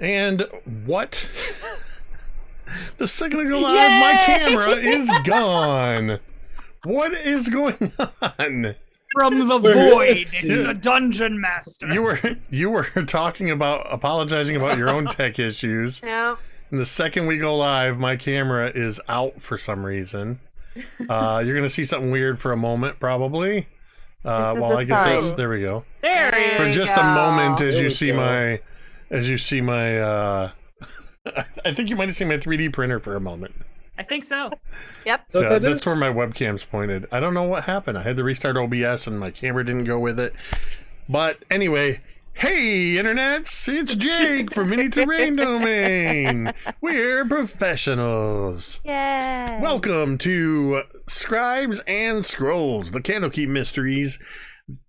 And what? The second I go live, my camera is gone. What is going on? From the void, it's the Dungeon Master. You were talking about apologizing about your own tech issues. Yeah. And the second we go live, my camera is out for some reason. You're gonna see something weird for a moment, probably. While I get this, there we go. There for we just go. a moment, as you see my, I think you might have seen my 3D printer for a moment. I think so. Yep. So Yeah, that's where my webcam's pointed. I don't know what happened. I had to restart OBS and my camera didn't go with it. But anyway, hey internets, it's Jake from Mini Terrain Domain. We're professionals. Yay. Welcome to Scribes and Scrolls, the Candlekeep Mysteries.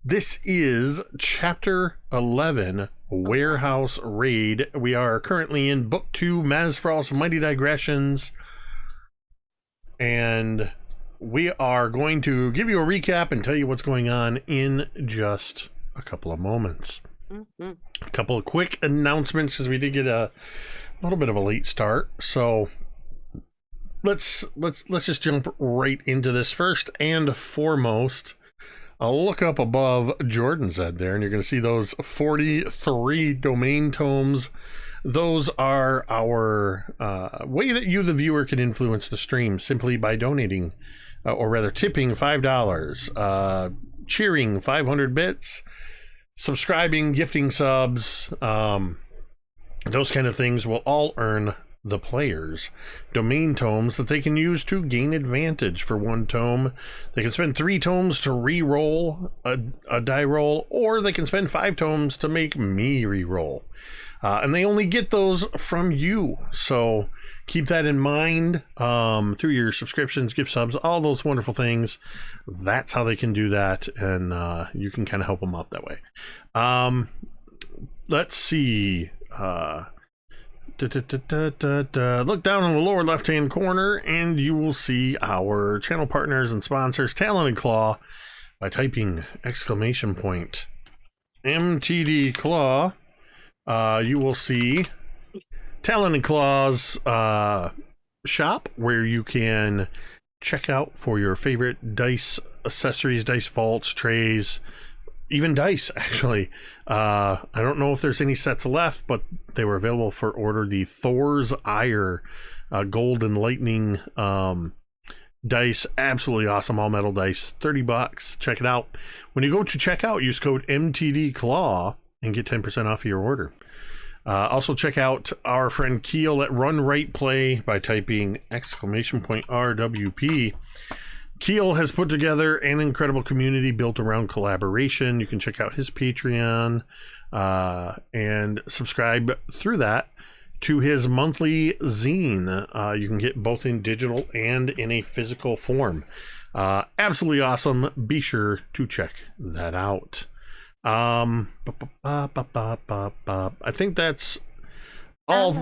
This is Chapter 11, Werehouse Raid. We are currently in Book 2, Mazfroth's Mighty Digressions. And we are going to give you a recap and tell you what's going on in just a couple of moments. A couple of quick announcements because we did get a little bit of a late start. So let's just jump right into this. First and foremost, I'll look up above Jordan's head there, and you're going to see those 43 domain tomes. Those are our way that you, the viewer, can influence the stream simply by donating, or rather tipping $5, cheering 500 bits, subscribing, gifting subs, those kind of things will all earn the players domain tomes that they can use to gain advantage. For one tome, they can spend 3 tomes to re-roll a die roll, or they can spend 5 tomes to make me re-roll. And they only get those from you. So keep that in mind through your subscriptions, gift subs, all those wonderful things. That's how they can do that. And you can kind of help them out that way. Let's see. Look down in the lower left-hand corner and you will see our channel partners and sponsors, Talon and Claw, by typing !MTD Claw. You will see Talon and Claw's shop, where you can check out for your favorite dice accessories, dice vaults, trays, even dice, actually. I don't know if there's any sets left, but they were available for order. The Thor's Ire Gold and Lightning dice, absolutely awesome, all metal dice, $30. Check it out. When you go to checkout, use code MTDClaw and get 10% off of your order. Also check out our friend Keel at Run Right Play by typing !RWP. Keel has put together an incredible community built around collaboration. You can check out his Patreon and subscribe through that to his monthly zine. You can get both in digital and in a physical form. Absolutely awesome. Be sure to check that out. I think that's all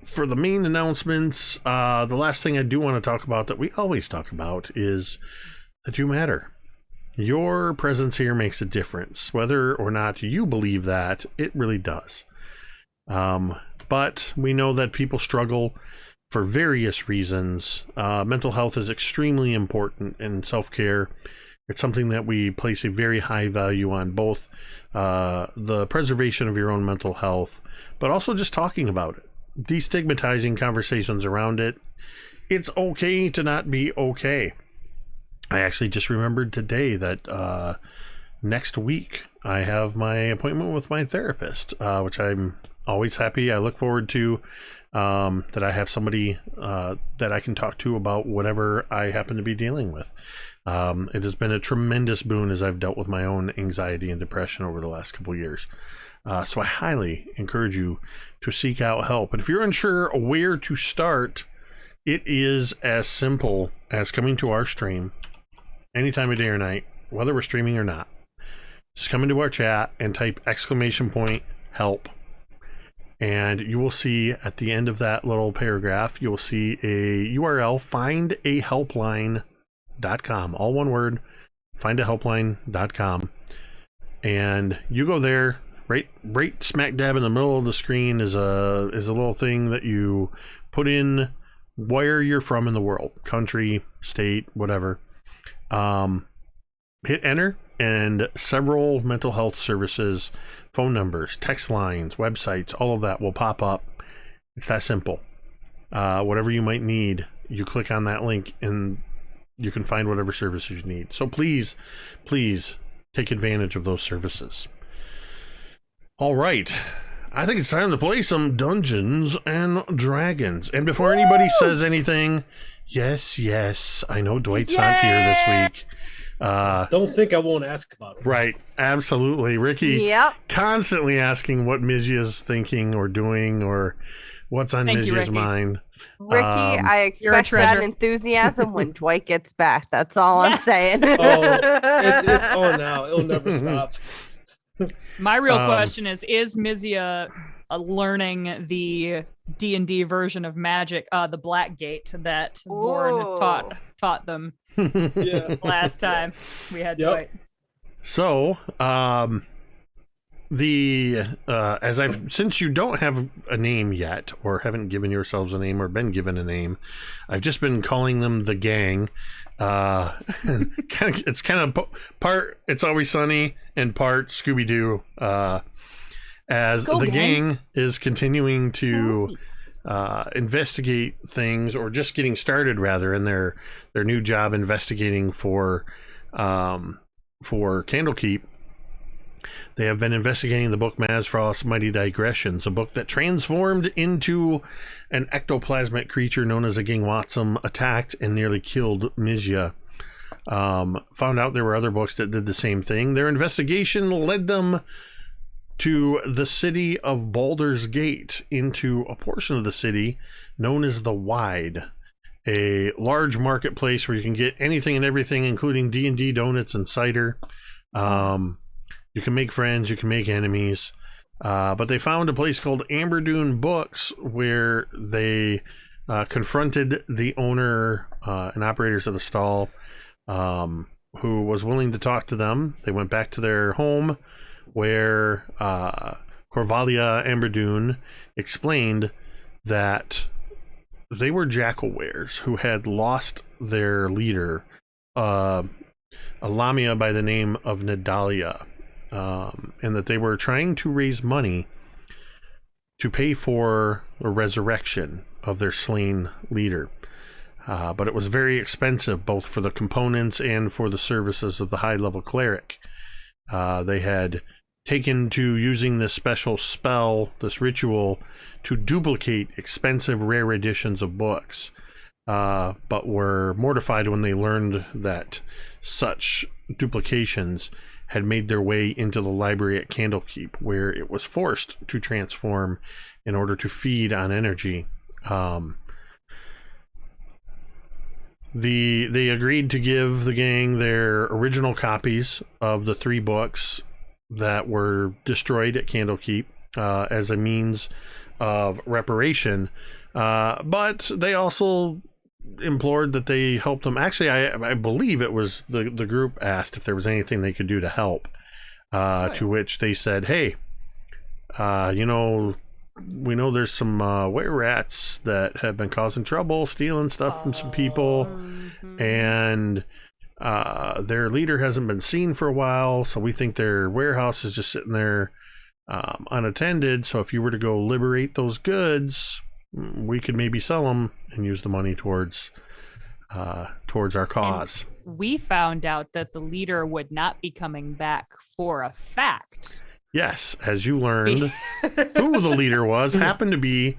for the main announcements. The last thing I do want to talk about that we always talk about is that you matter. Your presence here makes a difference. Whether or not you believe that, it really does. But we know that people struggle for various reasons. Mental health is extremely important, and self-care, it's something that we place a very high value on, both the preservation of your own mental health, but also just talking about it, destigmatizing conversations around it. It's okay to not be okay. I actually just remembered today that next week I have my appointment with my therapist, which I'm always happy. I look forward to that I have somebody that I can talk to about whatever I happen to be dealing with. It has been a tremendous boon as I've dealt with my own anxiety and depression over the last couple of years. So I highly encourage you to seek out help. And if you're unsure where to start, it is as simple as coming to our stream any time of day or night, whether we're streaming or not. Just come into our chat and type !help. And you will see at the end of that little paragraph, you will see a URL, findahelpline.com, all one word, findahelpline.com. And you go there, right smack dab in the middle of the screen is a little thing that you put in where you're from in the world, country, state, whatever. Hit enter, and several mental health services, phone numbers, text lines, websites, all of that will pop up. It's that simple. Whatever you might need, you click on that link and you can find whatever services you need. So please take advantage of those services. All right. I think it's time to play some Dungeons and Dragons. And before anybody says anything, yes, I know Dwight's not here this week. Don't think I won't ask about it. Right, absolutely. Ricky, constantly asking what Mizya's thinking or doing or what's on Mizya's mind. Ricky, I expect that enthusiasm when Dwight gets back. That's all I'm saying. It's on now. It'll never stop. My real question is Mizya learning the D&D version of magic, the Black Gate that Vorn taught them last time we had Dwight? So, since you don't have a name yet, or haven't given yourselves a name or been given a name, I've just been calling them the gang. It's kind of part It's Always Sunny and part Scooby-Doo, as the gang is continuing to investigate things, or just getting started rather, in their new job investigating for Candlekeep. They have been investigating the book Mazfroth's Mighty Digressions, a book that transformed into an ectoplasmic creature known as a Gingwatsum, attacked and nearly killed Mizya. Found out there were other books that did the same thing. Their investigation led them to the city of Baldur's Gate, into a portion of the city known as the Wide, a large marketplace where you can get anything and everything, including D&D donuts and cider. You can make friends, you can make enemies, but they found a place called Amberdune Books, where they confronted the owner and operators of the stall, who was willing to talk to them. They went back to their home, where Corvalia Amberdune explained that they were Jackalwares who had lost their leader, a Lamia by the name of Nadalia, and that they were trying to raise money to pay for the resurrection of their slain leader. But it was very expensive, both for the components and for the services of the high-level cleric. They had taken to using this special spell, this ritual, to duplicate expensive rare editions of books, but were mortified when they learned that such duplications had made their way into the library at Candlekeep, where it was forced to transform in order to feed on energy. They agreed to give the gang their original copies of the 3 books that were destroyed at Candlekeep, as a means of reparation, but they also implored that they help them. Actually, I believe it was the group asked if there was anything they could do to help, to which they said, hey, we know there's some were-rats that have been causing trouble, stealing stuff from some people, and their leader hasn't been seen for a while, so we think their warehouse is just sitting there unattended. So if you were to go liberate those goods, we could maybe sell them and use the money towards our cause. And we found out that the leader would not be coming back for a fact. Yes, as you learned, who the leader was happened to be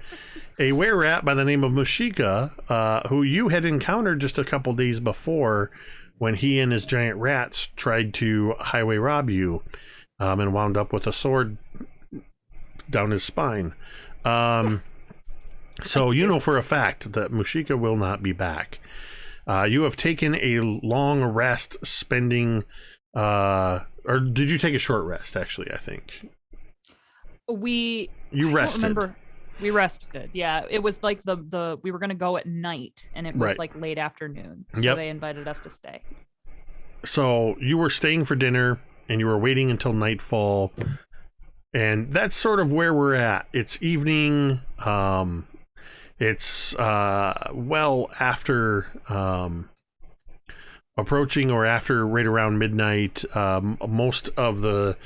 a were-rat by the name of Mushika, who you had encountered just a couple days before, when he and his giant rats tried to highway rob you, and wound up with a sword down his spine. So you know for a fact that Mushika will not be back. You have taken a long rest, spending... or did you take a short rest, actually, I think? You rested. Remember. We rested, yeah. It was like we were going to go at night, and it was like late afternoon, so they invited us to stay. So you were staying for dinner, and you were waiting until nightfall And that's sort of where we're at. It's evening. It's well after approaching or after right around midnight. Most of the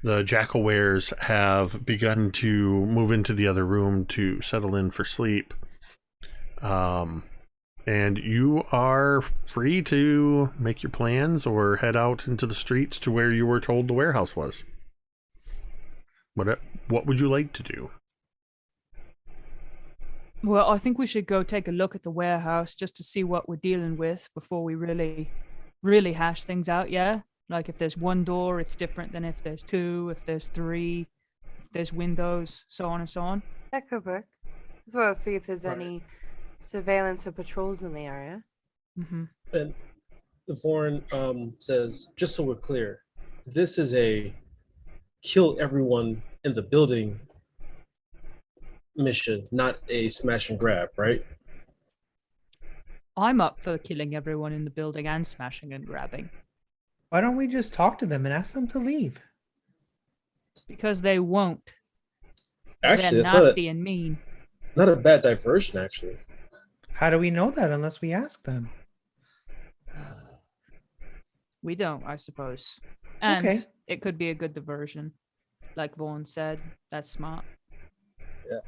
Jackalwares have begun to move into the other room to settle in for sleep. And you are free to make your plans or head out into the streets to where you were told the warehouse was. What would you like to do? Well, I think we should go take a look at the warehouse just to see what we're dealing with before we really hash things out, yeah? Like if there's one door, it's different than if there's two, if there's three, if there's windows, so on and so on. That could work. As well as see if there's any surveillance or patrols in the area. Mm-hmm. And the Vorn says, just so we're clear, this is a kill everyone in the building mission, not a smash and grab, right? I'm up for killing everyone in the building and smashing and grabbing. Why don't we just talk to them and ask them to leave? Because they won't. Actually, they're nasty and mean. Not a bad diversion, actually. How do we know that unless we ask them? We don't, I suppose. And Okay. it could be a good diversion. Like Vaughn said, that's smart. Yeah,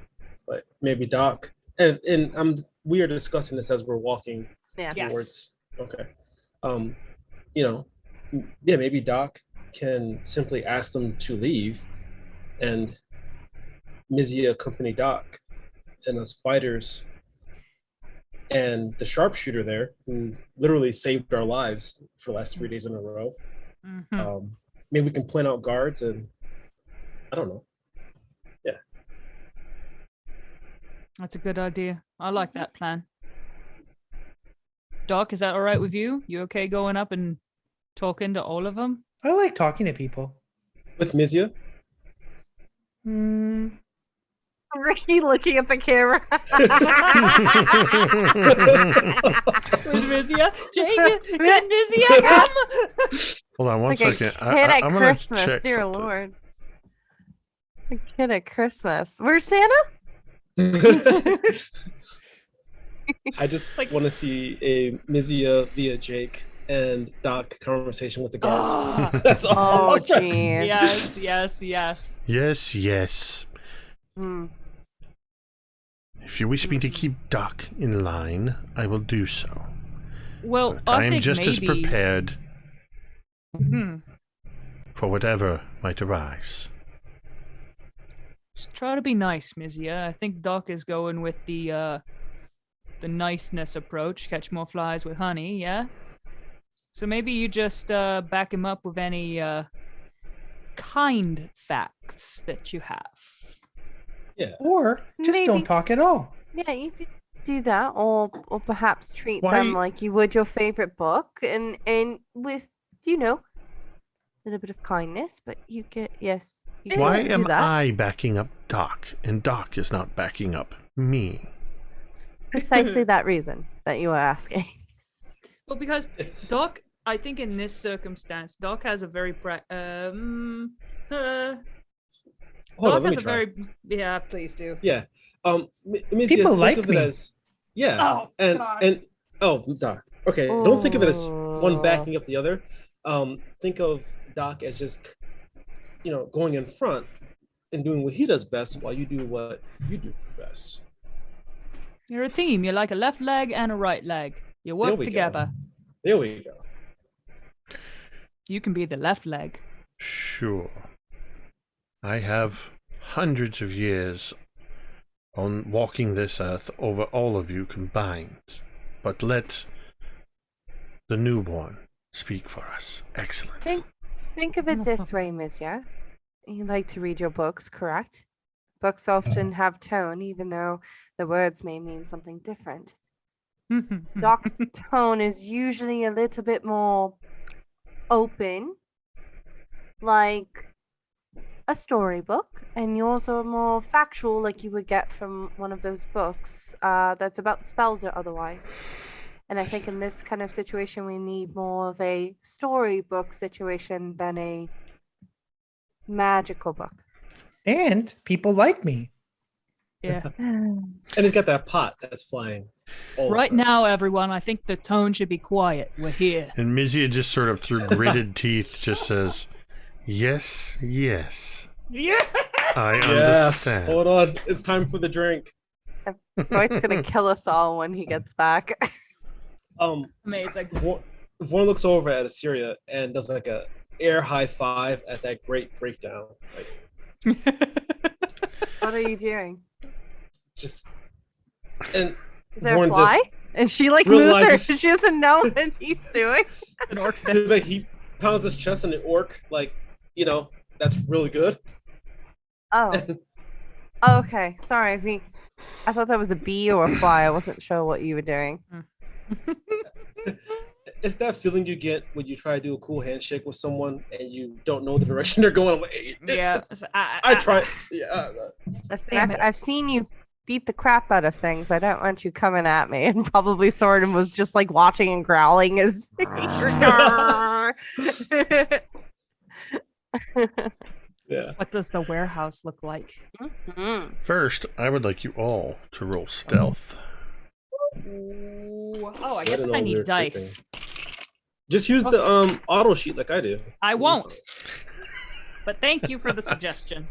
but maybe Doc and we are discussing this as we're walking Yes. towards. Okay, maybe Doc can simply ask them to leave, and Mizya accompany Doc and us fighters and the sharpshooter there who literally saved our lives for the last 3 days in a row. Mm-hmm. Maybe we can point out guards and I don't know. Yeah. That's a good idea. I like that plan. Doc, is that all right with you? You okay going up and talking to all of them? I like talking to people. With Mizya? Ricky looking at the camera. With Mizya? Jake, can Mizya come? Hold on one Like second. a kid at I'm gonna Christmas, check dear something. Lord. A kid at Christmas. Where's Santa? I just want to see a Mizya via Jake and Doc conversation with the guards. That's all. Oh, jeez. Yes, yes, yes. Yes, yes. Hmm. If you wish me to keep Doc in line, I will do so. Well, But I am think just as maybe... prepared Hmm. for whatever might arise. Just try to be nice, Mizya. I think Doc is going with the niceness approach. Catch more flies with honey, yeah? So maybe you just back him up with any kind facts that you have. Yeah. Or just Maybe. don't talk at all. Yeah, you could do that, or perhaps treat Why- them like you would your favorite book, and with a little bit of kindness. But you get yes. You can Why do am that. I backing up Doc and Doc is not backing up me? Precisely that reason that you were asking. Well, because It's Doc, I think in this circumstance, Doc has a very hold Doc on, let has me a try. very yeah. Please do. Yeah. Mizya, People think like of it me. as yeah. Oh, God. and Doc. Okay, don't think of it as one Oh. backing up the other. Think of Doc as just going in front and doing what he does best while you do what you do best. You're a team. You're like a left leg and a right leg. You There work we go. together. There we go. You can be the left leg. Sure. I have hundreds of years on walking this earth over all of you combined. But let the newborn speak for us. Excellent. Think of it this way, Mizya. You like to read your books, correct? Books often have tone, even though the words may mean something different. Doc's tone is usually a little bit more open, like a storybook, and yours are more factual, like you would get from one of those books that's about spells or otherwise. And I think in this kind of situation, we need more of a storybook situation than a magical book. And people like me. Yeah. And he's got that pot that's flying. all the Right time. now, everyone, I think the tone should be quiet. We're here. And Mizya just sort of through gritted teeth just says, "Yes, yes, Yeah. I Yes. understand." Hold on. It's time for the drink. Dwight's gonna kill us all when he gets back. Amazing. Vorn looks over at Assyria and does like a air high five at that great breakdown. Like What are you doing? just and Is there a Vorn fly? And she like moves her. realizes- She doesn't know what he's doing. An orc. so like he pounds his chest and an orc, like, that's really good. Oh. Oh, okay. Sorry. I thought that was a bee or a fly. I wasn't sure what you were doing. It's that feeling you get when you try to do a cool handshake with someone and you don't know the direction they're going. I'm like, "Hey, Yeah. I try. Yeah. Listen, I've seen you beat the crap out of things. I don't want you coming at me. And probably Soren was just like watching and growling as Yeah. What does the warehouse look like? First, I would like you all to roll stealth. Ooh. Oh, I guess don't I know need weird dice. Just use the auto sheet like I do. I won't. But thank you for the suggestion.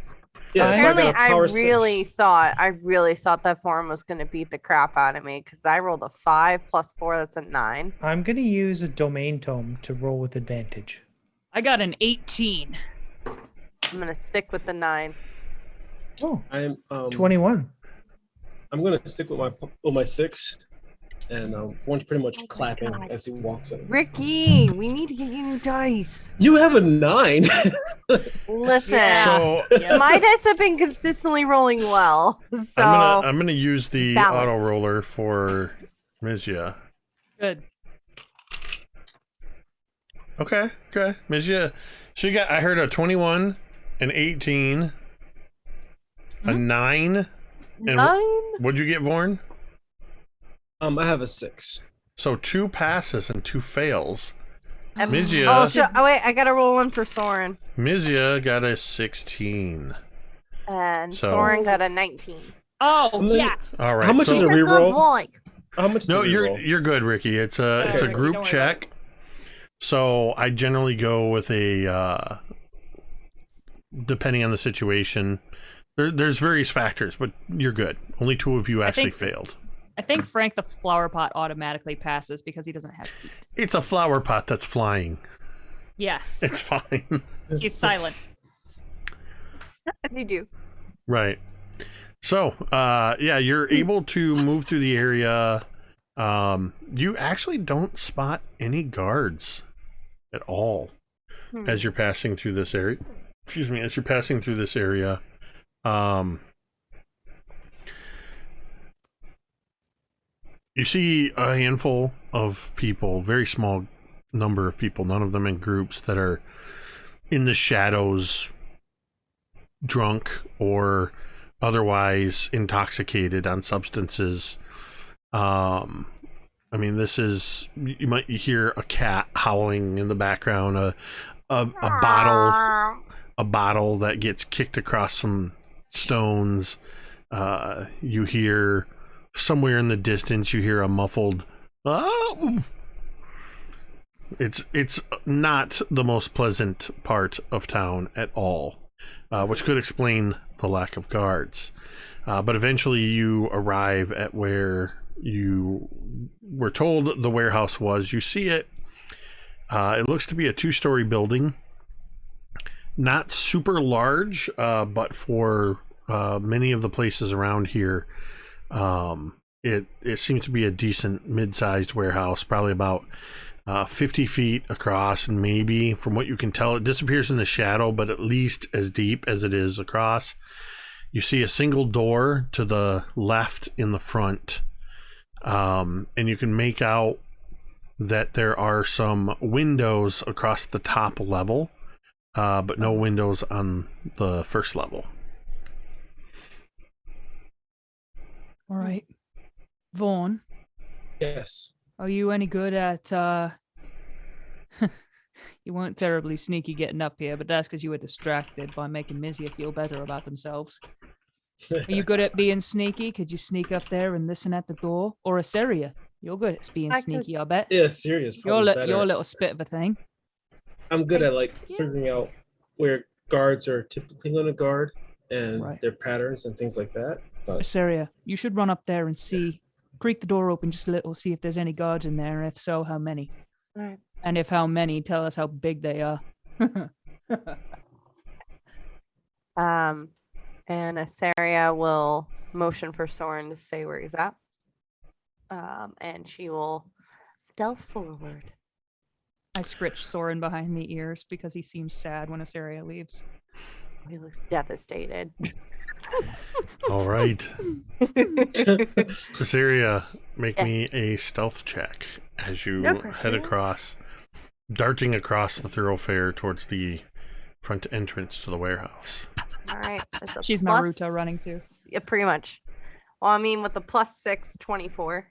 Yeah, that's why Apparently, got a I power really 6. thought that form was going to beat the crap out of me because I rolled a 5 + 4. That's a 9. I'm going to use a domain tome to roll with advantage. I got an 18. I'm going to stick with the 9. Oh, I'm 21. I'm gonna stick with my 6, and Vorn's pretty much Oh my clapping God. as he walks in. Ricky, we need to get you new dice. You have a 9. Listen, Yeah. So Yeah. my dice have been consistently rolling well. So I'm gonna use the balance. auto roller for Mizya. Good. Okay, Mizya. So you got, I heard a 21, an 18, a 9. And 9. what'd you get, Vorn? I have a 6. So 2 passes and 2 fails. Oh, Mizya, wait, I gotta roll one for Soren. Mizya got a 16. And So- Soren got a 19. Oh, gonna- yes. All right. How much so, is a He's good reroll? boy. How much? No, is you're good, Ricky. It's a Okay, group don't worry check. So I generally go with a depending on the situation. There's various factors, but you're good. Only 2 of you actually think- failed. I think Frank the flower pot automatically passes because he doesn't have feet. It's a flower pot that's flying. Yes. It's fine. He's silent. As you do. Right. So, yeah, you're able to move through the area. You actually don't spot any guards at all as you're passing through this area. Excuse me, as you're passing through this area. You see a handful of people, very small number of people, none of them in groups, that are in the shadows, drunk or otherwise intoxicated on substances. I mean, this is, you might hear a cat howling in the background, a bottle that gets kicked across some stones. You hear somewhere in the distance, you hear a muffled "Oh!" It's not the most pleasant part of town at all, which could explain the lack of guards. But eventually you arrive at where you were told the warehouse was. You see it. It looks to be a 2-story building. Not super large, but for many of the places around here, it seems to be a decent mid-sized warehouse, probably about 50 feet across, and maybe, from what you can tell, it disappears in the shadow, but at least as deep as it is across. You see a single door to the left in the front, and you can make out that there are some windows across the top level, but no windows on the first level. All right. Vaughn, Yes. are you any good at You weren't terribly sneaky getting up here, but that's because you were distracted by making Mizya feel better about themselves. Are you good at being sneaky? Could you sneak up there and listen at the door? Or Assyria? You're good at being sneaky, I bet. Yeah, serious. You're a little spit of a thing. I'm good at figuring out where guards are typically going to guard and their patterns and things like that. But Assyria, you should run up there and see. Creak the door open just a little, see if there's any guards in there. If so, how many? All right. And if how many, tell us how big they are. And Assyria will motion for Soren to stay where he's at. And she will stealth forward. I scritch Soren behind the ears because he seems sad when Assyria leaves. He looks devastated. All right. Assyria, make me a stealth check as you head across, darting across the thoroughfare towards the front entrance to the warehouse. All right. She's Naruto running too. Yeah, pretty much. Well, I mean, with the +6, 24.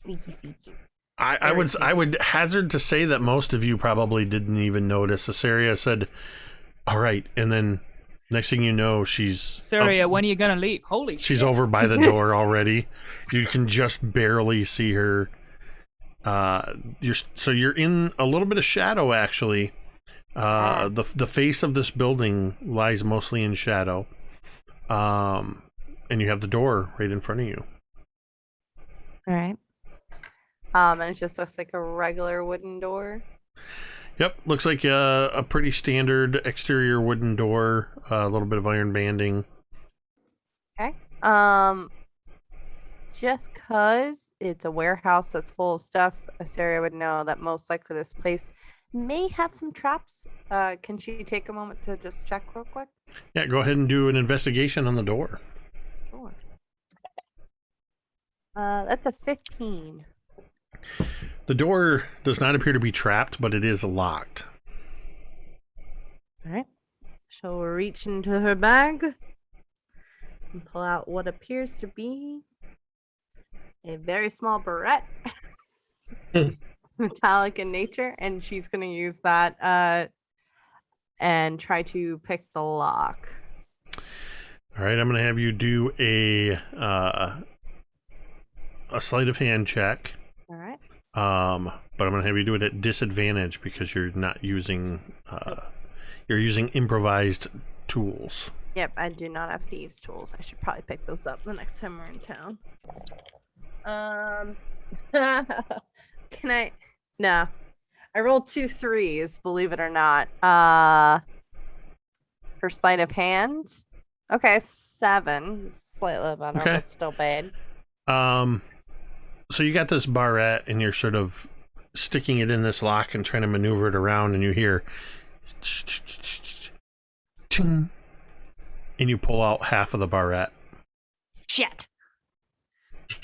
Sneaky, sneaky. I would hazard to say that most of you probably didn't even notice. Assyria said, "All right," and then next thing you know, Assyria, when are you gonna leave? Holy shit. She's over by the door already. You can just barely see her. You're in a little bit of shadow actually. The face of this building lies mostly in shadow. And you have the door right in front of you. All right. And it just looks like a regular wooden door. Yep, looks like a pretty standard exterior wooden door, a little bit of iron banding. Okay. Just cause it's a warehouse that's full of stuff, Assyria would know that most likely this place may have some traps. Can she take a moment to just check real quick? Yeah, go ahead and do an investigation on the door. Sure. That's a 15. The door does not appear to be trapped, but it is locked. All right. She'll reach into her bag and pull out what appears to be a very small barrette. Metallic in nature, and she's going to use that and try to pick the lock. All right, I'm going to have you do a sleight of hand check. All right. But I'm going to have you do it at disadvantage because you're not using you're using improvised tools. Yep, I do not have thieves' tools. I should probably pick those up the next time we're in town. Can I? No. I rolled 2 3s, believe it or not. For sleight of hand. Okay, 7. Slightly better, Okay. but still bad. So you got this barrette and you're sort of sticking it in this lock and trying to maneuver it around, and you hear ting, and you pull out half of the barrette. Shit.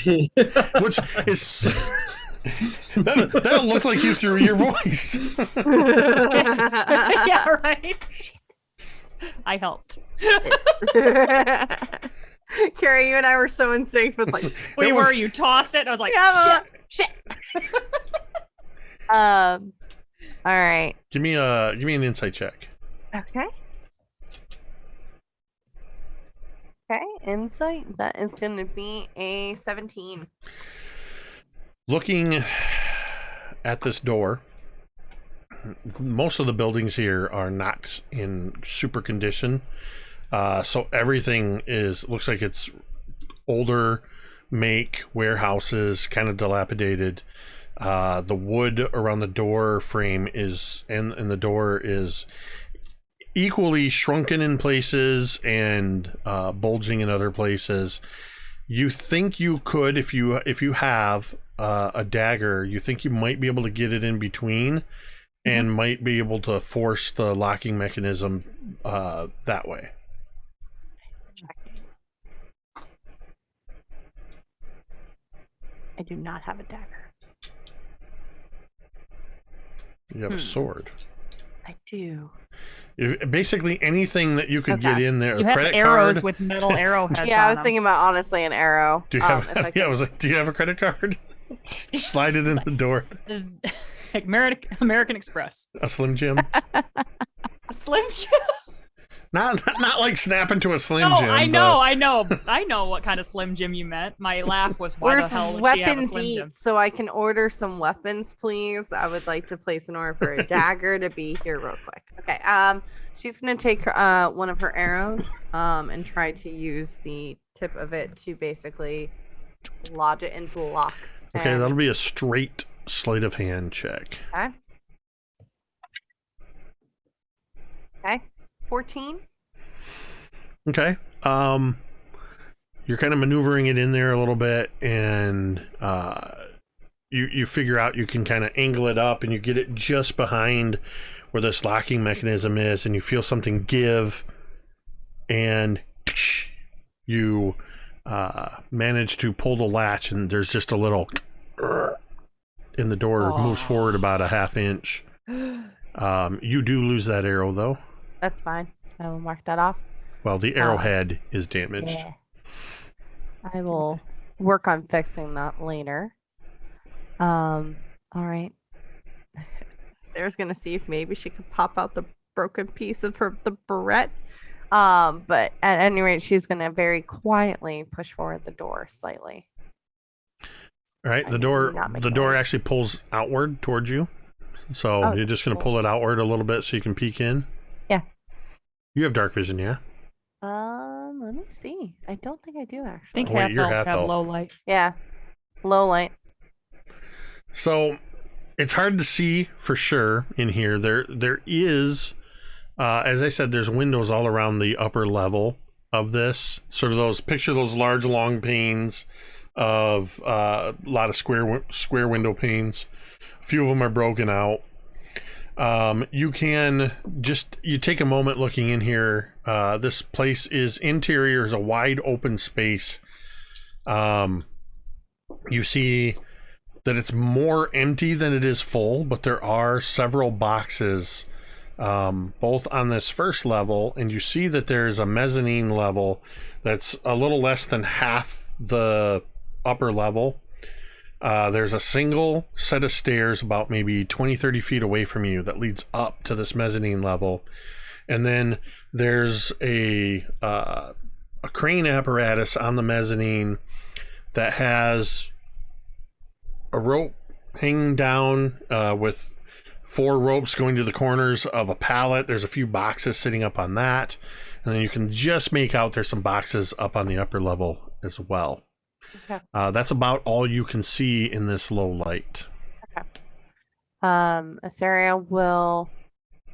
Which is that'll look like you through your voice. Yeah, right. I helped. Cari, you and I were so in sync with like We were. You tossed it. And I was like, shit. All right. Give me an insight check. Okay. Okay, insight. That is going to be a 17. Looking at this door, most of the buildings here are not in super condition. So everything looks like it's older make warehouses, kind of dilapidated. The wood around the door frame and the door is equally shrunken in places and bulging in other places. You think you could, if you have a dagger, you think you might be able to get it in between and might be able to force the locking mechanism that way. I do not have a dagger. You have a sword. I do. Basically anything that you could get in there. You A have credit arrows card. with metal arrowheads. Yeah, I on was them. thinking about honestly an arrow. Do you have? I was like, do you have a credit card? Slide it in the door. Take American Express. A Slim Jim. A Slim Jim. Not like snap into a Slim No, Jim. I know what kind of Slim Jim you meant. My laugh was, why Where's the hell would she have a weapons Slim eat? Jim? So I can order some weapons, please. I would like to place an order for a dagger to be here real quick. Okay. She's gonna take one of her arrows and try to use the tip of it to basically lodge it into the lock. Okay, And- that'll be a straight sleight of hand check. Okay. Okay. 14. Okay. You're kind of maneuvering it in there a little bit, and you figure out you can kind of angle it up, and you get it just behind where this locking mechanism is, and you feel something give, and you manage to pull the latch, and there's just a little and the door moves forward about a half inch. You do lose that arrow, though. That's fine. I will mark that off. Well, the arrowhead is damaged. Yeah. I will work on fixing that later. All right. Sarah's gonna see if maybe she could pop out the broken piece of the barrette. But at any rate, she's gonna very quietly push forward the door slightly. All right, the door actually pulls outward towards you. So you're just going to pull it outward a little bit so you can peek in? Yeah. You have dark vision, yeah? Let me see. I don't think I do actually. I think Oh, wait, half you're elves half have elf. low light. Yeah. Low light. So it's hard to see for sure in here. There is, as I said, there's windows all around the upper level of this. Sort of picture those large long panes of a lot of square window panes. A few of them are broken out. You take a moment looking in here. This place interior is a wide open space. You see that it's more empty than it is full, but there are several boxes both on this first level, and you see that there's a mezzanine level that's a little less than half the upper level. There's a single set of stairs about maybe 20-30 feet away from you that leads up to this mezzanine level, and then there's a crane apparatus on the mezzanine that has a rope hanging down with 4 ropes going to the corners of a pallet. There's a few boxes sitting up on that, and then you can just make out there's some boxes up on the upper level as well. Okay. That's about all you can see in this low light. Okay. Asaria will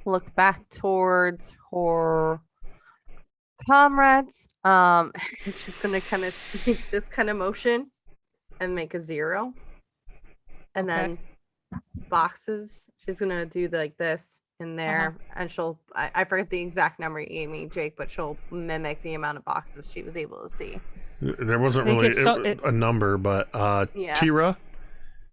look back towards her comrades. She's gonna kind of make this kind of motion and make a 0. And then boxes. She's gonna do like this in there, and I forget the exact number you gave me, Jake, but she'll mimic the amount of boxes she was able to see. There wasn't really a number, but Yeah. Teera.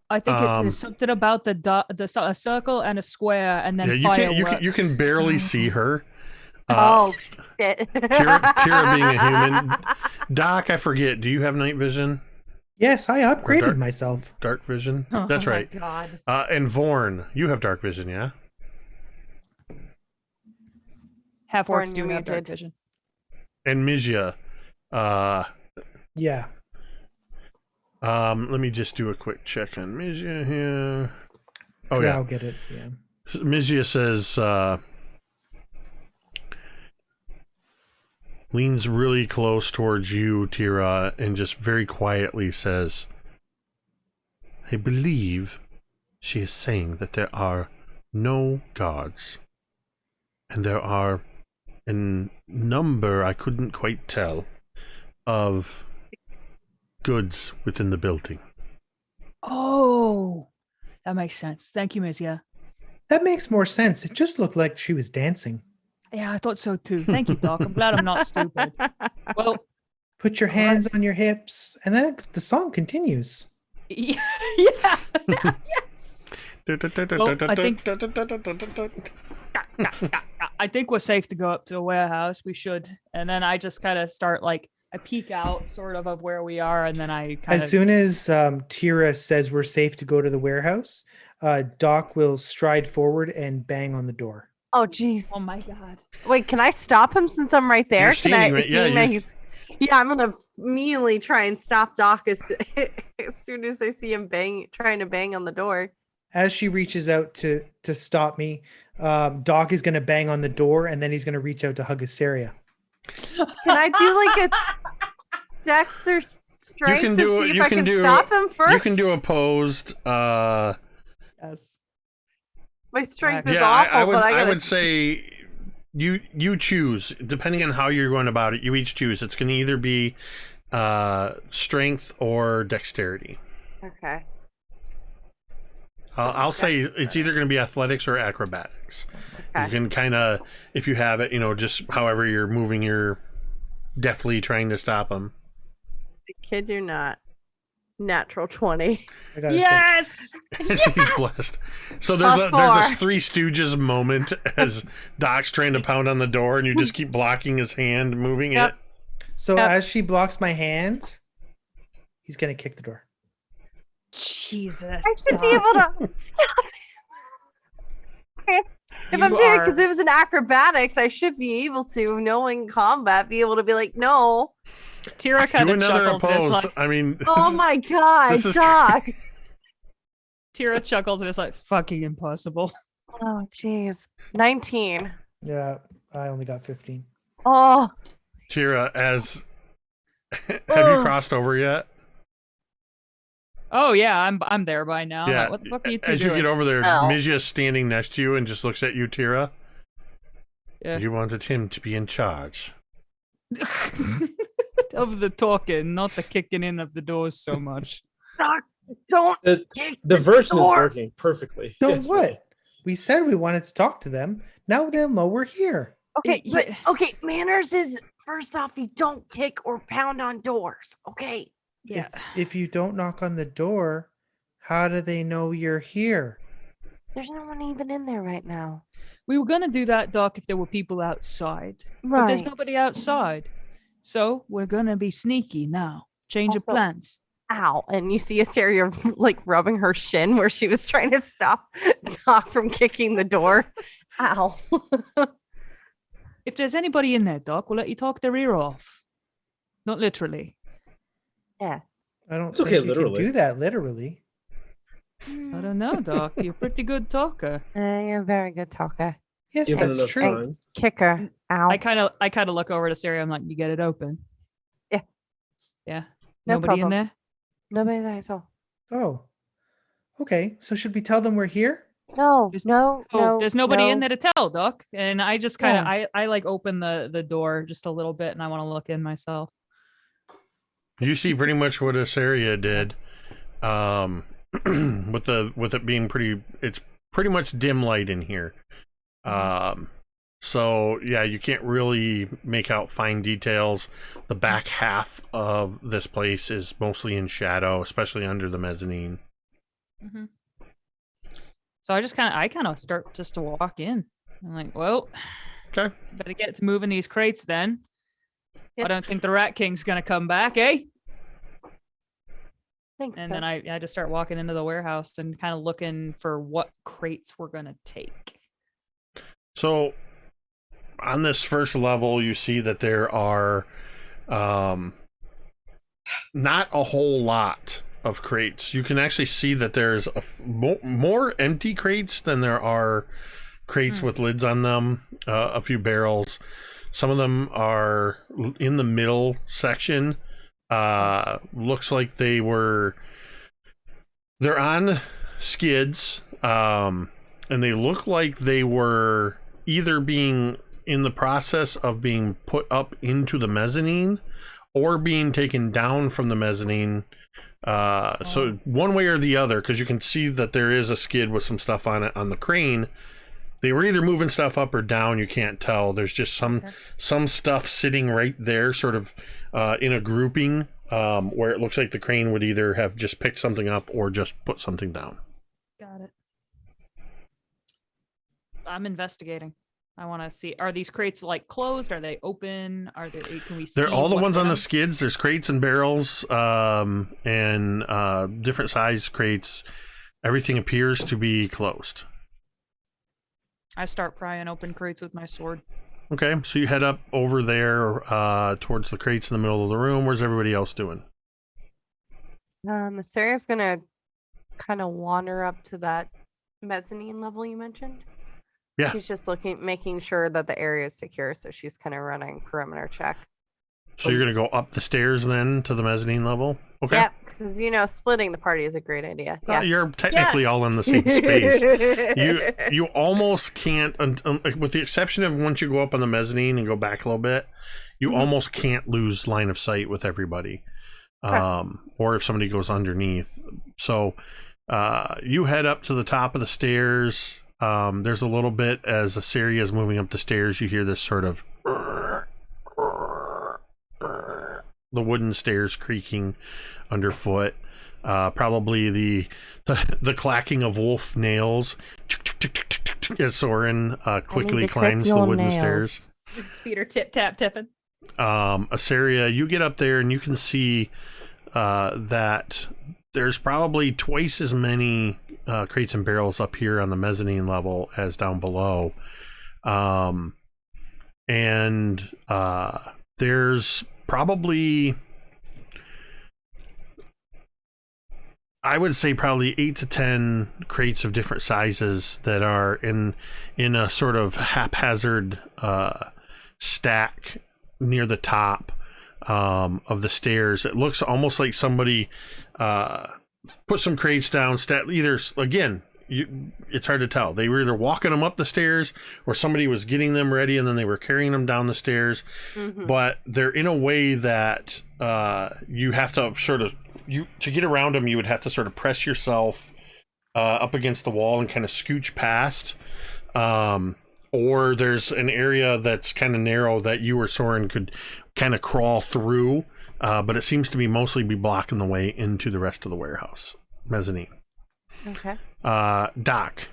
I think it's something about a circle and a square, and then fireworks. You can barely see her. Oh shit! Teera being a human. Doc, I forget. Do you have night vision? Yes, I upgraded myself. Dark vision. Oh, That's my right. God. And Vorn, you have dark vision, yeah? Half orcs Vorn, do you're have dark muted. vision. And Mizya. Yeah. Let me just do a quick check on Mizya here. Oh I'll yeah. get it. Yeah. Mizya says leans really close towards you, Teera, and just very quietly says, I believe she is saying that there are no gods. And there are a number, I couldn't quite tell, of goods within the building. Oh, that makes sense. Thank you, Mizya. That makes more sense. It just looked like she was dancing. Yeah, I thought so too. Thank you, Doc. I'm glad I'm not stupid. Well, Put your hands on your hips, and then the song continues. yeah. Yes. I think we're safe to go up to the warehouse. We should. And then I just kind of start I peek out sort of where we are, and then I kind As soon as Teera says we're safe to go to the warehouse, Doc will stride forward and bang on the door. Oh, jeez. Oh my god. Wait, can I stop him since I'm right there? You're Can I? standing right- yeah, seeing that you- he's- yeah, I'm gonna immediately try and stop Doc as soon as I see him trying to bang on the door. As she reaches out to stop me, Doc is going to bang on the door, and then he's going to reach out to hug Asaria. Can I do like a Dex or strength can to do- see if you I can can do- stop him first? You can do opposed. Yes. My strength is Yeah, awful, I would. but I gotta. I would say you choose depending on how you're going about it. You each choose. It's going to either be strength or dexterity. Okay. I'll say it's either going to be athletics or acrobatics. Okay. You can kind of, if you have it, just however you're moving, you're deftly trying to them. I kid you not. Natural 20. I got a Yes. She's blessed. So there's Plus there's a four. Three Stooges moment as Doc's trying to pound on the door, and you just keep blocking his hand, moving Yep. it. So Yep. as she blocks my hand, he's going to kick the door. Jesus. I should be able to stop him. If I'm You doing it are- because it was an acrobatics, I should be able to, knowing combat, be able to be like, no. Teera kind Do of another chuckles. And it's opposed. like, I mean, Oh my god, this is- Doc. Teera chuckles and it's like fucking impossible. Oh jeez. 19. Yeah, I only got 15. Oh, Teera, as have you Oh. crossed over yet? Oh yeah, I'm there by now. Yeah. Like, what the fuck are you two As doing? you get over there, Oh. Mizya's standing next to you and just looks at you, Teera. Yeah. You wanted him to be in charge. Of the talking, not the kicking in of the doors so much. Doc, don't The, kick the version is door. working perfectly. So It's what? We said we wanted to talk to them. Now they'll know we're here. Okay, Yeah. but okay, manners is first off, you don't kick or pound on doors. Okay. Yeah. If you don't knock on the door, how do they know you're here? There's no one even in there right now. We were gonna do that, Doc, if there were people outside. But there's nobody outside. So we're gonna be sneaky now. Change of Also- plans. Ow. And you see Asteria like rubbing her shin where she was trying to stop Doc from kicking the door. Ow. If there's anybody in there, Doc, we'll let you talk their ear off. Not literally. I don't It's think okay, you literally. can do that literally. I don't know, Doc. You're a pretty good talker. You're a very good talker. Yes, Given that's enough true. time. Kicker. Ow. I kind of look over to Sarah. I'm like, you get it open. Yeah. Yeah. No Nobody problem. in there. Nobody there at all. Oh. Okay, so should we tell them we're here? No, There's- no, Oh, no. there's nobody in no. there to tell, Doc. And I just kind of, Yeah. I like open the door just a little bit, and I want to look in myself. You see pretty much what Asaria did. With it being it's pretty much dim light in here. So yeah, you can't really make out fine details. The back half of this place is mostly in shadow, especially under the mezzanine. hmm So I kind of start just to walk in. I'm like, well, Okay. better get to moving these crates then. Yep. I don't think the Rat King's gonna come back, eh? Thanks. And then I just start walking into the warehouse and kind of looking for what crates we're gonna take. So on this first level, you see that there are not a whole lot of crates. You can actually see that there's more empty crates than there are crates with lids on them. A few barrels. Some of them are in the middle section. Looks like they're on skids, and they look like they were either being in the process of being put up into the mezzanine or being taken down from the mezzanine. So one way or the other, because you can see that there is a skid with some stuff on it on the crane. They were either moving stuff up or down. You can't tell. There's just some stuff sitting right there, sort of in a grouping, where it looks like the crane would either have just picked something up or just put something down. Got it. I'm investigating. I want to see, are these crates like closed? Are they open? Can we see? They're all the what's ones in on the them? skids. There's crates and barrels, and different size crates. Everything appears to be closed. I start prying open crates with my sword. Okay, so you head up over there towards the crates in the middle of the room. Where's everybody else doing? Sarah's gonna kind of wander up to that mezzanine level you mentioned. Yeah. She's just making sure that the area is secure, so she's kind of running perimeter check. So you're going to go up the stairs then to the mezzanine level? Okay. Yep, because splitting the party is a great idea. Yeah. You're technically all in the same space. You almost can't, with the exception of once you go up on the mezzanine and go back a little bit, you almost can't lose line of sight with everybody. Or if somebody goes underneath. So you head up to the top of the stairs. There's a little bit as Assyria is moving up the stairs, you hear this sort of the wooden stairs creaking underfoot. Probably the clacking of wolf nails as Soren quickly climbs the wooden stairs. His feet are tip-tap-tipping. Assyria, you get up there and you can see that there's probably twice as many crates and barrels up here on the mezzanine level as down below. And there's probably, I would say probably 8 to 10 crates of different sizes that are in a sort of haphazard stack near the top of the stairs. It looks almost like somebody put some crates down. It's hard to tell. They were either walking them up the stairs or somebody was getting them ready and then they were carrying them down the stairs. But they're in a way that you have to to get around them, you would have to sort of press yourself up against the wall and kind of scooch past. Or there's an area that's kind of narrow that you or Soren could kind of crawl through. But it seems to be mostly blocking the way into the rest of the warehouse mezzanine. Okay. Doc,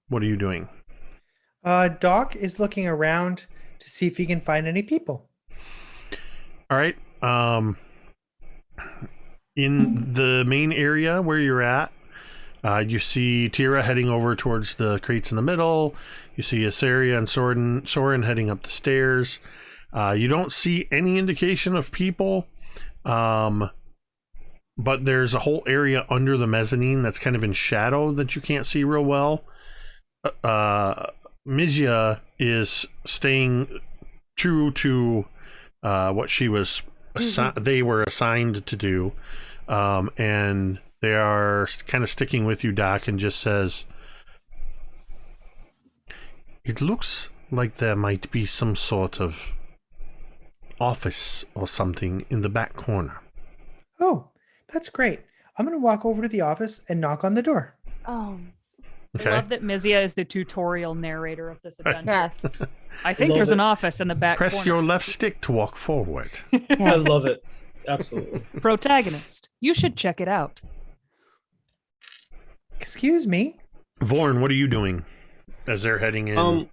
what are you doing? Doc is looking around to see if he can find any people. All right. In the main area where you're at, you see Teera heading over towards the crates in the middle. You see Assyria and Soren heading up the stairs. You don't see any indication of people. But there's a whole area under the mezzanine that's kind of in shadow that you can't see real well. Mizya is staying true to what she was they were assigned to do, and they are kind of sticking with you, Doc, and just says, "It looks like there might be some sort of office or something in the back corner." Oh, that's great. I'm going to walk over to the office and knock on the door. Oh. Okay. I love that Mizya is the tutorial narrator of this adventure. Yes. I think there's an office in the back Press corner. your left stick to walk forward. I love it. Absolutely. Protagonist. You should check it out. Excuse me. Vorn, what are you doing as they're heading in?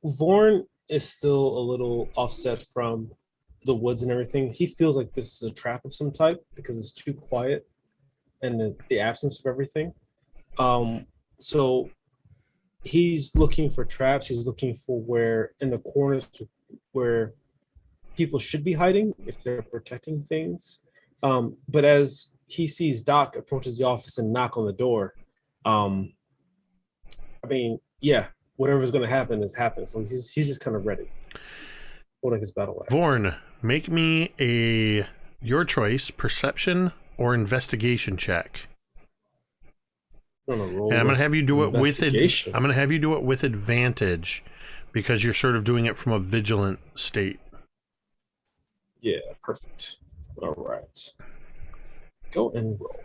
Vorn is still a little offset from the woods and everything. He feels like this is a trap of some type because it's too quiet and the absence of everything. So he's looking for traps. He's looking for where in the corners where people should be hiding if they're protecting things. But as he sees Doc approaches the office and knock on the door, whatever's going to happen is happening. So he's just kind of ready, holding his battle axe. Vorn, make me your choice, perception or investigation check. And I'm going to have you do it with I'm going to have you do it with advantage because you're sort of doing it from a vigilant state. Yeah, perfect. All right. Go and roll.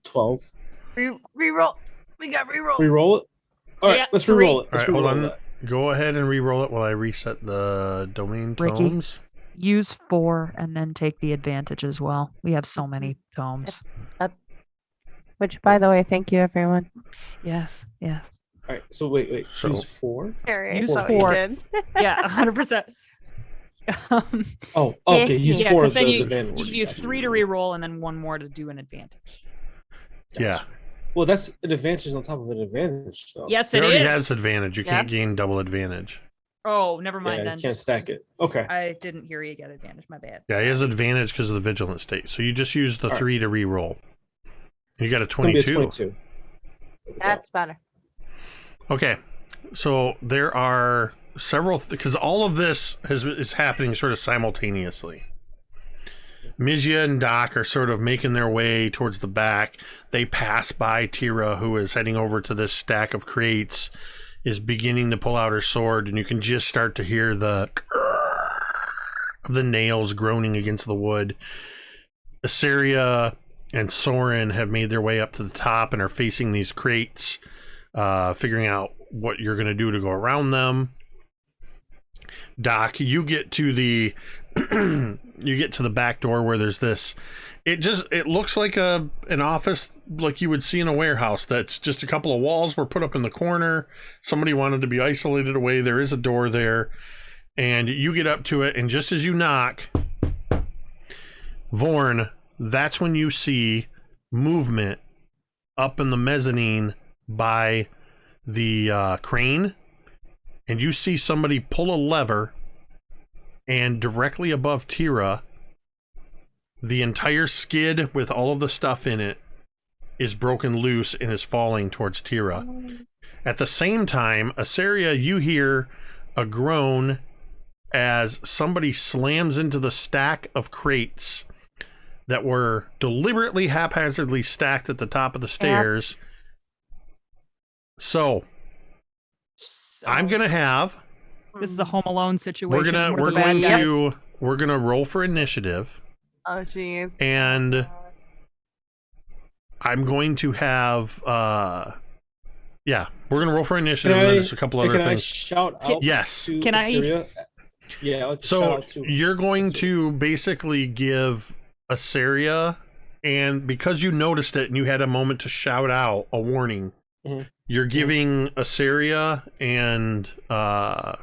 12. Reroll. We got rerolls. Reroll it? All right, Yeah, let's reroll it. All Let's right, hold reroll on. that. Go ahead and re-roll it while I reset the domain Ricky. tomes. Use 4 and then take the advantage as well. We have so many tomes. Which, by the way, thank you, everyone. Yes, yes. All right, so wait. So- Choose 4? Very Use what four. you did. Yeah, 100%. Oh, okay. Use Yeah, 4 because of then the you advantage. use 3 to re-roll and then 1 more to do an advantage. Yeah. Well, that's an advantage on top of an advantage, though. Yes, He it already is. has advantage. You can't gain double advantage. Oh, never mind Yeah, then. you can't stack it. Okay. I didn't hear you get advantage. My bad. Yeah, he has advantage because of the vigilant state. So you just use the 3 to re-roll. You got a It's gonna be a 22. 22. That's better. Okay, so there are several because all of this is happening sort of simultaneously. Mizya and Doc are sort of making their way towards the back. They pass by Teera, who is heading over to this stack of crates, is beginning to pull out her sword, and you can just start to hear the nails groaning against the wood. Assyria and Soren have made their way up to the top and are facing these crates, figuring out what you're going to do to go around them. Doc, you get to the back door where there's this. It looks like an office like you would see in a warehouse. That's just a couple of walls were put up in the corner. Somebody wanted to be isolated away. There is a door there, and you get up to it. And just as you knock, Vorn, that's when you see movement up in the mezzanine by the crane, and you see somebody pull a lever, and directly above Teera, the entire skid with all of the stuff in it is broken loose and is falling towards Teera. At the same time, Assyria, you hear a groan as somebody slams into the stack of crates that were deliberately haphazardly stacked at the top of the stairs. So I'm gonna have. This is a Home Alone situation. We're gonna roll for initiative. Oh, jeez. And I'm going to have. Yeah, we're gonna roll for initiative. And there's a couple other Can I things. shout out? Yes. To Can I- Assyria? Yeah. Let's shout So out to you're going Assyria. to basically give Assyria, and because you noticed it and you had a moment to shout out a warning, you're giving Assyria and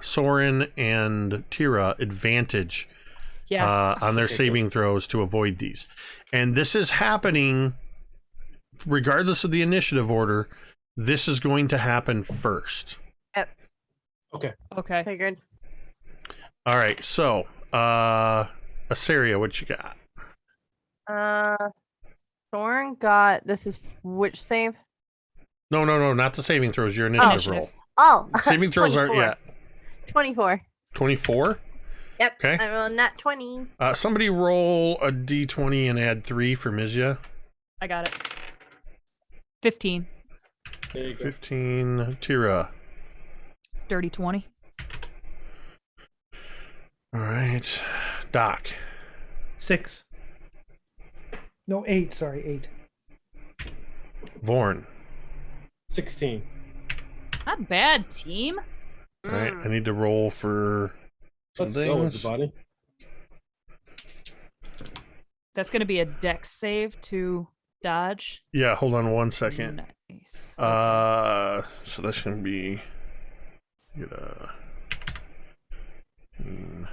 Soren and Teera advantage on their saving throws to avoid these. And this is happening regardless of the initiative order. This is going to happen first. Yep. Okay. Figured. All right, so Assyria, what you got? Thorn got, this is which save? No, not the saving throws. Your initiative roll. Oh, Saving throws are 24. 24. Yep. Okay. I rolled nat 20. Somebody roll a d20 and add 3 for Mizya. I got it. 15. There you go. 15. Teera. Dirty 20. All right. Doc. 6. No, 8. Sorry, 8. Vorn. 16. Not bad, team. All right. I need to roll for some Let's go with things. the body. That's going to be a dex save to dodge. Yeah, hold on one second. Nice. So that's going to be... Get a... And...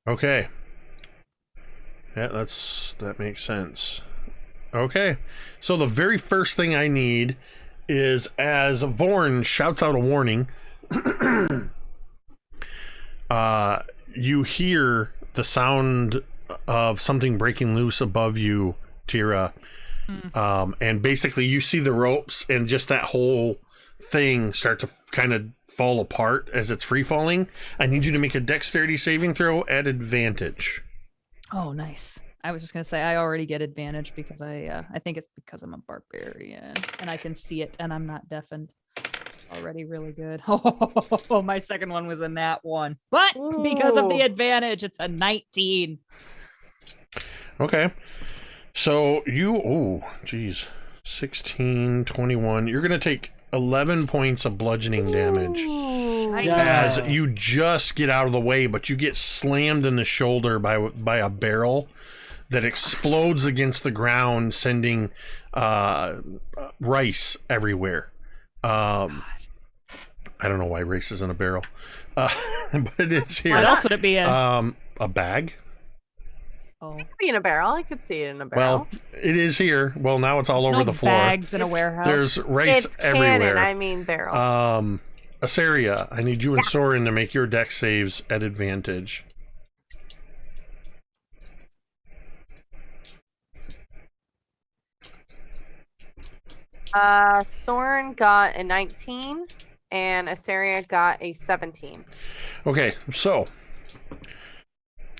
Okay. Yeah, that makes sense. Okay. So the very first thing I need is as Vorn shouts out a warning, you hear the sound of something breaking loose above you, Teera. And basically you see the ropes and just that whole thing start to kind of fall apart as it's free falling. I need you to make a dexterity saving throw at advantage. Oh, nice. I was just gonna say I already get advantage because I think it's because I'm a barbarian and I can see it and I'm not deafened. Already really good. Oh, my second one was a nat 1, but because of the advantage, it's a 19. Okay. So you, 16, 21. You're going to take 11 points of bludgeoning damage Nice. as you just get out of the way, but you get slammed in the shoulder by a barrel that explodes against the ground, sending rice everywhere. I don't know why rice is in a barrel, but it is here. What else would it be in? A bag. Oh. It could be in a barrel. I could see it in a barrel. Well, it is here. Well, now it's all There's over no the floor. bags in a warehouse. There's rice it's everywhere. cannon, I mean barrel. Asaria, I need you and Soren to make your deck saves at advantage. Soren got a 19 and Asaria got a 17. Okay, so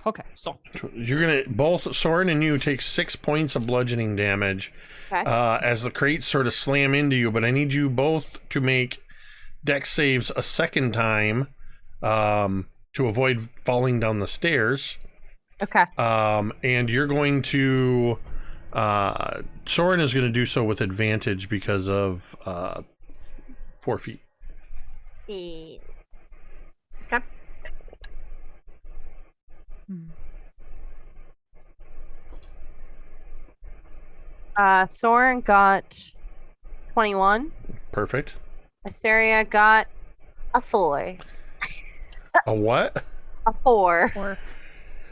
Okay, so you're gonna both Soren and you take 6 points of bludgeoning damage Okay. as the crates sort of slam into you. But I need you both to make deck saves a second time to avoid falling down the stairs. Okay. And you're going to Soren is going to do so with advantage because of 4 feet. Okay. Soren got 21. Perfect. Asaria got a 4. A what? A 4. or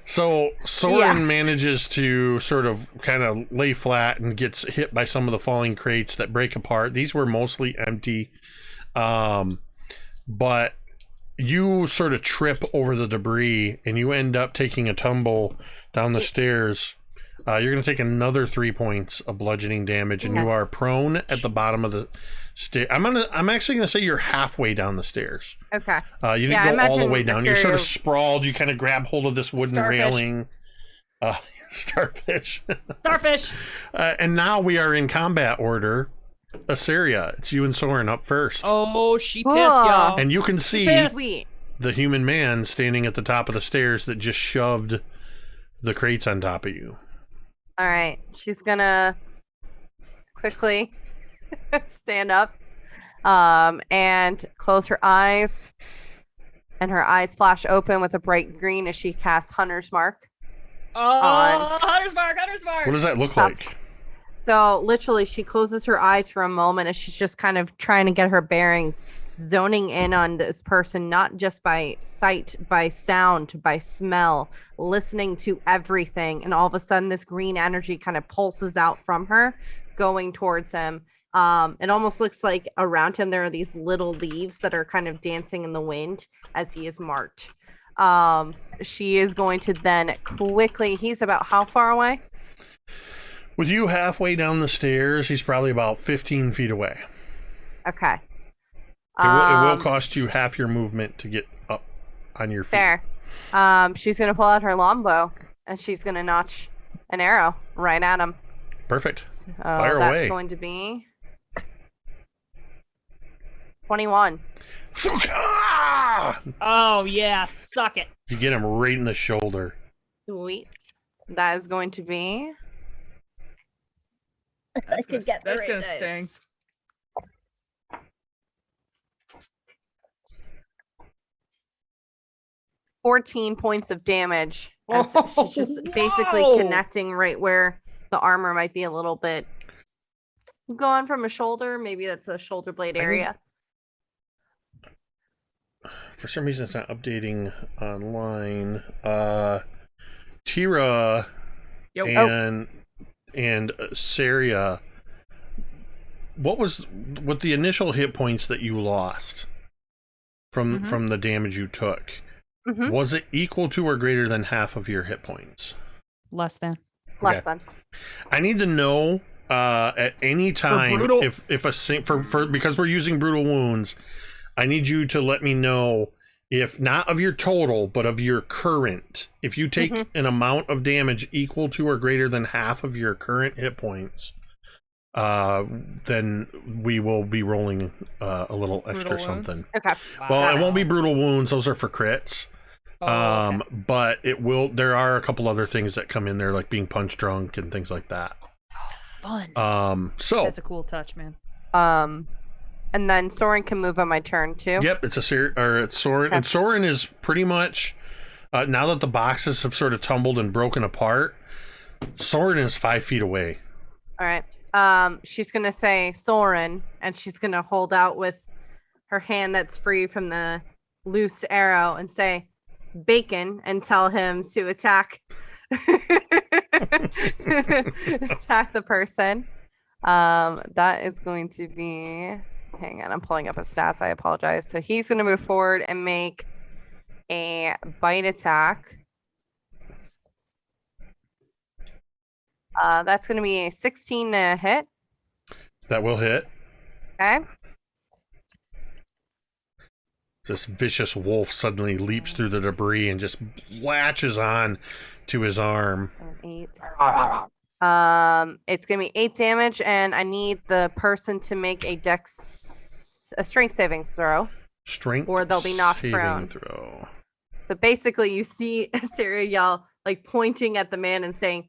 So Soren Yeah. manages to sort of kind of lay flat and gets hit by some of the falling crates that break apart. These were mostly empty. But you sort of trip over the debris and you end up taking a tumble down the stairs. You're going to take another 3 points of bludgeoning damage, and you are prone at the bottom of the stair. I'm actually going to say you're halfway down the stairs. Okay. You Yeah, I didn't go all the imagine way down. You're sort of Asaria- sprawled. You kind of grab hold of this wooden Starfish. railing. Starfish. starfish. And now we are in combat order. Asaria, it's you and Soren up first. Oh, she pissed, Cool. y'all. And you can see pissed. Sweet. the human man standing at the top of the stairs that just shoved the crates on top of you. All right. She's gonna quickly stand up and close her eyes. And her eyes flash open with a bright green as she casts Hunter's Mark. Oh, Hunter's Mark, Hunter's Mark. What does that look Top. like? So literally, she closes her eyes for a moment as she's just kind of trying to get her bearings, zoning in on this person, not just by sight, by sound, by smell, listening to everything. And all of a sudden, this green energy kind of pulses out from her, going towards him. It almost looks like around him there are these little leaves that are kind of dancing in the wind as he is marked. She is going to then quickly. He's about how far away? With you halfway down the stairs, he's probably about 15 feet away. Okay. It will cost you half your movement to get up on your feet. Fair. She's gonna pull out her longbow and she's gonna notch an arrow right at him. Perfect. So Fire that's away. going to be 21. Oh, yeah, suck it. You get him right in the shoulder. Sweet. That is going to be. That's could get the that's right gonna dice. sting. $14 points of damage. As Oh, she's just basically whoa. connecting right where the armor might be a little bit gone from a shoulder. Maybe that's a shoulder blade area. For some reason, it's not updating online. Teera Yo. and Saria. What was with the initial hit points that you lost from the damage you took? Mhm. Was it equal to or greater than half of your hit points? Less than. Less than. I need to know at any time brutal- if for because we're using brutal wounds. I need you to let me know if not of your total, but of your current. If you take an amount of damage equal to or greater than half of your current hit points, then we will be rolling a little extra Brutal wounds? something. Okay. Well, it Wow. won't be brutal wounds; those are for crits. Oh, okay. But it will. There are a couple other things that come in there, like being punch drunk and things like that. Fun. So That's a cool touch, man. And then Soren can move on my turn too. yep, it's it's Soren, and Soren is pretty much now that the boxes have sort of tumbled and broken apart. Soren is 5 feet away. All right. She's gonna say Soren, and she's gonna hold out with her hand that's free from the loose arrow and say Bacon, and tell him to attack attack the person. That is going to be, hang on, I'm pulling up his stats. I apologize. So he's gonna move forward and make a bite attack. That's going to be a 16 to hit. That will hit. Okay. This vicious wolf suddenly leaps through the debris and just latches on to his arm. 8. It's going to be 8 damage, and I need the person to make a strength savings throw. Strength or they'll be knocked saving prone. throw. So basically, you see Asteria yell, like pointing at the man and saying,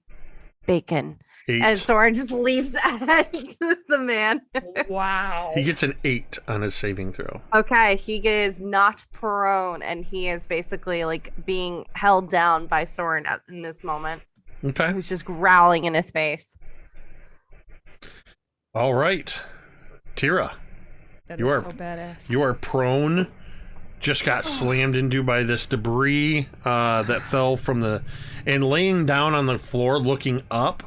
Bacon. 8. And Soren just leaps at the man. Wow. He gets an 8 on his saving throw. Okay, he is knocked prone, and he is basically like being held down by Soren in this moment. Okay. Who's just growling in his face. All right. Teera, That you is are- so badass. you are prone. Just got slammed into by this debris that fell from the... And laying down on the floor, looking up,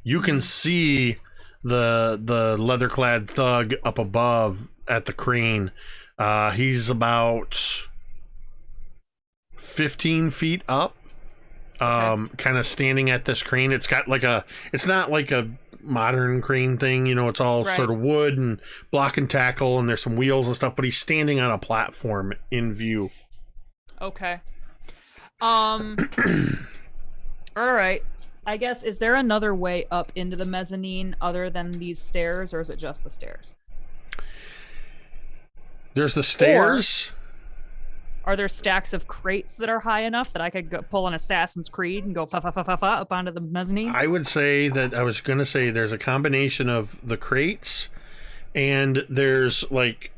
you can see the leather-clad thug up above at the crane. He's about 15 feet up, kind of standing at this crane. It's got like a... It's not like a modern crane thing, you know, it's all Right. sort of wood and block and tackle, and there's some wheels and stuff, but he's standing on a platform in view. Okay. All right. I guess, is there another way up into the mezzanine other than these stairs, or is it just the stairs? There's the stairs. Are there stacks of crates that are high enough that I could go pull an Assassin's Creed and go fa fa fa fa fa up onto the mezzanine? I would say that I was going to say there's a combination of the crates, and there's like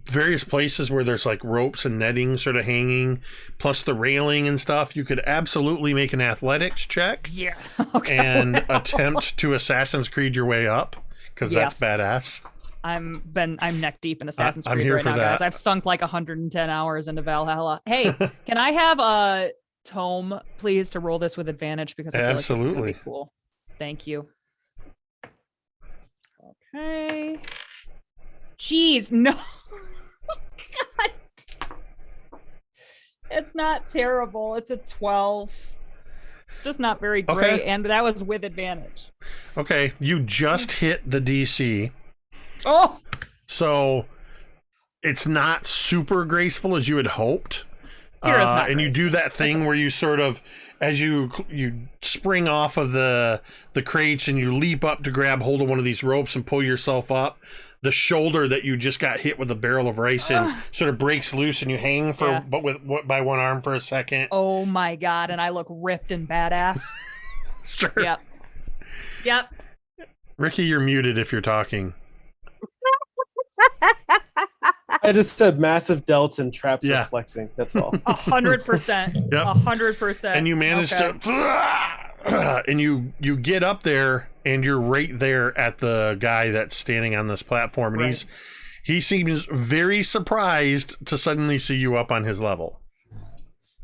various places where there's like ropes and netting sort of hanging, plus the railing and stuff. You could absolutely make an athletics check Yeah. Okay. and attempt to Assassin's Creed your way up, because Yes. that's badass. I'm neck deep in Assassin's I'm Creed here right for now, that. guys. I've sunk like 110 hours into Valhalla. Hey, can I have a tome, please, to roll this with advantage, because I feel like this is Absolutely. gonna be cool. Thank you. Okay. Jeez, no. God. It's not terrible. It's a 12. It's just not very great, Okay. and that was with advantage. Okay, you just hit the DC. Oh, So it's not super graceful as you had hoped. Teera's not and you do that thing where you sort of, as you spring off of the crates and you leap up to grab hold of one of these ropes and pull yourself up, the shoulder that you just got hit with a barrel of rice in sort of breaks loose, and you hang for Yeah. by one arm for a second. oh my God, and I look ripped and badass. Sure. Yep. Yep. Ricky, you're muted if you're talking. I just said massive delts and traps Yeah. are flexing. That's all. 100%. Yep. 100%. And you manage to and you get up there, and you're right there at the guy that's standing on this platform, and Right. he seems very surprised to suddenly see you up on his level.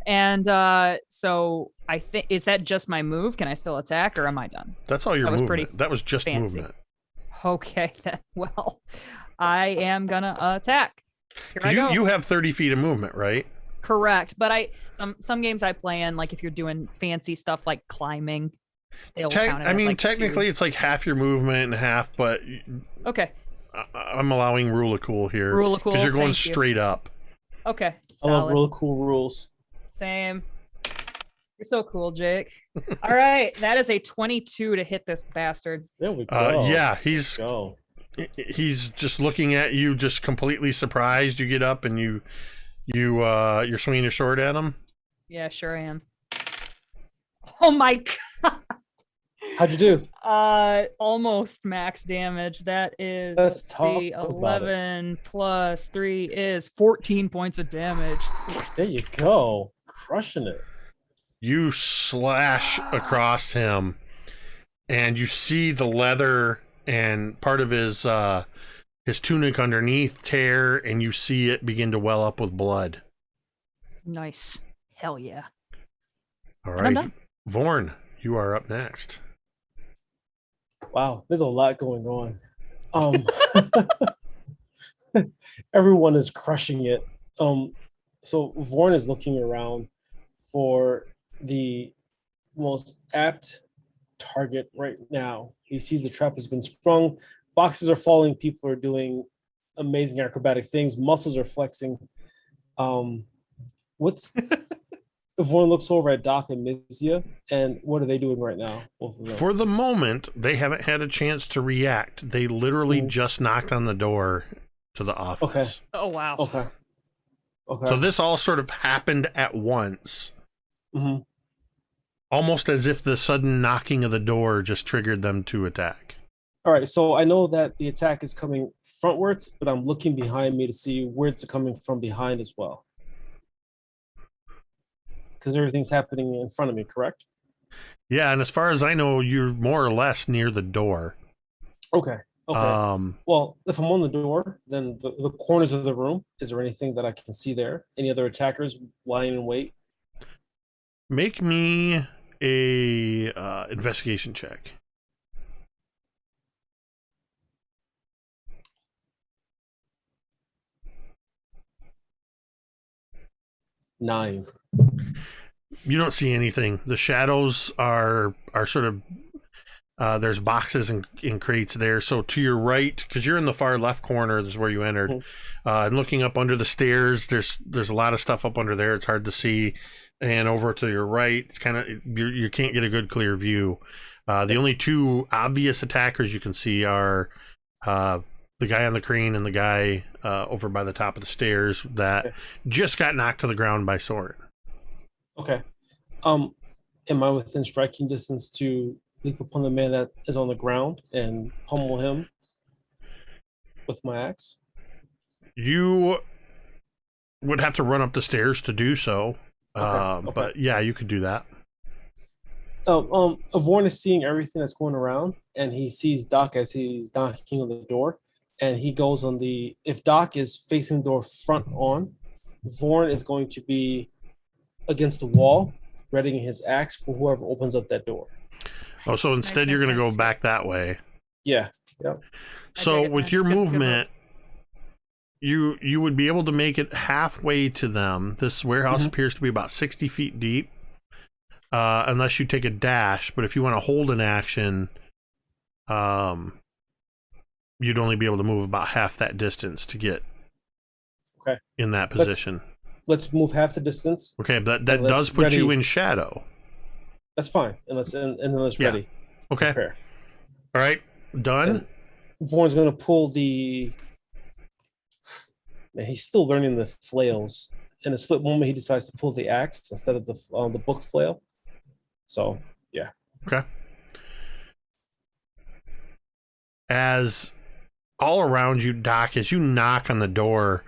And so I think, is that just my move? Can I still attack, or am I done? That's all your That was movement. pretty That was just fancy. movement. Okay, then. Well, I am gonna attack. Here I 'Cause go. you have 30 feet of movement, right? Correct, but some games I play in, like if you're doing fancy stuff like climbing, they'll count it I as, mean, like, technically, it's like half your movement and half, but 2. Okay, I'm allowing rule of cool here. Rule of cool, Because you're going thank you. straight up. okay, I love solid. real cool rules. Same. You're so cool, Jake. All right, that is a 22 to hit this bastard. There we go. Yeah, he's Go. just looking at you, just completely surprised. You get up and you're swinging your sword at him. Yeah, sure I am. Oh my God. How'd you do? Almost max damage. That is, Let's let's talk see, about it. 11 plus 3 is 14 points of damage. There you go. Crushing it. You slash across him, and you see the leather and part of his tunic underneath tear, and you see it begin to well up with blood. Nice. Hell yeah. All And I'm right, done. Vorn, you are up next. Wow, there's a lot going on. Everyone is crushing it. So Vorn is looking around for the most apt target right now. He sees the trap has been sprung, boxes are falling, people are doing amazing acrobatic things, muscles are flexing. What's Vorn looks over at Doc and Mizya, and what are they doing right now? Both of them. For the moment, they haven't had a chance to react. They literally Mhm. just knocked on the door to the office. Okay. Oh wow. Okay. So this all sort of happened at once. Mm-hmm. Almost as if the sudden knocking of the door just triggered them to attack. All right, so I know that the attack is coming frontwards, but I'm looking behind me to see where it's coming from behind as well. Because everything's happening in front of me, correct? Yeah, and as far as I know, you're more or less near the door. Okay. Okay. Um, Well, if I'm on the door, then the corners of the room, is there anything that I can see there? Any other attackers lying in wait? make me a investigation check. Nine. You don't see anything. The shadows are sort of there's boxes and crates there. So to your right, because you're in the far left corner, this is where you entered. Mm-hmm. And looking up under the stairs, there's a lot of stuff up under there. It's hard to see. And over to your right, it's kind of you can't get a good clear view. The only two obvious attackers you can see are the guy on the crane and the guy over by the top of the stairs that just got knocked to the ground by Soren. Okay. Am I within striking distance to leap upon the man that is on the ground and pummel him with my axe? You would have to run up the stairs to do so. Okay. But yeah, you could do that. Vorn is seeing everything that's going around, and he sees Doc as he's knocking on the door, and he goes on the. If Doc is facing the door front on, Vorn is going to be against the wall, readying his axe for whoever opens up that door. Oh, so instead you're going to go back that way. Yeah. Yep. So with your movement, you would be able to make it halfway to them. This warehouse appears to be about 60 feet deep, unless you take a dash. But if you want to hold an action, you'd only be able to move about half that distance to get in that position. Let's move half the distance. Okay, but that does put you in shadow. That's fine, unless ready. Okay. Prepare. All right, done. And Vorn's going to pull the. Man, he's still learning the flails. In a split moment, he decides to pull the axe instead of the book flail. So, yeah. Okay. As all around you, Doc, as you knock on the door,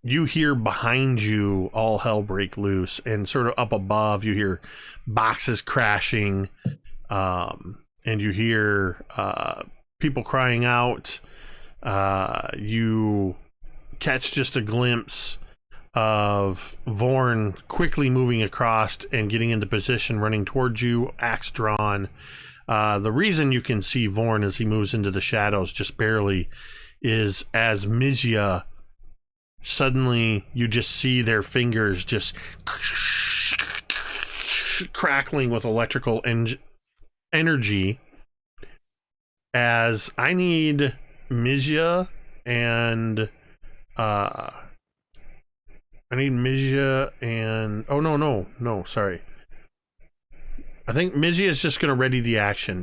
you hear behind you all hell break loose, and sort of up above you hear boxes crashing, and you hear people crying out. You catch just a glimpse of Vorn quickly moving across and getting into position, running towards you, axe drawn. The reason you can see Vorn as he moves into the shadows just barely is as Mizya, suddenly you just see their fingers just crackling with electrical energy. As I need Mizya and sorry. I think Mizya is just going to ready the action.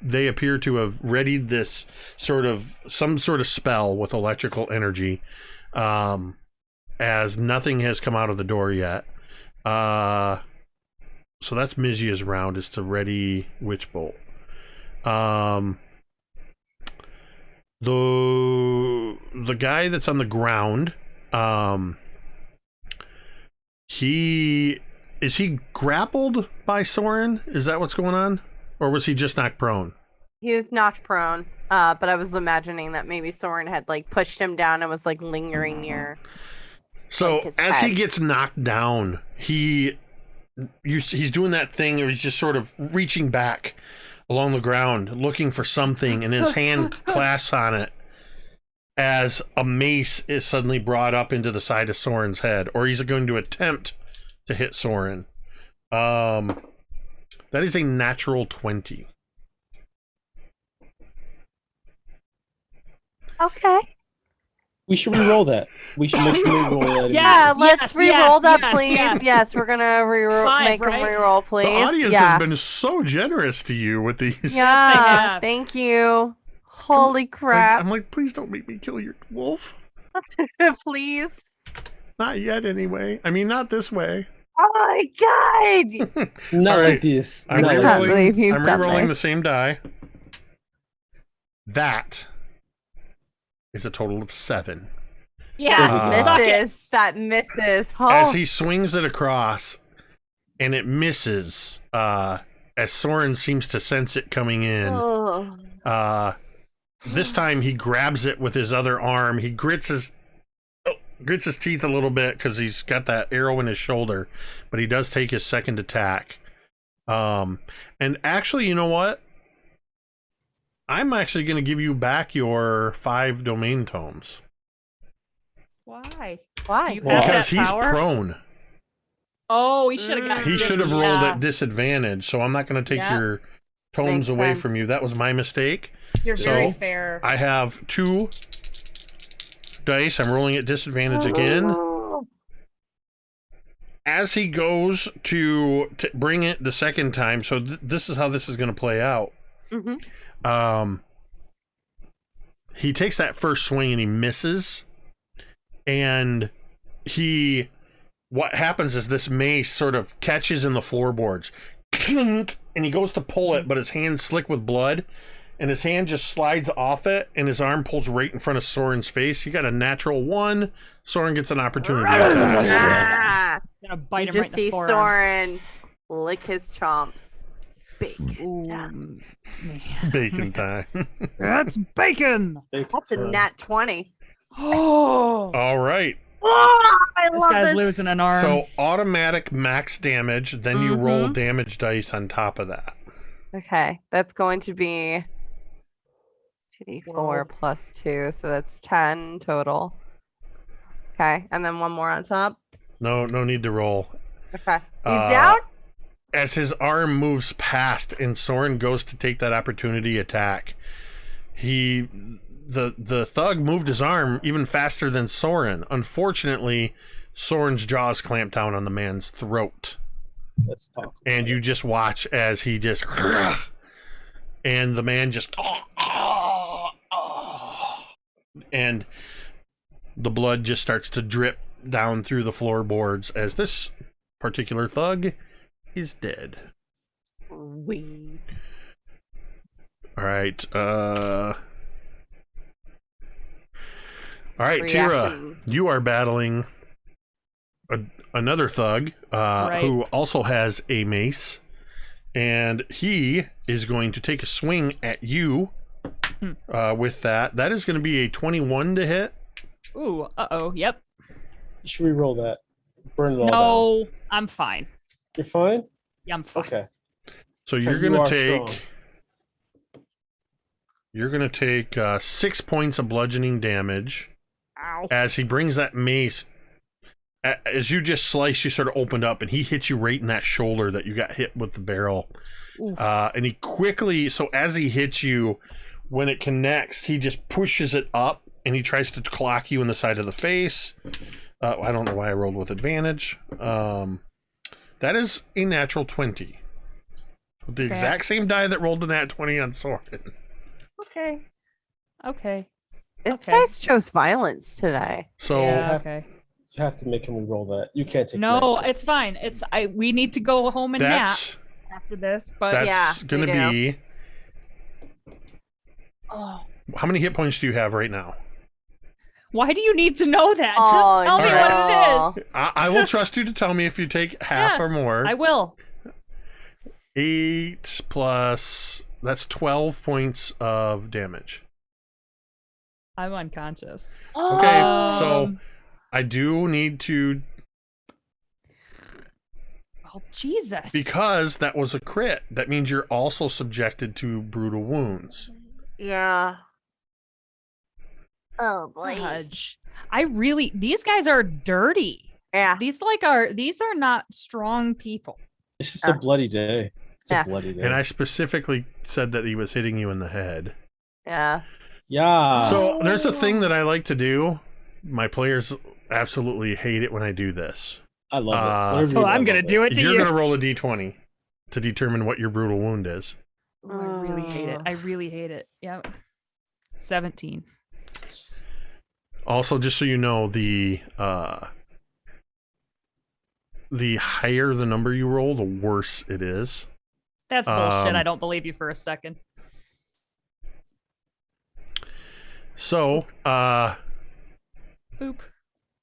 They appear to have readied this some sort of spell with electrical energy, as nothing has come out of the door yet. So that's Mizya's round, is to ready Witch Bolt. The guy that's on the ground, is he grappled by Soren? Is that what's going on? Or was he just knocked prone? He was knocked prone, but I was imagining that maybe Soren had like pushed him down and was like lingering near. So like, his as he head. gets knocked down, he's doing that thing where he's just sort of reaching back along the ground, looking for something, and his hand clasps on it as a mace is suddenly brought up into the side of Soren's head, or he's going to attempt to hit Soren. That is a natural 20. Okay. We should re-roll that. We should make sure we roll that. Yeah, let's re-roll that, yes, please. yes. Yes, we're gonna re-roll, Five, make right? them re-roll, please. The audience yeah. has been so generous to you with these. Yeah, have. thank you. Holy crap! I'm like, please don't make me kill your wolf. Please. Not yet, anyway. I mean, not this way. Oh my god! Not All like right. this. I'm Not like can't this. believe you've I'm done re-rolling the this. same die. That is a total of 7. Yes, suck it. misses. That misses. Oh. As he swings it across, and it misses, as Soren seems to sense it coming in. Oh. This time he grabs it with his other arm. He grits his teeth a little bit because he's got that arrow in his shoulder, but he does take his second attack. And actually, you know what? I'm actually going to give you back your 5 domain tomes. Why? Why? Do you have Because that he's power? prone. Oh, he should have got. He should have rolled at disadvantage, so I'm not going to take Yeah. your tomes Makes away sense. from you. That was my mistake. You're So, very fair. I have 2 dice. I'm rolling at disadvantage again. Oh. As he goes to bring it the second time, so this is how this is going to play out. Mhm. He takes that first swing and he misses, and what happens is this mace sort of catches in the floorboards, clink, and he goes to pull it, but his hand's slick with blood, and his hand just slides off it, and his arm pulls right in front of Soren's face. He got a natural 1. Soren gets an opportunity attack. Ah. Gonna bite You him just right in see the forearm. Soren lick his chomps. Bacon. Ooh, time. man. Bacon time. That's bacon. That's a nat 20. Oh, All right. Oh, I this love guy's this. losing an arm. So automatic max damage, then you roll damage dice on top of that. Okay, that's going to be 2d4 plus 2, so that's 10 total. Okay, and then one more on top. No need to roll. Okay, he's Uh, down. As his arm moves past and Soren goes to take that opportunity attack, the thug moved his arm even faster than Soren. Unfortunately, Soren's jaws clamped down on the man's throat. Let's talk. And you just watch as he just and the man just and the blood just starts to drip down through the floorboards as this particular thug is dead. Sweet. All right. All right, Teera, Reaction. you are battling another thug who also has a mace, and he is going to take a swing at you with that. That is going to be a 21 to hit. Ooh, yep. Should we roll that? Burn it all down. No, I'm fine. You're fine? Yeah, I'm fine. Okay. So So you're you going are to strong. take... You're going to take 6 points of bludgeoning damage Ow. as he brings that mace. As you just slice, you sort of opened up, and he hits you right in that shoulder that you got hit with the barrel. And he quickly, so as he hits you, when it connects, he just pushes it up, and he tries to clock you in the side of the face. I don't know why I rolled with advantage. That is a natural 20. With the exact same die that rolled a nat 20 on Soren. Okay. This Okay. dice chose violence today. So Yeah, have okay. You have to make him re-roll that. You can't take No, max. it's fine. We need to go home and nap that's after this, but that's Yeah, going to we be... oh, How many hit points do you have right now? why do you need to know that? Oh, Just tell me no. what it is. I will trust you to tell me if you take half or Yes, more. I will. 8 plus... That's 12 points of damage. I'm unconscious. Okay, Um, so I do need to... Oh, Jesus. Because that was a crit, that means you're also subjected to brutal wounds. Yeah. Oh boy. Fudge. These guys are dirty. Yeah. These are not strong people. It's just a bloody day. It's Yeah. a bloody day. And I specifically said that he was hitting you in the head. Yeah. Yeah. So there's a thing that I like to do. My players absolutely hate it when I do this. I love it. Uh, Whatever So you do, I I'm gonna love do it to You're you. going to roll a d20 to determine what your brutal wound is. Oh, I really hate it. I really hate it. Yep. 17. Also, just so you know, the higher the number you roll, the worse it is. That's bullshit. Um, I don't believe you for a second. So, Boop.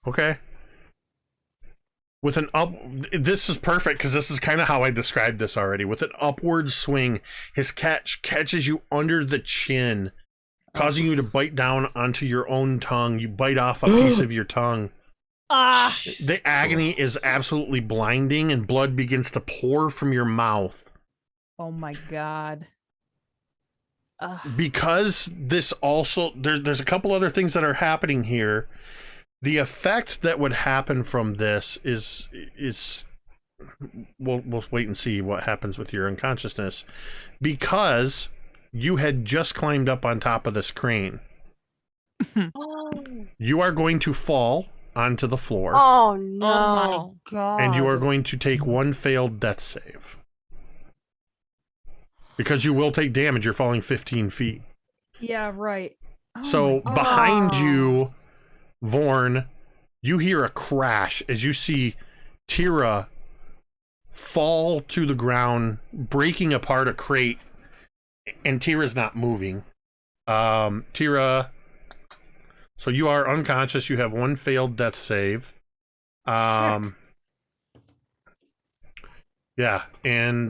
okay. With an this is perfect because this is kind of how I described this already. With an upward swing, his catches you under the chin, causing you to bite down onto your own tongue. You bite off a piece of your tongue. Ah. The agony is absolutely blinding, and blood begins to pour from your mouth. Oh my god. Because this also there's a couple other things that are happening here. The effect that would happen from this is we'll wait and see what happens with your unconsciousness, because you had just climbed up on top of this crane. You are going to fall onto the floor, Oh no. Oh my god. and you are going to take one failed death save. Because you will take damage, you're falling 15 feet. Yeah, right. Oh So my- behind you, Vorn, you hear a crash as you see Teera fall to the ground, breaking apart a crate, and Tira's not moving. Teera, so you are unconscious. You have one failed death save. Yeah, and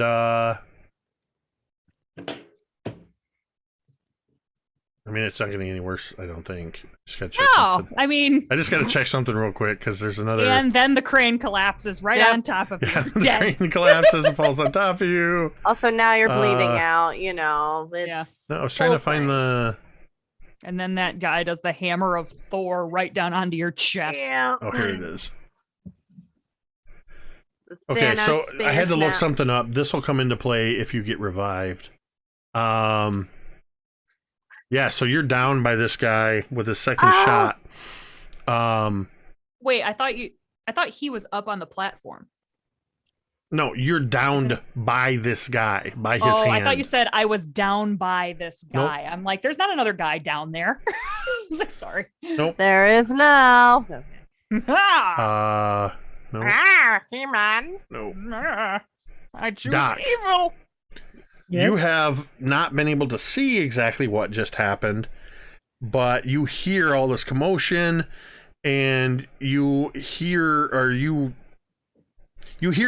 I mean, it's not getting any worse, I don't think. Just gotta check No, something. I mean, I just gotta check something real quick because there's another. and then the crane collapses right Yep. on top of you. Yeah, the Dead. crane collapses and falls on top of you. Also, now you're bleeding Uh, out. You know. It's Yeah. No, I was trying to find the. And then that guy does the hammer of Thor right down onto your chest. Yeah. Oh, here it is. The Okay, Thanos so I had to Spanish look snap. something up. This will come into play if you get revived. Yeah, so you're down by this guy with his second Ah! shot. Wait, I thought he was up on the platform. No, you're downed by this guy, by his hand. I thought you said I was down by this Nope. guy. I'm like, there's not another guy down there. I was like, sorry. Nope. There is now. Ah, No, He-Man. no. I choose Doc. evil. You have not been able to see exactly what just happened, but you hear all this commotion, and you hear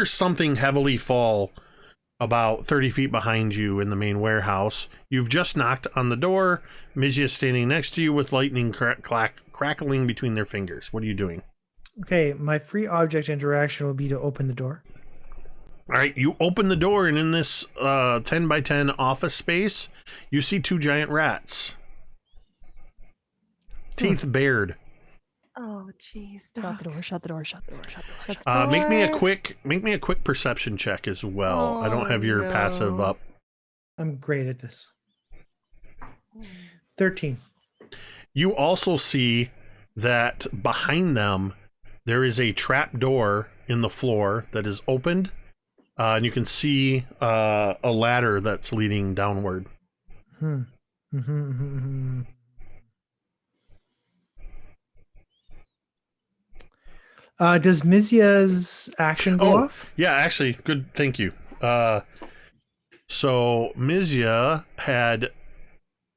something heavily fall about 30 feet behind you in the main warehouse. You've just knocked on the door. Mizya is standing next to you with lightning crackling between their fingers. What are you doing? Okay, my free object interaction will be to open the door. All right, you open the door, and in this 10 by 10 office space, you see two giant rats. Teeth bared. Oh, jeez. Shut the door, shut the door, shut the door, shut the door. Make me a quick perception check as well. I don't have your passive up. I'm great at this. 13. You also see that behind them there is a trap door in the floor that is opened, and you can see a ladder that's leading downward. Does Mizya's action go off? Yeah, actually, good. Thank you. So Mizya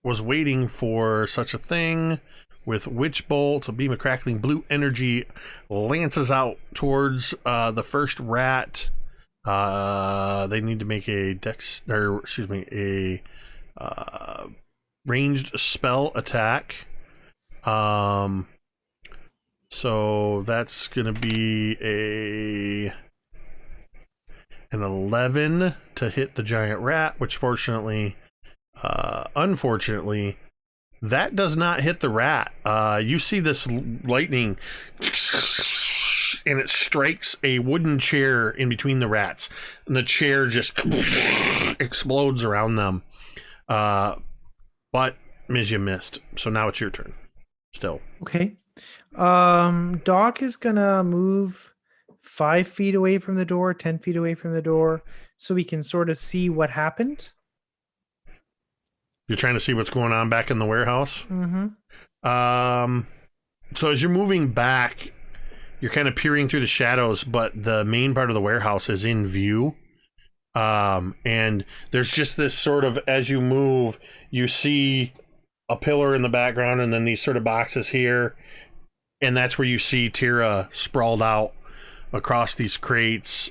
was waiting for such a thing with Witch Bolt. A beam of crackling blue energy lances out towards the first rat. They need to make a ranged spell attack. So that's gonna be an 11 to hit the giant rat, which unfortunately, that does not hit the rat. You see this lightning, and it strikes a wooden chair in between the rats, and the chair just explodes around them. But Mizya missed, so now it's your turn. Still. Okay. Doc is gonna move 5 feet away from the door, 10 feet away from the door, so we can sort of see what happened. You're trying to see what's going on back in the warehouse? Mm-hmm. So as you're moving back, you're kind of peering through the shadows, but the main part of the warehouse is in view. And there's just this sort of, as you move, you see a pillar in the background and then these sort of boxes here. And that's where you see Teera sprawled out across these crates,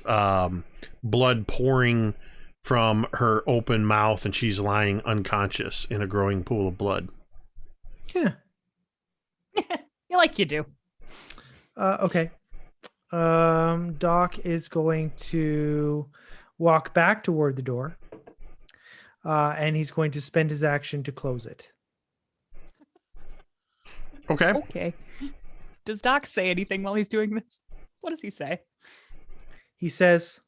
blood pouring from her open mouth, and she's lying unconscious in a growing pool of blood. Yeah. You do. Okay. Doc is going to walk back toward the door, and he's going to spend his action to close it. Okay. Okay. Does Doc say anything while he's doing this? What does he say? He says,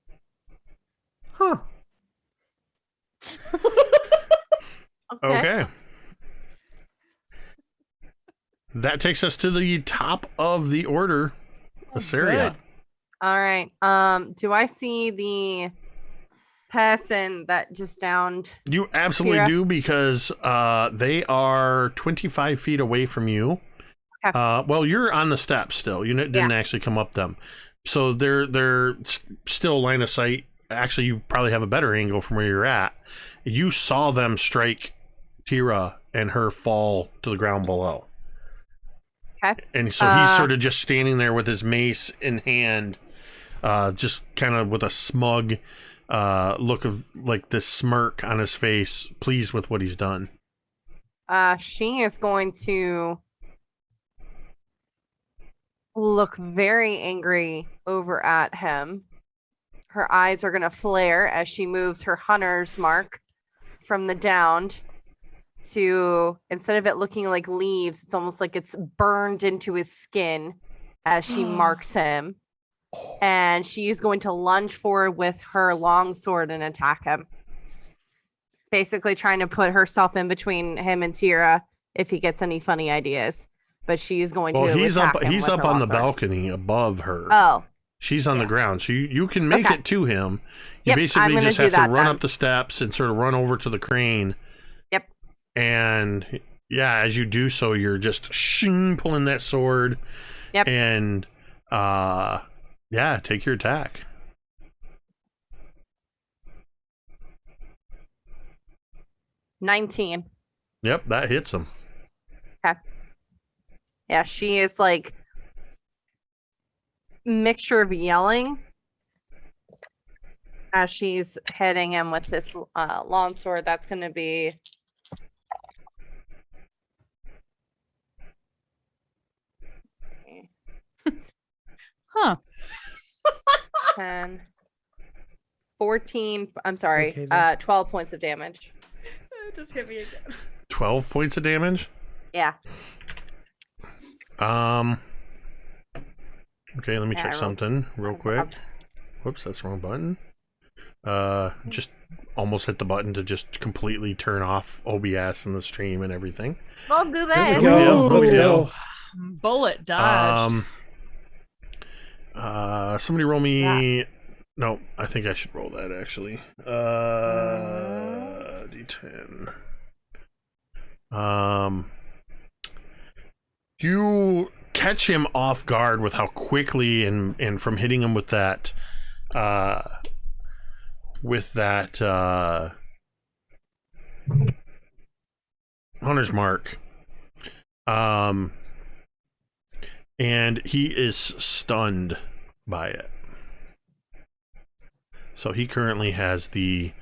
"Huh." Okay. That takes us to the top of the order, Assyria. Good. All right. Do I see the person that just downed? You absolutely Teera? do, because they are 25 feet away from you. Okay. Well, you're on the steps still. You didn't actually come up them. So they're still line of sight. Actually, you probably have a better angle from where you're at. You saw them strike Teera and her fall to the ground below. Okay. And so he's sort of just standing there with his mace in hand, just kind of with a smug look of like this smirk on his face, pleased with what he's done. She is going to look very angry over at him. Her eyes are going to flare as she moves her hunter's mark from the downed to, instead of it looking like leaves, it's almost like it's burned into his skin as she marks him. And she's going to lunge forward with her long sword and attack him. Basically trying to put herself in between him and Teera if he gets any funny ideas. But she's going to he's attack up him he's with up her on long the sword. balcony above her. Oh. She's on the ground, so you can make Okay. it to him. You Yep, I'm basically gonna just do have to that run then. up the steps and sort of run over to the crane. Yep. And yeah, as you do so, you're just pulling that sword. Yep. And take your attack. $19. Yep, that hits him. Okay. Yeah, she is like mixture of yelling as she's hitting him with this long sword. That's going to be Huh. 10, 14. I'm sorry, Okay, then. 12 points of damage. Just hit me again. 12 points of damage. Yeah. Okay, let me Yeah, check I rolled- something real quick. Whoops, that's the wrong button. Just almost hit the button to just completely turn off OBS and the stream and everything. I'll do There that. we go. Good Let's deal. go. Bullet dodged. Somebody roll me. No, I think I should roll that actually. D10. You catch him off guard with how quickly and from hitting him with that hunter's mark. And he is stunned by it. So he currently has the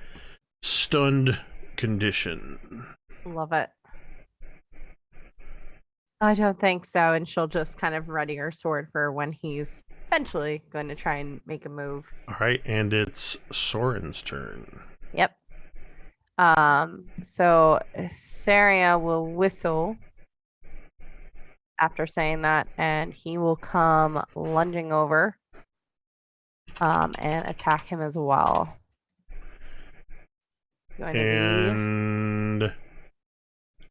stunned condition. Love it. I don't think so. And she'll just kind of ready her sword for when he's eventually going to try and make a move. All right, and it's Soren's turn. Yep. So Saria will whistle after saying that, and he will come lunging over and attack him as well. And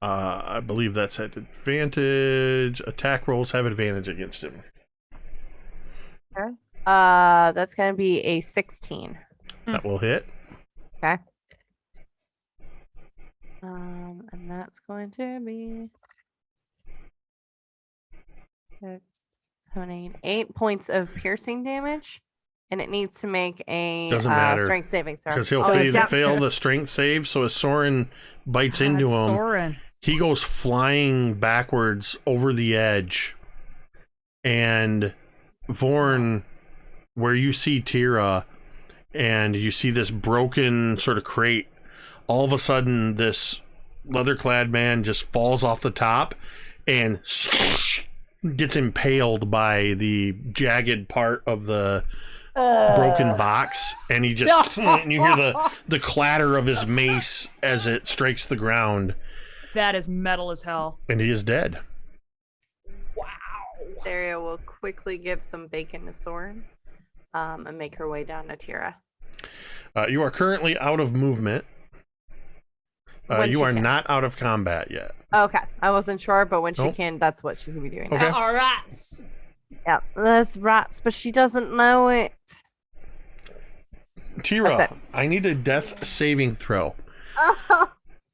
I believe that's at advantage. Attack rolls have advantage against him. Okay. That's going to be a 16. That will hit. Okay. And that's going to be 6, 7, 8 points of piercing damage, and it needs to make a Doesn't matter, strength saving throw. because he'll fail the strength save. So as Soren bites into him, Soren. he goes flying backwards over the edge, and Vorn, where you see Teera, and you see this broken sort of crate, all of a sudden this leather-clad man just falls off the top and gets impaled by the jagged part of the broken box, and he just and you hear the clatter of his mace as it strikes the ground. That is metal as hell. And he is dead. Saria will quickly give some bacon to Soren and make her way down to Teera. You are currently out of movement. You are not out of combat yet. Okay, I wasn't sure, but when she can, that's what she's gonna be doing. Okay. All rats. Yeah, there's rats, but she doesn't know it. Teera, I need a death saving throw.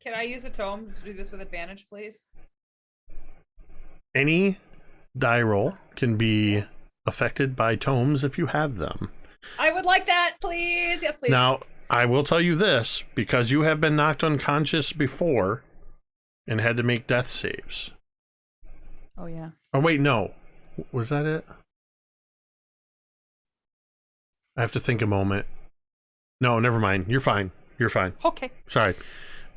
Can I use a tome to do this with advantage, please? Any die roll can be affected by tomes if you have them. I would like that, please. Yes, please. Now, I will tell you this, because you have been knocked unconscious before and had to make death saves. Oh, yeah. Oh, wait, no. Was that it? I have to think a moment. No, never mind. You're fine. You're fine. Okay. Sorry.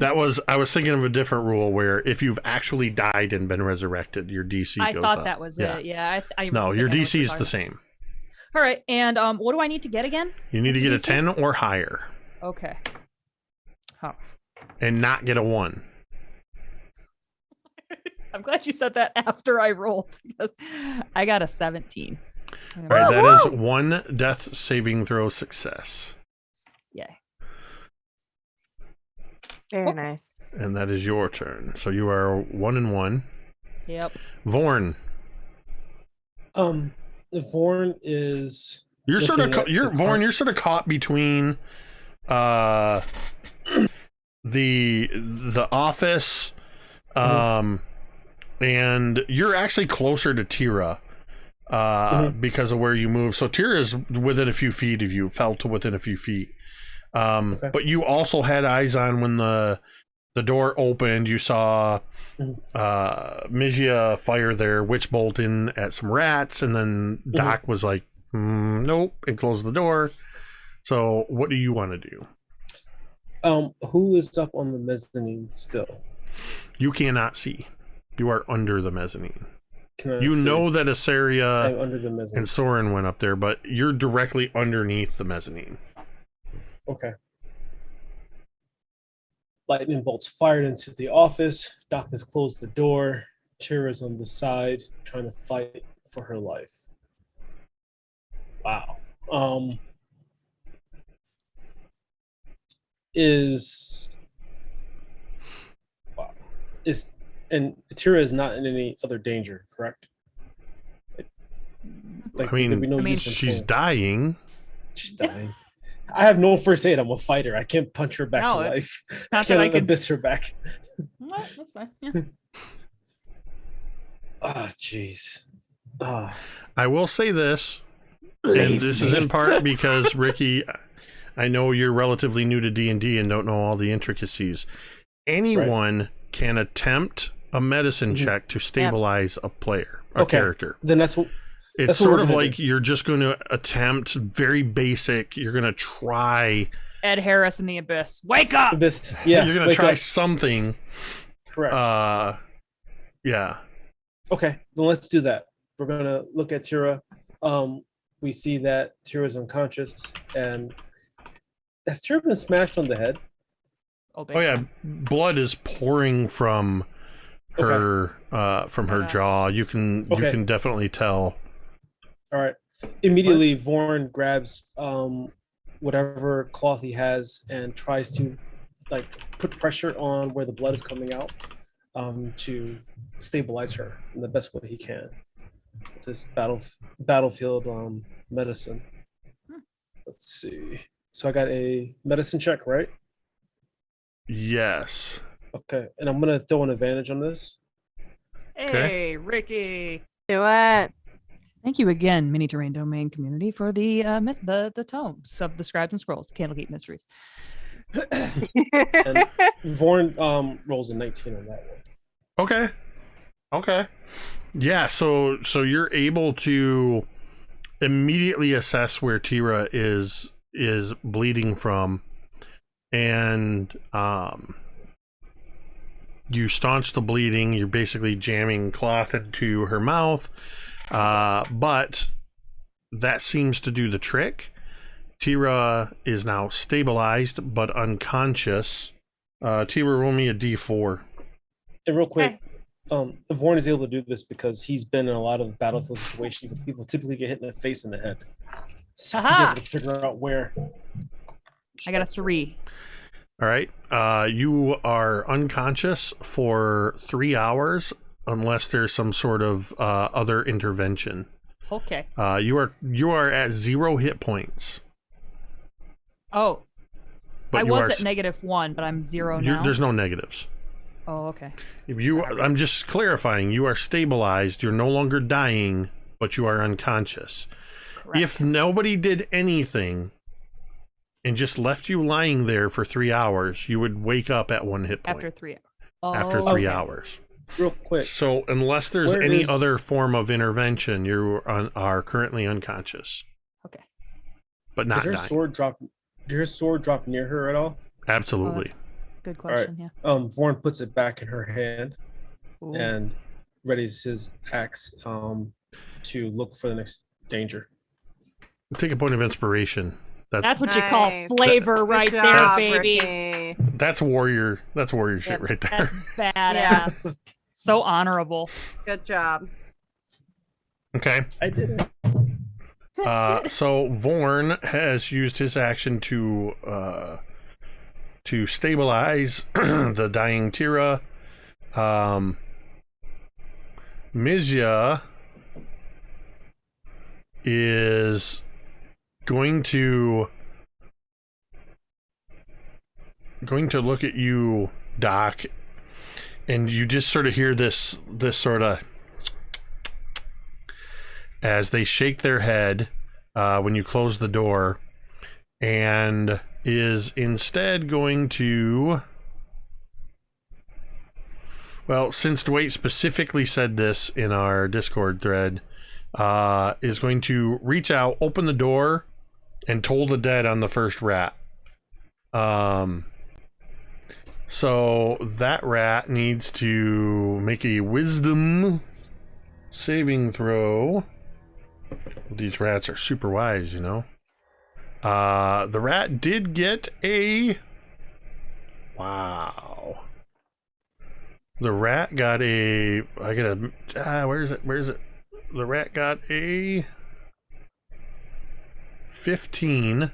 I was thinking of a different rule where if you've actually died and been resurrected, your DC goes up. I thought that was it. Yeah. No, your DC is the same. All right. And what do I need to get again? You need to get a 10 or higher. Okay. Oh. And not get a 1. I'm glad you said that after I rolled, because I got a 17. All right, that is 1 death saving throw success. Yay. Very nice. And that is your turn. So you are 1 and 1. Yep. Vorn. Vorn is. You're sort of Vorn. You're sort of caught between, the office, and you're actually closer to Teera, because of where you move. So Teera is within a few feet of you. Fell to within a few feet. But you also had eyes on when the door opened. You saw Mizya fire their witch bolt in at some rats, and then Doc was like, nope, and closed the door. So what do you want to do? Who is up on the mezzanine still? You cannot see. You are under the mezzanine. You know that Asaria under the mezzanine and Soren went up there, but you're directly underneath the mezzanine. Okay. Lightning bolts fired into the office. Doc has closed the door. Teera's on the side, trying to fight for her life. Wow. And Teera is not in any other danger, correct? She's dying. She's dying. I have no first aid. I'm a fighter. I can't punch her back to life. I can't abyss her back. What? That's fine. Yeah. Jeez. I will say this, and this is in part because, Ricky, I know you're relatively new to D&D and don't know all the intricacies. Anyone can attempt a medicine check to stabilize a player, a character. Then that's what It's sort of like you're just going to attempt very basic. You're going to try Ed Harris in the Abyss. Wake up! Abyss. Yeah, you're going to try something. Correct. Yeah. Okay, then let's do that. We're going to look at Teera. We see that Teera's unconscious, and has Teera been smashed on the head? Oh yeah, blood is pouring from her jaw. You can definitely tell. All right. Immediately, Vorn grabs whatever cloth he has and tries to put pressure on where the blood is coming out to stabilize her in the best way he can. With this battlefield medicine. Let's see. So I got a medicine check, right? Yes. Okay, and I'm gonna throw an advantage on this. Hey, Ricky. Do it. Thank you again, Mini Terrain Domain community, for the tomes of the Scribes and Scrolls, the Candlekeep mysteries. And Vorn rolls a 19 on that one. Okay. Yeah, so you're able to immediately assess where Teera is bleeding from, and you staunch the bleeding. You're basically jamming cloth into her mouth. But that seems to do the trick. Teera is now stabilized but unconscious. Teera, roll me a d4. And real quick, Vorn is able to do this because he's been in a lot of battlefield situations and people typically get hit in the face and the head. So he's able to figure out where. I got a 3. All right. You are unconscious for 3 hours. Unless there's some sort of other intervention. Okay. You are at 0 hit points. Oh. But I was at -1, but I'm 0 now. There's no negatives. Oh, okay. I'm just clarifying. You are stabilized. You're no longer dying, but you are unconscious. Correct. If nobody did anything and just left you lying there for 3 hours, you would wake up at 1 hit point. After 3 hours. After 3 hours. Real quick. So unless there's any other form of intervention, you are currently unconscious. Okay. But not dying. Did her sword drop near her at all? Absolutely. Good question. Right. Yeah. Vorn puts it back in her hand. Ooh. And readies his axe to look for the next danger. Take a point of inspiration. That's what you call flavor right there, baby. Ricky. That's warrior shit right there. That's badass. So honorable. Good job. Okay. I did it. So Vorn has used his action to stabilize the dying Teera. Mizya is going to look at you, Doc, and you just sort of hear this sort of as they shake their head when you close the door, and is instead going to, well, since Dwight specifically said this in our Discord thread, is going to reach out, open the door, and toll the dead on the first rat. So that rat needs to make a wisdom saving throw. These rats are super wise, you know. The rat did get a... Wow. The rat got a... I got a... where is it? The rat got a 15.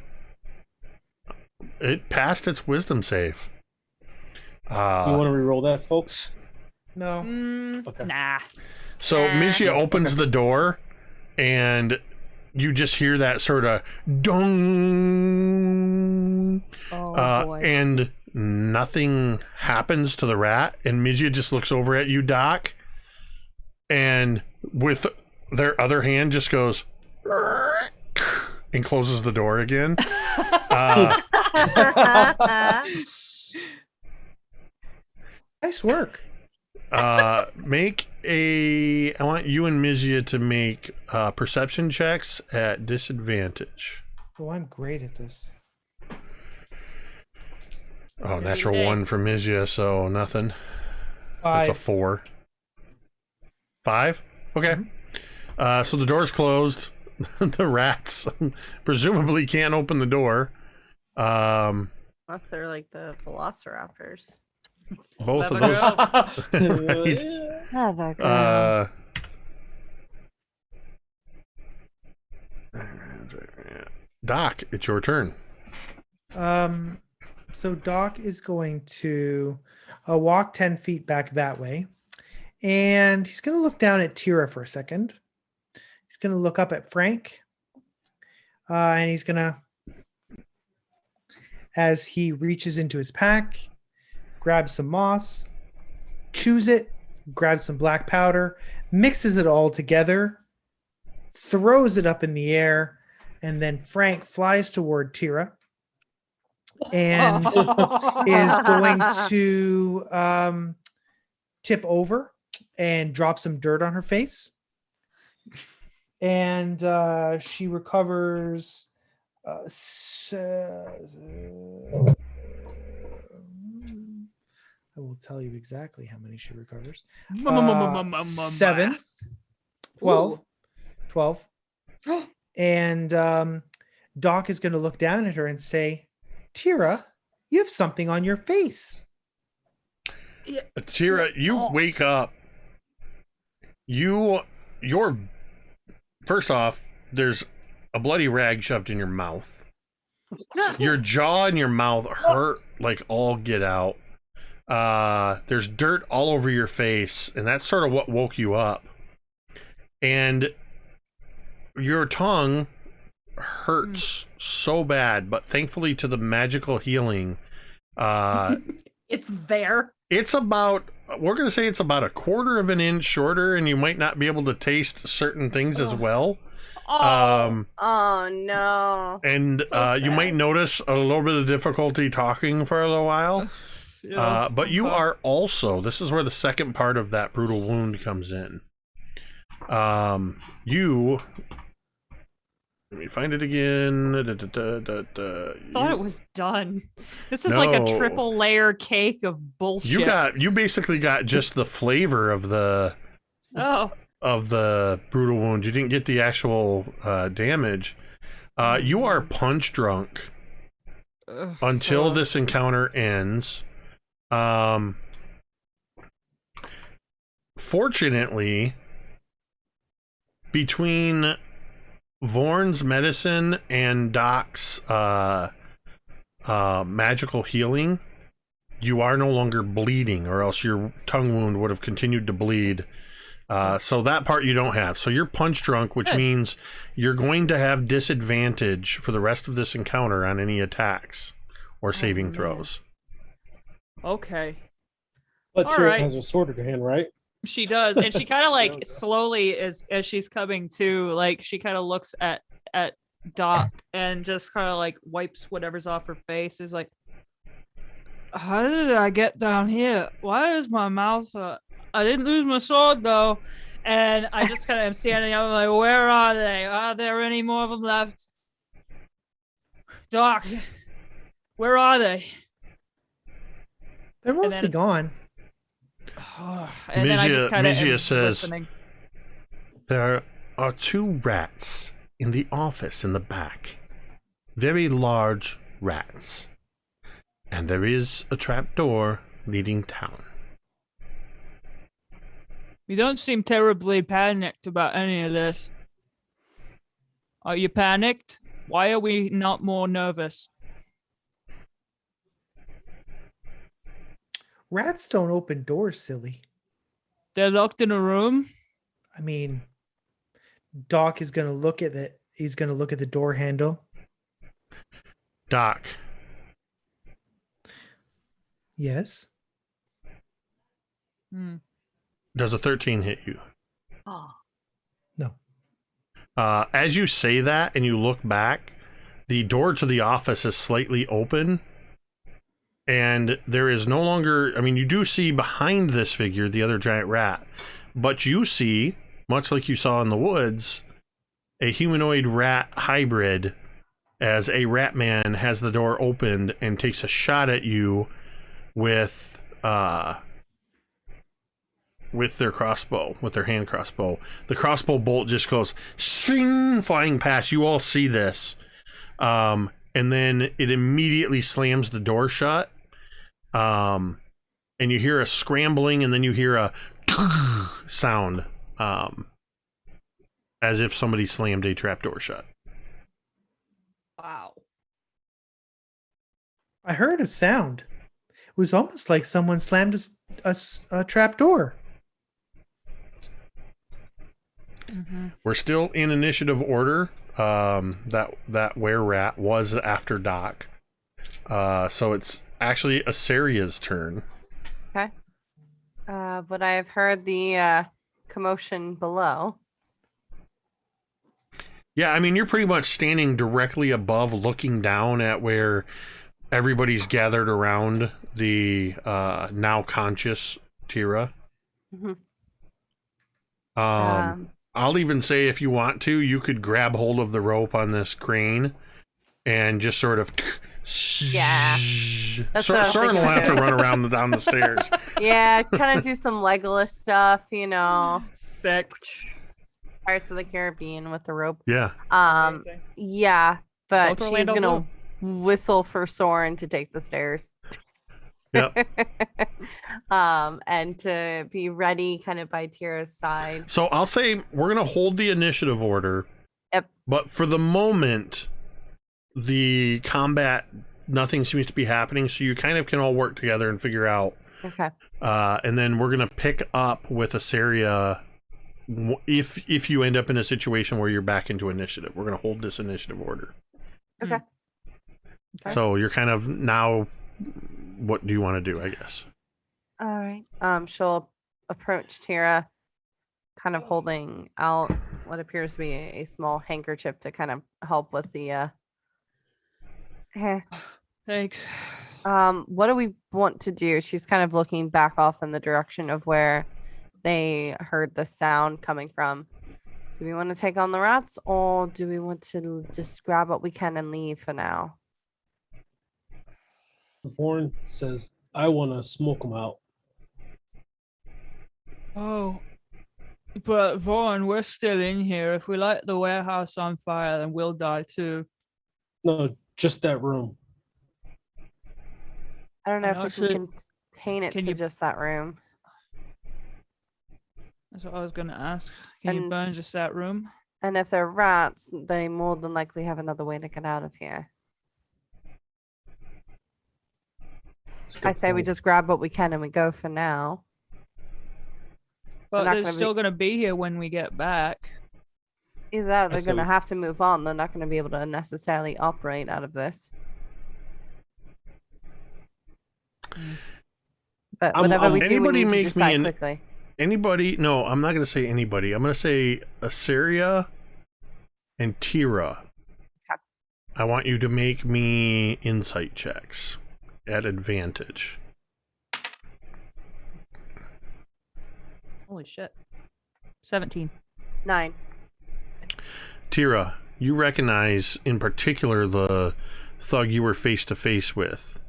It passed its wisdom save. You want to re-roll that, folks? No. Okay. Nah. So Mizya opens the door, and you just hear that sort of dong. Oh, boy. And nothing happens to the rat, and Mizya just looks over at you, Doc, and with their other hand just goes and closes the door again. Nice work. I want you and Mizya to make perception checks at disadvantage. Oh, I'm great at this. Oh, natural 1 for Mizya, so nothing. That's a 4. 5? Okay. So the door's closed. The rats presumably can't open the door. Unless they're like the velociraptors. Both of those. Right. Doc, it's your turn. So Doc is going to walk 10 feet back that way. And he's going to look down at Teera for a second. He's going to look up at Frank. And he's going to, as he reaches into his pack, grab some moss, chews it, grabs some black powder, mixes it all together, throws it up in the air, and then Frank flies toward Teera and is going to tip over and drop some dirt on her face. And she recovers I will tell you exactly how many she recovers. 7, 12, 12. And Doc is going to look down at her and say, Teera, you have something on your face. Teera, you wake up. You're first off, there's a bloody rag shoved in your mouth. Your jaw and your mouth hurt like all get out. There's dirt all over your face, and that's sort of what woke you up. And your tongue hurts so bad, but thankfully to the magical healing, it's there. It's about, we're going to say it's about 1/4 of an inch shorter, and you might not be able to taste certain things as well. Oh no. And So you might notice a little bit of difficulty talking for a little while. But you are also, this is where the second part of that brutal wound comes in. You, let me find it again. Thought it was done. This is like a triple layer cake of bullshit. You basically got just the flavor of the brutal wound. You didn't get the actual damage. You are punch drunk until this encounter ends. Fortunately, between Vorn's medicine and Doc's magical healing, you are no longer bleeding, or else your tongue wound would have continued to bleed. So that part you don't have. So you're punch drunk, which means you're going to have disadvantage for the rest of this encounter on any attacks or saving throws. Okay. But Teera has a sword in her hand, right? She does, and she kind of like slowly, as she's coming to, like she kind of looks at Doc and just kind of like wipes whatever's off her face. Is like, how did I get down here? Why is my mouth hurt? I didn't lose my sword though, and I just kind of am standing up. I'm like, where are they? Are there any more of them left? Doc, where are they? They're mostly gone. And then I just kind of Mizya says, listening. There are 2 rats in the office in the back. Very large rats. And there is a trap door leading down. You don't seem terribly panicked about any of this. Are you panicked? Why are we not more nervous? Rats don't open doors, silly. They're locked in a room? I mean, Doc is going to look at it. He's going to look at the door handle. Doc. Yes. Does a 13 hit you? No. As you say that and you look back, the door to the office is slightly open, And there is no longer, I mean, you do see behind this figure the other giant rat, but you see, much like you saw in the woods, a humanoid rat hybrid as a rat man has the door opened and takes a shot at you with their crossbow, with their hand crossbow. The crossbow bolt just goes swing, flying past. You all see this. And then it immediately slams the door shut. And you hear a scrambling, and then you hear a sound, as if somebody slammed a trapdoor shut. Wow. I heard a sound. It was almost like someone slammed a trap door. We're still in initiative order. That were-rat was after Doc. So it's actually Asaria's turn. Okay. But I've heard the commotion below. Yeah, I mean, you're pretty much standing directly above, looking down at where everybody's gathered around the now conscious Teera. Mhm. I'll even say, if you want to, you could grab hold of the rope on this crane and just sort of... Yeah. That's what I was Soren will thinking have to too. run around down the stairs. Yeah, kind of do some Legolas stuff, you know, Sick. Pirates of the Caribbean with the rope. Yeah. Amazing. Yeah, but Both she's Orlando gonna whistle for Soren to take the stairs. Yep. And to be ready kind of by Tira's side. So I'll say we're going to hold the initiative order. Yep. But for the moment, the combat, nothing seems to be happening. So you kind of can all work together and figure out. Okay. And then we're going to pick up with Asaria if you end up in a situation where you're back into initiative. We're going to hold this initiative order. Okay. Okay. So you're kind of now, what do you want to do, I guess? All right. She'll approach Teera, kind of holding out what appears to be a small handkerchief to kind of help with the hair. Thanks. What do we want to do? She's kind of looking back off in the direction of where they heard the sound coming from. Do we want to take on the rats, or do we want to just grab what we can and leave for now? Vorn says, I want to smoke them out. Oh. But Vaughn, we're still in here. If we light the warehouse on fire, then we'll die too. No, just that room. I don't know And if we can also, contain it can to you- just that room. That's what I was gonna ask. Can you And- burn just that room? And if they're rats, they more than likely have another way to get out of here. That's a I good say we point. just grab what we can and we go for now. But not they're gonna be- still gonna be here when we get back. Either that, or they're say going to we- have to move on. They're not going to be able to necessarily operate out of this. But I'm- whatever we do, we Anybody need to make me decide an- quickly. Anybody? No, I'm not going to say anybody. I'm going to say Asaria and Teera. Okay. I want you to make me insight checks at advantage. Holy shit. 17. 9. Teera, you recognize in particular the thug you were face to face with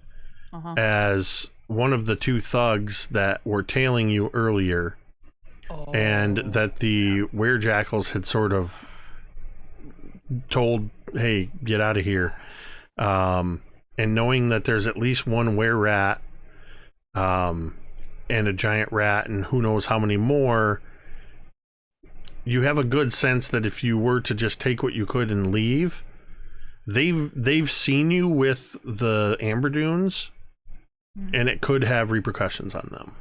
Uh-huh. as one of the two thugs that were tailing you earlier, and Oh. that the werejackals had sort of told, hey, get out of here. And knowing that there's at least one were-rat and a giant rat and who knows how many more, you have a good sense that if you were to just take what you could and leave, they've seen you with the Amber Dunes, and it could have repercussions on them.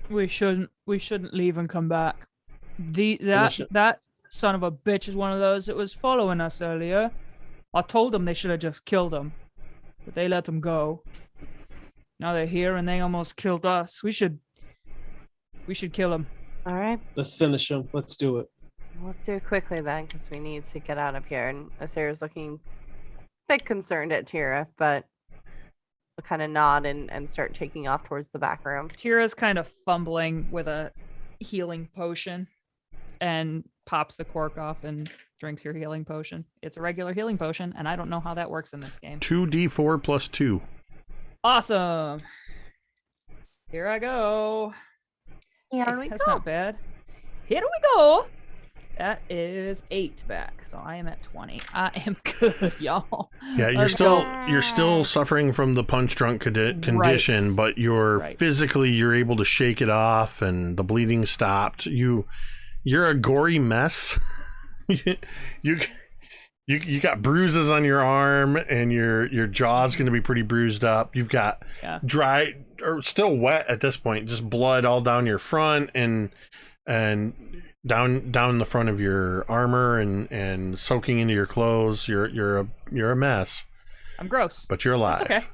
We shouldn't leave and come back. Finish it. That son of a bitch is one of those that was following us earlier. I told them they should have just killed him, but they let them go. Now they're here and they almost killed us. We should kill him. All right. Let's finish them. Let's do it. Let's do it quickly then, because we need to get out of here. And Asara's looking a bit concerned at Teera, but kind of nod and start taking off towards the back room. Teera's kind of fumbling with a healing potion and pops the cork off and drinks your healing potion. It's a regular healing potion, and I don't know how that works in this game. 2d4 plus 2. Awesome. Here I go. That's not bad. Here we go. That is 8 back, so I am at 20. I am good, y'all. Yeah, you're still suffering from the punch drunk condition, Right. but you're Right. physically you're able to shake it off, and the bleeding stopped. You're a gory mess. you got bruises on your arm, and your jaw's going to be pretty bruised up. You've got dry or still wet at this point, just blood all down your front and down the front of your armor and soaking into your clothes. You're a mess. I'm gross. But you're alive. That's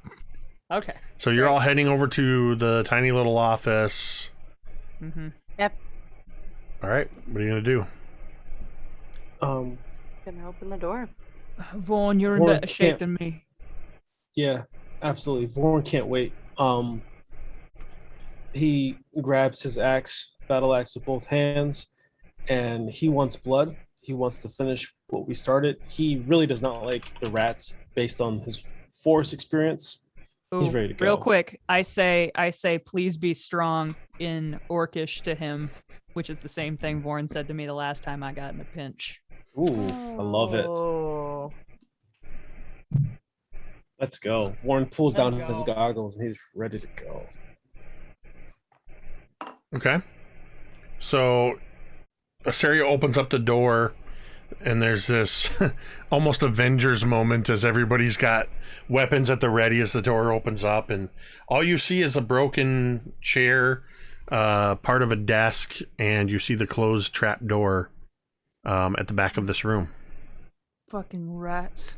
okay. So you're all heading over to the tiny little office. Mm-hmm. Yep. All right. What are you gonna do? Gonna open the door. Vaughn, you're in Vaughn better shape can't- than me. Yeah, absolutely. Vorn can't wait. He grabs his battle axe with both hands, and he wants blood. He wants to finish what we started. He really does not like the rats based on his forest experience. He's Ooh, ready to go. Real quick, I say, please be strong in Orcish to him, which is the same thing Vorn said to me the last time I got in a pinch. Ooh, I love it. Oh. Let's go. Warren pulls Let's down his go. goggles and he's ready to go. Okay. So Asaria opens up the door, and there's this almost Avengers moment as everybody's got weapons at the ready as the door opens up, and all you see is a broken chair, part of a desk, and you see the closed trap door at the back of this room. Fucking rats.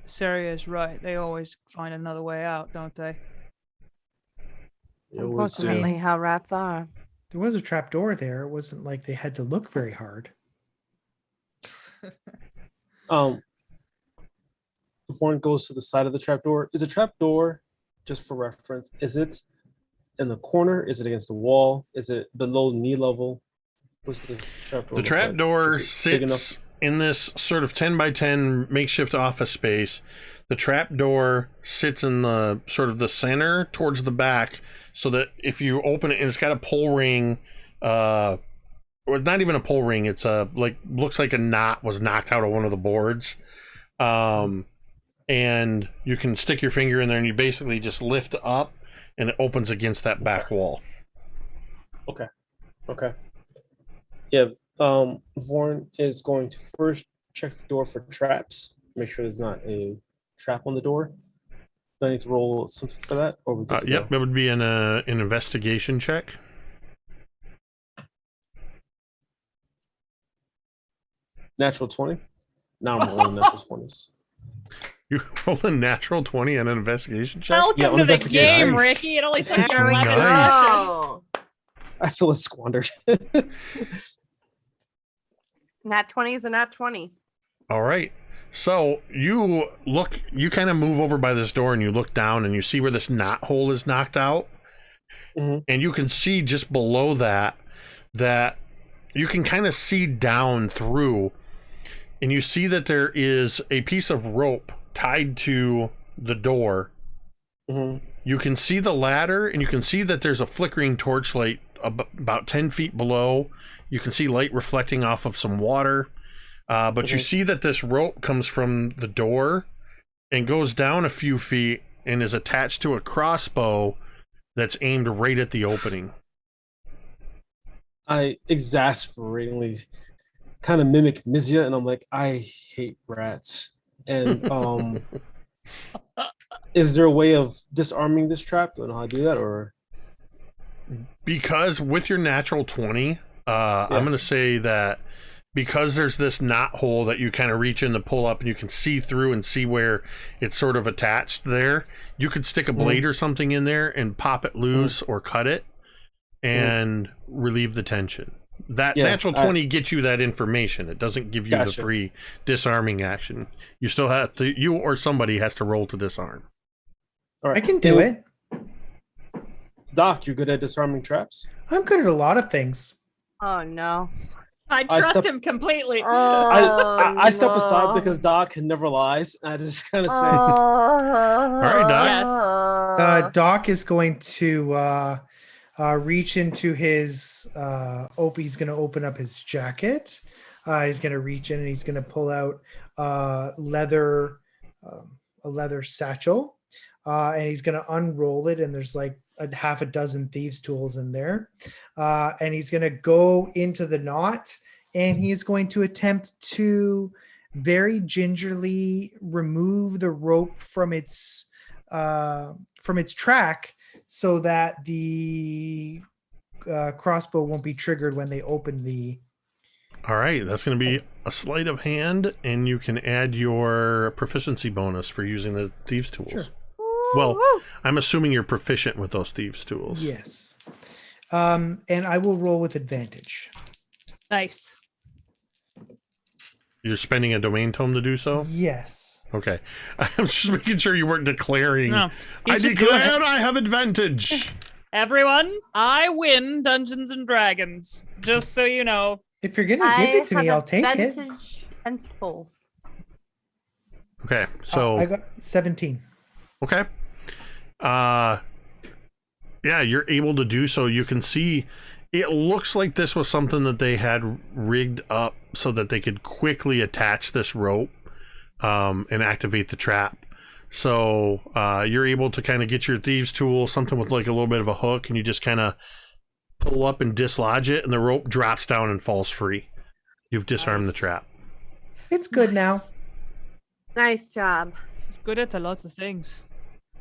Saria's right. They always find another way out, don't they? They always do. Unfortunately, how rats are. There was a trap door there. It wasn't like they had to look very hard. Warren goes to the side of the trap door. Is a trap door, just for reference, is it in the corner? Is it against the wall? Is it below knee level? What's the trap door? The look trap like? door Is it big sits in this sort of 10 by 10 makeshift office space. The trap door sits in the sort of the center towards the back, so that if you open it, and it's got a pull ring, or not even a pull ring, it's a looks like a knot was knocked out of one of the boards, and you can stick your finger in there and you basically just lift up and it opens against that back wall. Okay. Yeah, Vorn is going to first check the door for traps, make sure there's not a trap on the door. Do I need to roll something for that? Or we good to Yep, go? it would be an investigation check. Natural 20? Now I'm rolling natural 20s. You roll a natural 20 on an investigation check? Welcome Yeah, on to the investigation. game, Nice. Ricky. It only took you There we 11 Nice. go. I feel it's squandered. Nat 20 is a nat 20. All right. So you kind of move over by this door and you look down and you see where this knot hole is knocked out. Mhm. And you can see just below that you can kind of see down through, and you see that there is a piece of rope tied to the door. Mhm. You can see the ladder, and you can see that there's a flickering torchlight about 10 feet below. You can see light reflecting off of some water. But you see that this rope comes from the door and goes down a few feet and is attached to a crossbow that's aimed right at the opening. I exasperatingly kind of mimic Mizya, and I'm like, I hate rats. And is there a way of disarming this trap? Do I know how to do that? Or Because with your natural 20, I'm going to say that because there's this knot hole that you kind of reach in to pull up and you can see through and see where it's sort of attached there, you could stick a blade or something in there and pop it loose or cut it and relieve the tension. That natural 20 gets you that information. It doesn't give you the free disarming action. You still have to, you or somebody has to roll to disarm. All right. I can do it. Doc, you're good at disarming traps? I'm good at a lot of things. Oh no. I I trust step- him completely. I step aside no. because Doc never lies. I just kind of say, All right, Doc. Yes. Doc is going to reach into his he's going to open up his jacket. He's going to reach in and he's going to pull out a leather satchel, and he's going to unroll it. And there's like half a dozen thieves' tools in there, and he's going to go into the knot, and he's going to attempt to very gingerly remove the rope from its track, so that the crossbow won't be triggered when they open the. All right, that's going to be a sleight of hand, and you can add your proficiency bonus for using the thieves' tools. Sure. Well, I'm assuming you're proficient with those thieves' tools. Yes. And I will roll with advantage. Nice. You're spending a domain tome to do so? Yes. Okay. I was just making sure you weren't declaring. No, I he's just doing declare I have advantage. Everyone, I win Dungeons and Dragons. Just so you know. If you're gonna give it to me, I'll take it. And full. Okay, so I got 17. okay. Yeah, you're able to do so. You can see it looks like this was something that they had rigged up so that they could quickly attach this rope and activate the trap. So you're able to kind of get your thieves' tool, something with like a little bit of a hook, and you just kind of pull up and dislodge it, and the rope drops down and falls free. You've disarmed the trap. It's good now. Nice job. He's good at a lot of things.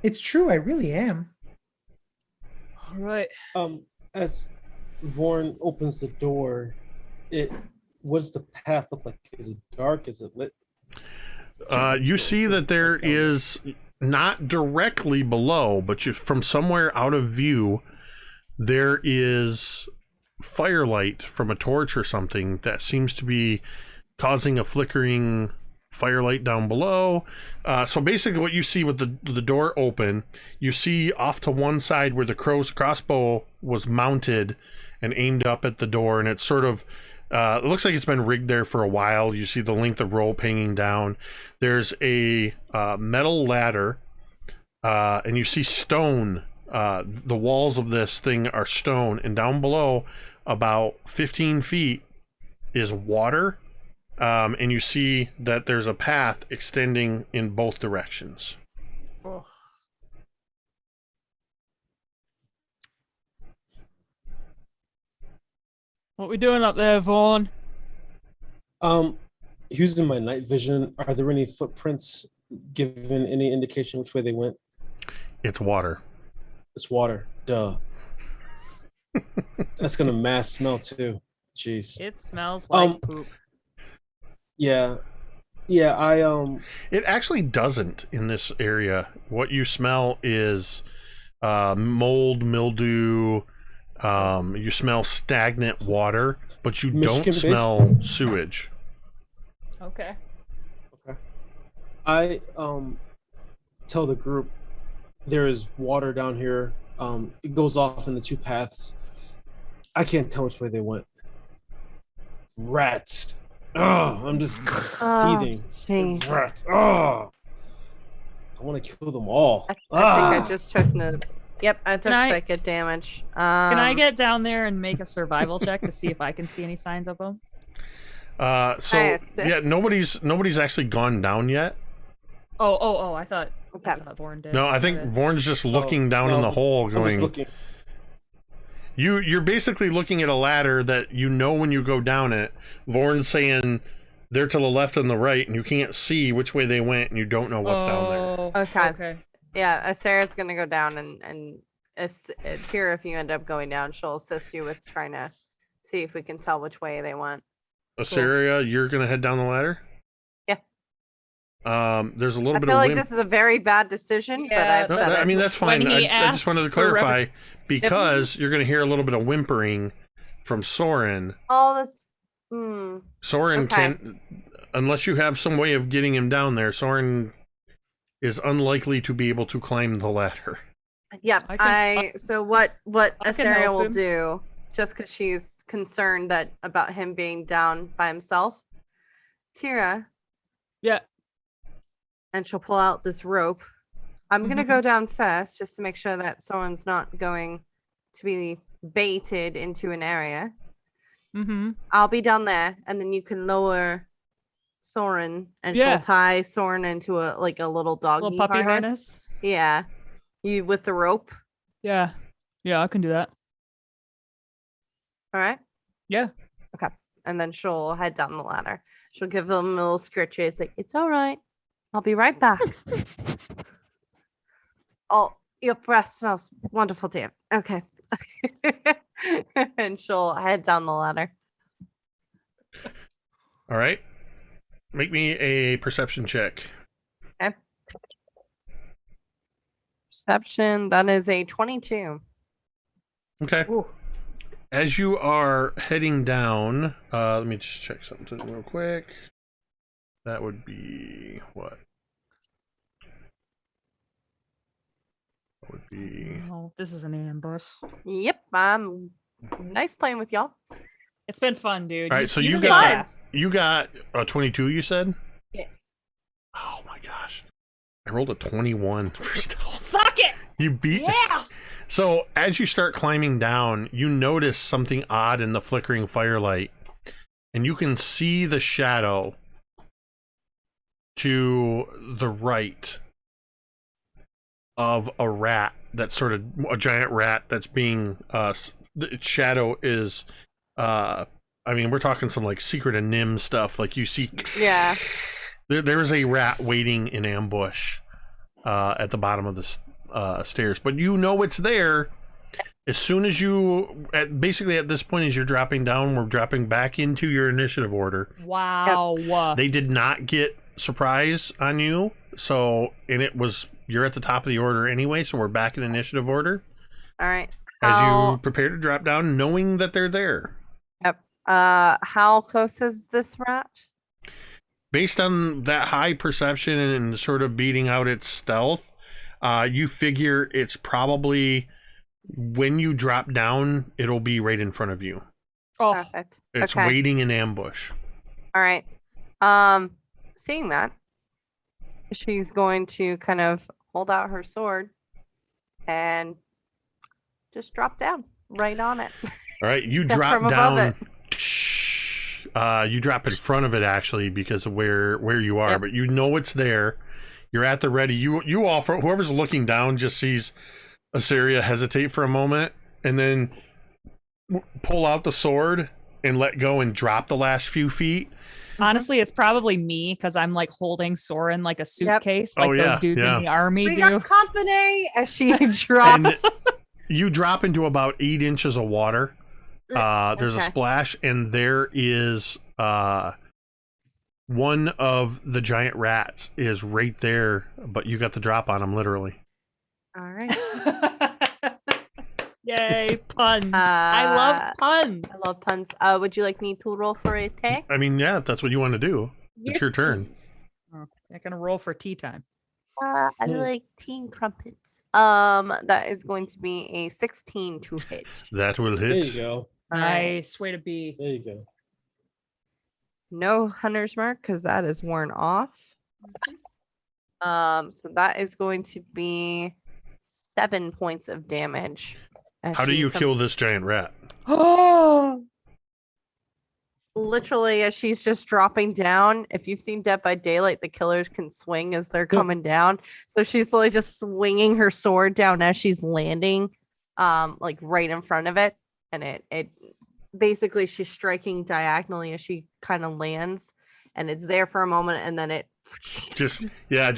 It's true. I really am. All right. as Vorn opens the door, what's the path look like? Is it dark? Is it lit? You see that there is not directly below, but from somewhere out of view, there is firelight from a torch or something that seems to be causing a flickering firelight down below. So basically what you see with the door open, you see off to one side where the crossbow was mounted and aimed up at the door, and it's sort of it looks like it's been rigged there for a while. You see the length of rope hanging down. There's a metal ladder, and you see stone. The walls of this thing are stone, and down below about 15 feet is water. And you see that there's a path extending in both directions. Oh. What we doing up there, Vaughn? Using my night vision, are there any footprints given any indication which way they went? It's water. It's water. Duh. That's gonna mass smell too. Jeez. It smells like poop. Yeah. It actually doesn't in this area. What you smell is mold, mildew. You smell stagnant water, but you don't Michigan-based? smell sewage. Okay. I tell the group there is water down here. It goes off in the two paths. I can't tell which way they went. Rats. Oh, I'm just seething. Jeez. Rats. Oh, I want to kill them all. I think I just took Yep, I took Can I- psychic damage. Can I get down there and make a survival check to see if I can see any signs of them? So I assist? yeah, nobody's actually gone down yet. Oh! I thought Okay. Vorn did. No, I think Vorn's just looking down in the hole, I was going. looking. You're basically looking at a ladder that you know when you go down it. Vorn's saying they're to the left and the right, and you can't see which way they went, and you don't know what's down there. Okay. Yeah, Sarah's gonna go down and Teera, if you end up going down, she'll assist you with trying to see if we can tell which way they went. Assyria, you're gonna head down the ladder? Yeah. There's a little I bit feel of like wind. this is a very bad decision, but Yeah, I've No, said I it. mean, that's fine. When he I just wanted to asks for clarify because you're going to hear a little bit of whimpering from Soren. all this. Soren Okay. can't, unless you have some way of getting him down there, Soren is unlikely to be able to climb the ladder. Yep. So what I can Asteria help will him. do, just because she's concerned that about him being down by himself, Teera, Yeah. and she'll pull out this rope. I'm gonna go down first just to make sure that someone's not going to be baited into an area. Mm-hmm. I'll be down there, and then you can lower Soren, and Yeah. she'll tie Soren into a little doggy Little puppy harness. Yeah, you with the rope. Yeah. Yeah, I can do that. All right. Yeah. Okay. And then she'll head down the ladder. She'll give him little scritches, like, it's all right. I'll be right back. Oh, your breath smells wonderful, dear. Okay. And she'll head down the ladder. All right. Make me a perception check. Okay. Perception, that is a 22. Okay. Ooh. As you are heading down, let me just check something real quick. That would be what? That would be. Oh, this is an ambush. Yep. Nice playing with y'all. It's been fun, dude. All right, so you did got that. you got a 22. You said. Yeah. Oh my gosh, I rolled a 21 for stealth. Suck it. You beat. Yes. So as you start climbing down, you notice something odd in the flickering firelight, and you can see the shadow to the right of a rat. That's sort of a giant rat that's being its shadow is I mean, we're talking some like Secret of Nim stuff. Like you see, Yeah. there's a rat waiting in ambush at the bottom of the stairs, but you know it's there as soon as you basically at this point as you're dropping down. We're dropping back into your initiative order. Wow. They did not get surprise on you, so you're at the top of the order anyway, so we're back in initiative order All right. as you prepare to drop down knowing that they're there. Yep. How close is this rat? Based on that high perception and sort of beating out its stealth, you figure it's probably when you drop down, it'll be right in front of you. Oh, Perfect. It's Okay. waiting in ambush. All right. Seeing that, she's going to kind of hold out her sword and just drop down right on it. All right, you Step drop from above down. You drop in front of it actually because of where you are, Yep. but you know it's there. You're at the ready. You offer whoever's looking down just sees Assyria hesitate for a moment and then pull out the sword and let go and drop the last few feet. honestly, it's probably me because I'm like holding Soren like a suitcase, like Oh, yeah, those dudes yeah. in the army We do. got company as she drops. You drop into about 8 inches of water. There's a Okay. splash, and there is one of the giant rats is right there, but you got the drop on him literally. All right. Yay, puns. I love puns. I love puns. Would you like me to roll for a attack? I mean, yeah, if that's what you want to do. It's your turn. Oh, I'm gonna roll for tea time. I like teen crumpets. That is going to be a 16 to hit. That will There hit. you go. Nice way to be. There you go. No hunter's mark because that is worn off. So that is going to be 7 points of damage. as How do she you kill comes- this giant rat? Oh, Literally, as she's just dropping down. If you've seen Dead by Daylight, the killers can swing as they're coming down. So she's like just swinging her sword down as she's landing, like right in front of it, and it basically she's striking diagonally as she kind of lands, and it's there for a moment, and then it Just yeah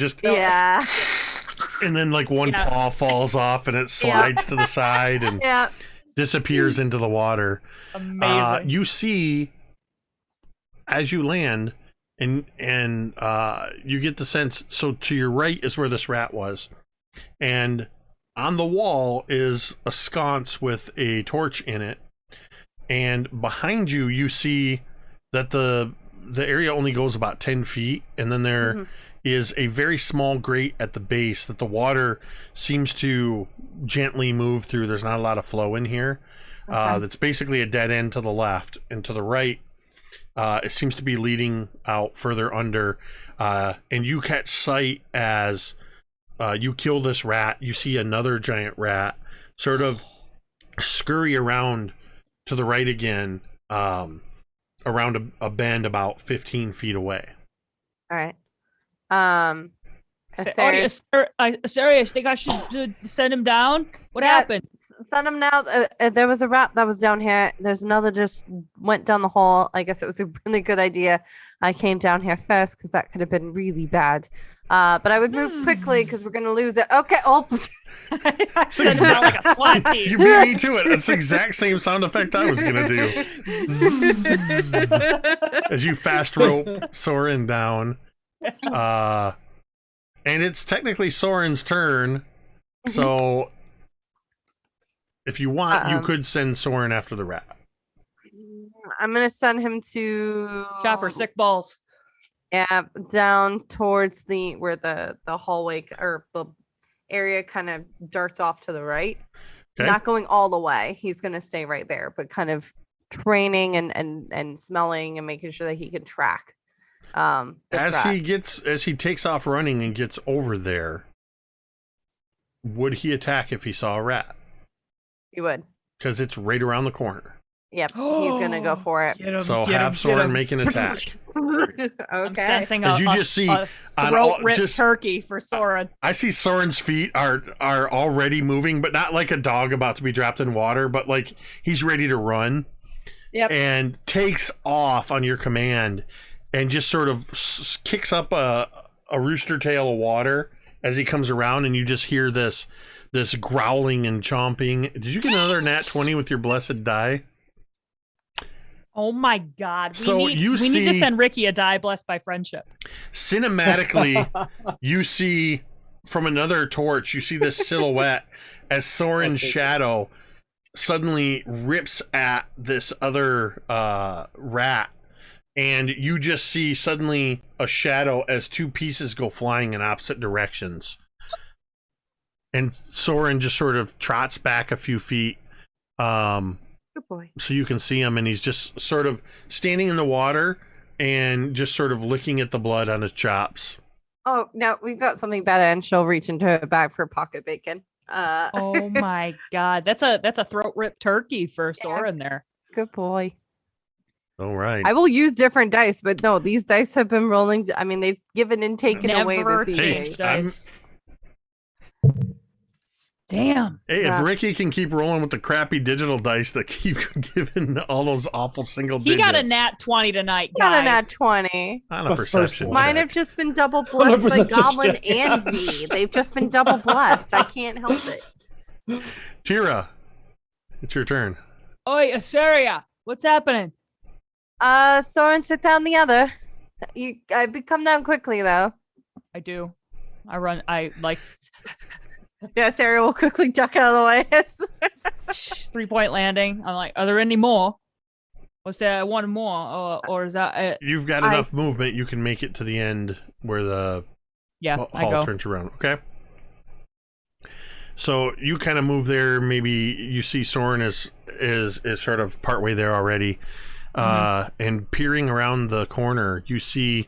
and then like one Yeah. paw falls off and it slides to the side and yeah. disappears into the water. amazing. You see as you land and you get the sense, so to your right is where this rat was, and on the wall is a sconce with a torch in it, and behind you you see that the the area only goes about 10 feet, and then there is a very small grate at the base that the water seems to gently move through. There's not a lot of flow in here. That's basically a dead end to the left, and to the right, it seems to be leading out further under. And you catch sight as you kill this rat. You see another giant rat sort of scurry around to the right again, around a bend about 15 feet away. All right. Asarius, I think I should send him down. What happened? Send him now. There was a rat that was down here. There's another just went down the hall. I guess it was a really good idea. I came down here first because that could have been really bad. But I would move quickly because we're going to lose it. Okay. Oh. Send him down like a SWAT team. You beat me to it. It's the exact same sound effect I was going to do. As you fast rope Soren down. And it's technically Soren's turn. So if you want, you could send Soren after the rat. I'm going to send him to Chopper, sick balls. Yeah, down towards where the hallway or the area kind of darts off to the right. Okay. Not going all the way. He's going to stay right there, but kind of training and smelling and making sure that he can track. As he takes off running and gets over there, would he attack if he saw a rat? He would. Because it's right around the corner. Yep, he's gonna go for it. So have Soren make an attack. Okay. I'm sensing As you just see a throat-ripped turkey for Soren. I see Soren's feet are already moving, but not like a dog about to be dropped in water, but like he's ready to run. Yep. And takes off on your command and just sort of kicks up a rooster tail of water as he comes around, and you just hear this growling and chomping. Did you get another nat 20 with your blessed die? Oh my God. We need to send Ricky a die blessed by friendship. Cinematically, you see from another torch, you see this silhouette as Soren's shadow suddenly rips at this other rat. And you just see suddenly a shadow as two pieces go flying in opposite directions. And Soren just sort of trots back a few feet. Good boy. So you can see him, and he's just sort of standing in the water and just sort of licking at the blood on his chops. Oh, no, we've got something better, and she'll reach into her bag for pocket bacon. Oh my God. That's a throat rip turkey for Soren there. Good boy. All right. I will use different dice, but no, these dice have been rolling. I mean, they've given and taken away this evening. Dice. Damn. Hey, if Ricky can keep rolling with the crappy digital dice that keep giving all those awful single digits. He got a nat 20 tonight, guys. Got a nat 20. On a perception check. Mine have just been double blessed by Goblin and V. They've just been double blessed. I can't help it. Teera, it's your turn. Oi, Asaria, what's happening? Soren took down the other. I come down quickly though. I do. I like. Yeah, Sarah will quickly duck out of the way. 3-point landing. I'm like, are there any more? Was there one more, or is that it? You've got enough movement. You can make it to the end where the hall turns around. Okay. So you kind of move there. Maybe you see Soren is sort of partway there already, and peering around the corner, you see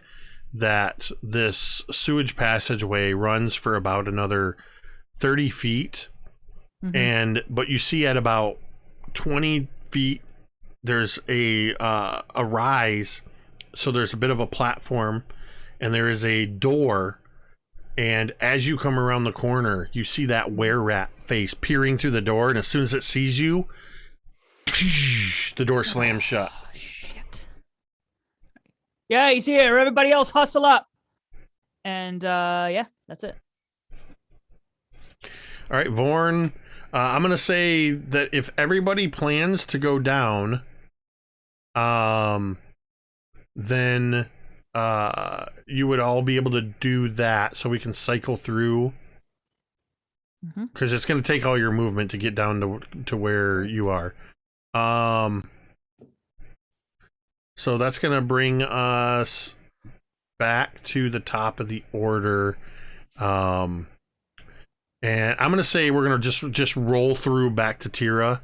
that this sewage passageway runs for about another 30 feet, but you see at about 20 feet there's a rise, so there's a bit of a platform, and there is a door, and as you come around the corner you see that were-rat face peering through the door, and as soon as it sees you, the door slams shut. Shit. Yeah, he's here. Everybody else hustle up. And yeah, that's it. All right, Vorn, I'm going to say that if everybody plans to go down, then you would all be able to do that so we can cycle through. Because it's going to take all your movement to get down to where you are. So that's going to bring us back to the top of the order. And I'm going to say we're going to just roll through back to Teera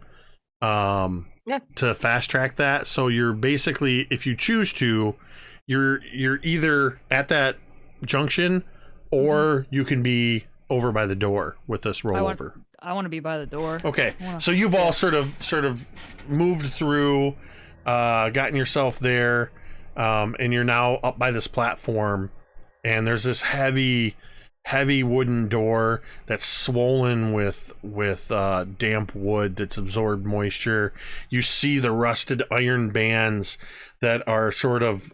to fast track that. So you're basically, if you choose to, you're either at that junction or you can be over by the door with this rollover. I want to be by the door. Okay, so you've all sort of moved through, gotten yourself there, and you're now up by this platform, and there's this heavy wooden door that's swollen with damp wood that's absorbed moisture. You see the rusted iron bands that are sort of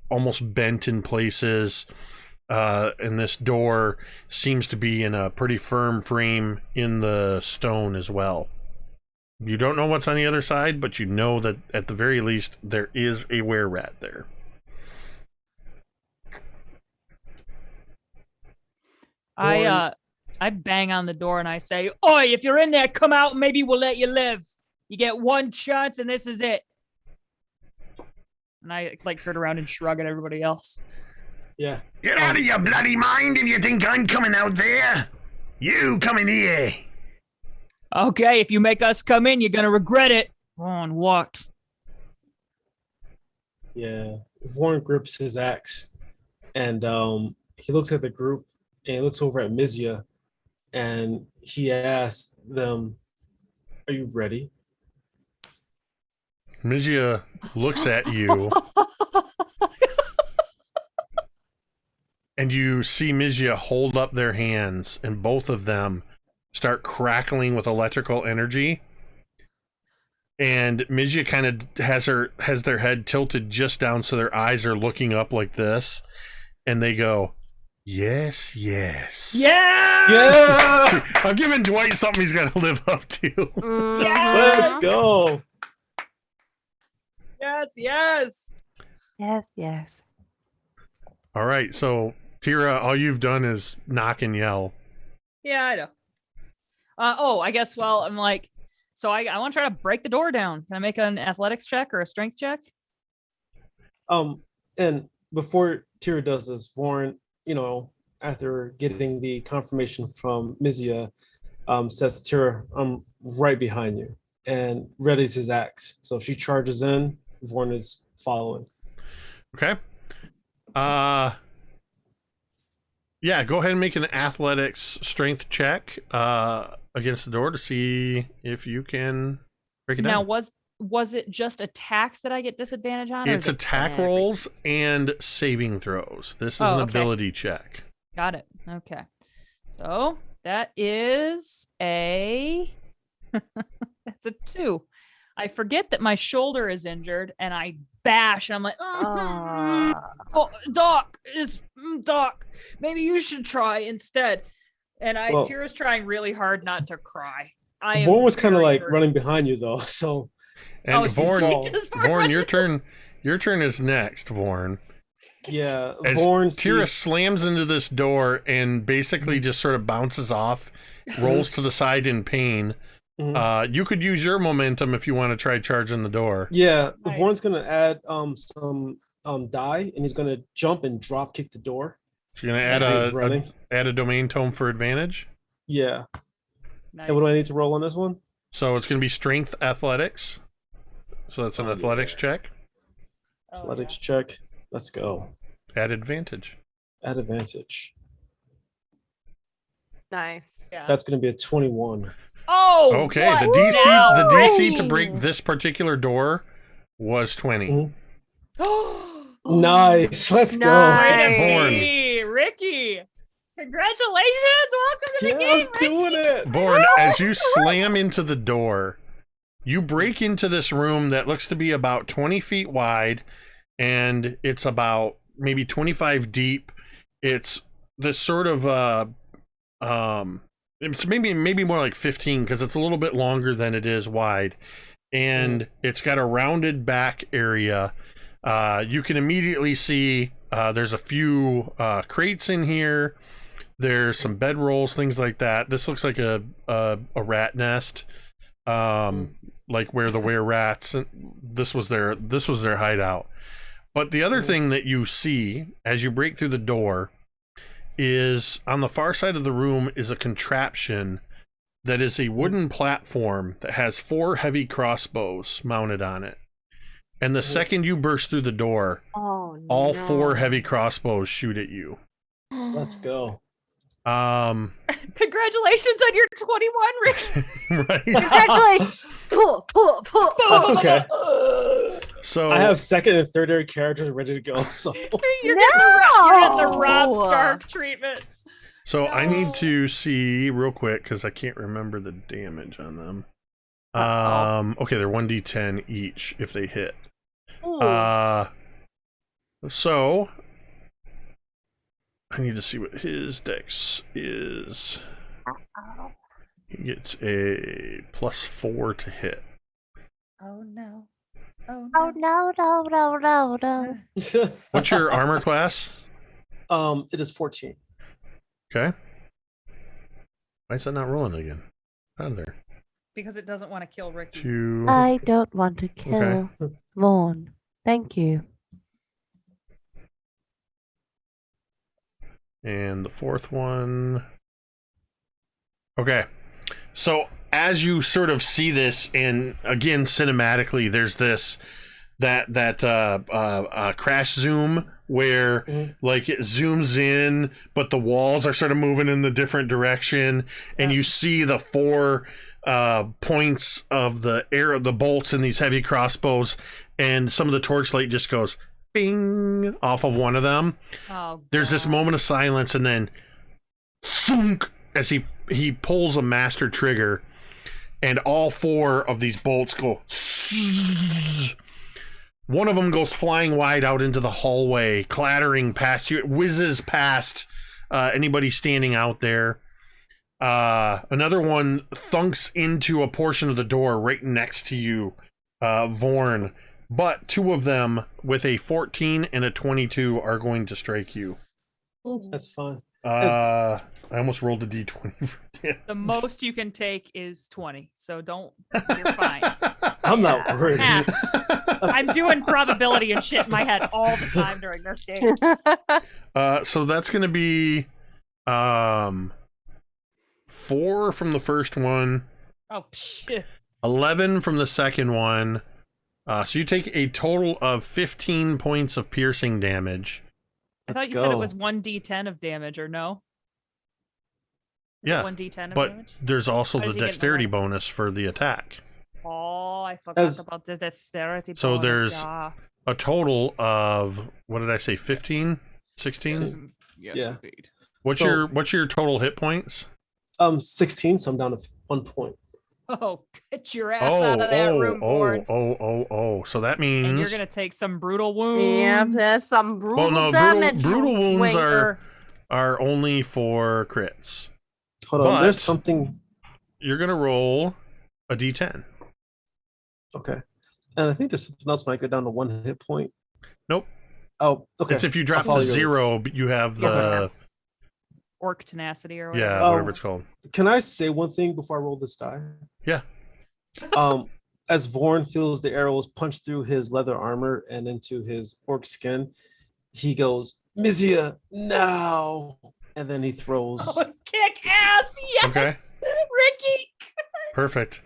almost bent in places. And this door seems to be in a pretty firm frame in the stone as well. You don't know what's on the other side, but you know that at the very least there is a were-rat there. I bang on the door and I say, "Oi, if you're in there, come out and maybe we'll let you live. You get one chance and this is it." And I like turn around and shrug at everybody else. Yeah. Get out of your bloody mind if you think I'm coming out there. You come in here. Okay, if you make us come in, you're gonna regret it. On what? Yeah. Vorn grips his axe and he looks at the group and he looks over at Mizya and he asks them, "Are you ready?" Mizya looks at you. And you see Mizya hold up their hands, and both of them start crackling with electrical energy. And Mizya kind of has their head tilted just down, so their eyes are looking up like this, and they go, "Yes, yes, Yeah! I'm giving Dwight something he's got to live up to. Let's go. Yes, yes. Yes, yes. All right, so Teera, all you've done is knock and yell. Yeah, I know. I guess, well, I'm like, so I want to try to break the door down. Can I make an athletics check or a strength check? And before Teera does this, Vorn, after getting the confirmation from Mizya, says to Teera, "I'm right behind you," and readies his axe. So if she charges in, Vorn is following. Okay. Yeah, go ahead and make an athletics strength check against the door to see if you can break it Now, down. was it just attacks that I get disadvantage on? It's attack rolls and saving throws. This is an ability check. Got it. Okay. So that is a that's a 2. I forget that my shoulder is injured and I bash and I'm like, oh, Doc, maybe you should try instead. And Teera's trying really hard not to cry. Vorn was kind of like running behind you though, so. And Vorn, your turn is next, Vorn. Yeah, as Teera slams into this door and basically just sort of bounces off, rolls to the side in pain. Mm-hmm. You could use your momentum if you want to try charging the door. Yeah, nice. Vorn's gonna add some die, and he's gonna jump and drop kick the door. So you're gonna add a domain tome for advantage. Yeah. Nice. And what do I need to roll on this one? So it's gonna be strength athletics. So that's an athletics check. Athletics check. Let's go. Add advantage. Add advantage. Nice. Yeah. That's gonna be a 21. Oh, okay. The DC to break this particular door was 20. Mm-hmm. Nice. Let's go. Vorn. Ricky. Congratulations. Welcome to the game. I'm doing it. Vorn, as you slam into the door, you break into this room that looks to be about 20 feet wide, and it's about maybe 25 deep. It's this sort of it's maybe more like 15 because it's a little bit longer than it is wide, and it's got a rounded back area. You can immediately see there's a few crates in here. There's some bedrolls, things like that. This looks like a rat nest. like where the were rats. This was their hideout. But the other thing that you see as you break through the door is on the far side of the room is a contraption that is a wooden platform that has 4 heavy crossbows mounted on it. And the second you burst through the door, all 4 heavy crossbows shoot at you. Let's go. Congratulations on your 21, Rick. Right. Congratulations. Pull. That's okay. So I have second and third year characters ready to go. So You're getting the Rob Stark treatment. So I need to see real quick because I can't remember the damage on them. Okay, they're 1d10 each if they hit. So I need to see what his dex is. He gets a +4 to hit. Oh no. Oh no. What's your armor class? It is 14. Okay. Why is that not rolling again? Out of there. Because it doesn't want to kill Ricky. 2. I don't want to kill Vaughn. Thank you. And the 4th one. Okay. So as you sort of see this, and again cinematically, there's this that crash zoom where like it zooms in, but the walls are sort of moving in the different direction, and you see the 4 points of the bolts in these heavy crossbows, and some of the torchlight just goes bing off of one of them. There's this moment of silence, and then thunk, as he pulls a master trigger, and all 4 of these bolts go. One of them goes flying wide out into the hallway, clattering past you. It whizzes past anybody standing out there. Another one thunks into a portion of the door right next to you, Vorn. But 2 of them with a 14 and a 22 are going to strike you. That's fine. I almost rolled a d20 for damage. The most you can take is 20, so you're fine. I'm not worried. I'm doing probability and shit in my head all the time during this game. So that's going to be 4 from the first one. Oh, shit. 11 from the second one. So you take a total of 15 points of piercing damage. I thought you said it was 1d10 of damage, or no? Yeah, 1d10 of but damage? there's also the did you get dexterity that? bonus for the attack. Oh, I forgot about the dexterity bonus. So there's yeah. a total of, what did I say, 15? 16? Yes, Yeah. indeed. What's your total hit points? 16, so I'm down to 1 point. Oh, get your ass out of that room, Vorn. So that means... And you're going to take some brutal wounds. Yeah, there's some brutal damage. Brutal wounds Winker. are only for crits. Hold on, But- there's something. You're going to roll a d10. Okay. And I think there's something else might go down to 1 hit point. Nope. Oh, okay. It's if you drop I'll follow to you. 0, but you have the... Okay. Orc tenacity or whatever. Yeah, whatever it's called. Can I say one thing before I roll this die? Yeah. As Vorn feels the arrows punch through his leather armor and into his orc skin, he goes, Mizya, now! And then he throws. Oh, kick ass! Yes! Okay. Ricky! Perfect.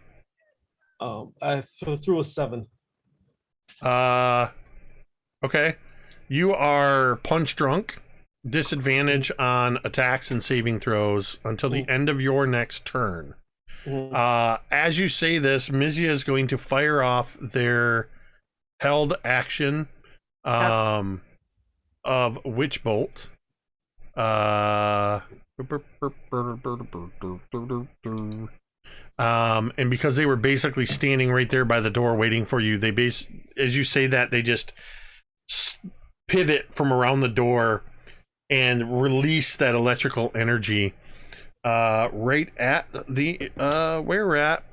I threw a 7. Okay. You are punch drunk. Disadvantage on attacks and saving throws until the end of your next turn. As you say this, Mizya is going to fire off their held action of Witch Bolt. And because they were basically standing right there by the door waiting for you, as you say that, they just pivot from around the door and release that electrical energy right at the where we're at,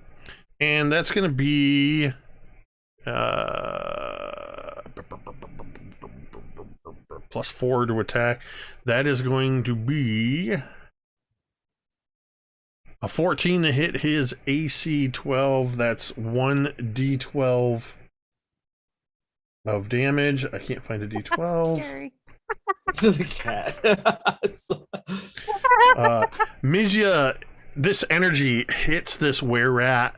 and that's going to be +4 to attack. That is going to be A 14 to hit his AC 12. That's 1d12 of damage. I can't find a d12. Scary. The cat. Mizya, this energy hits this were-rat.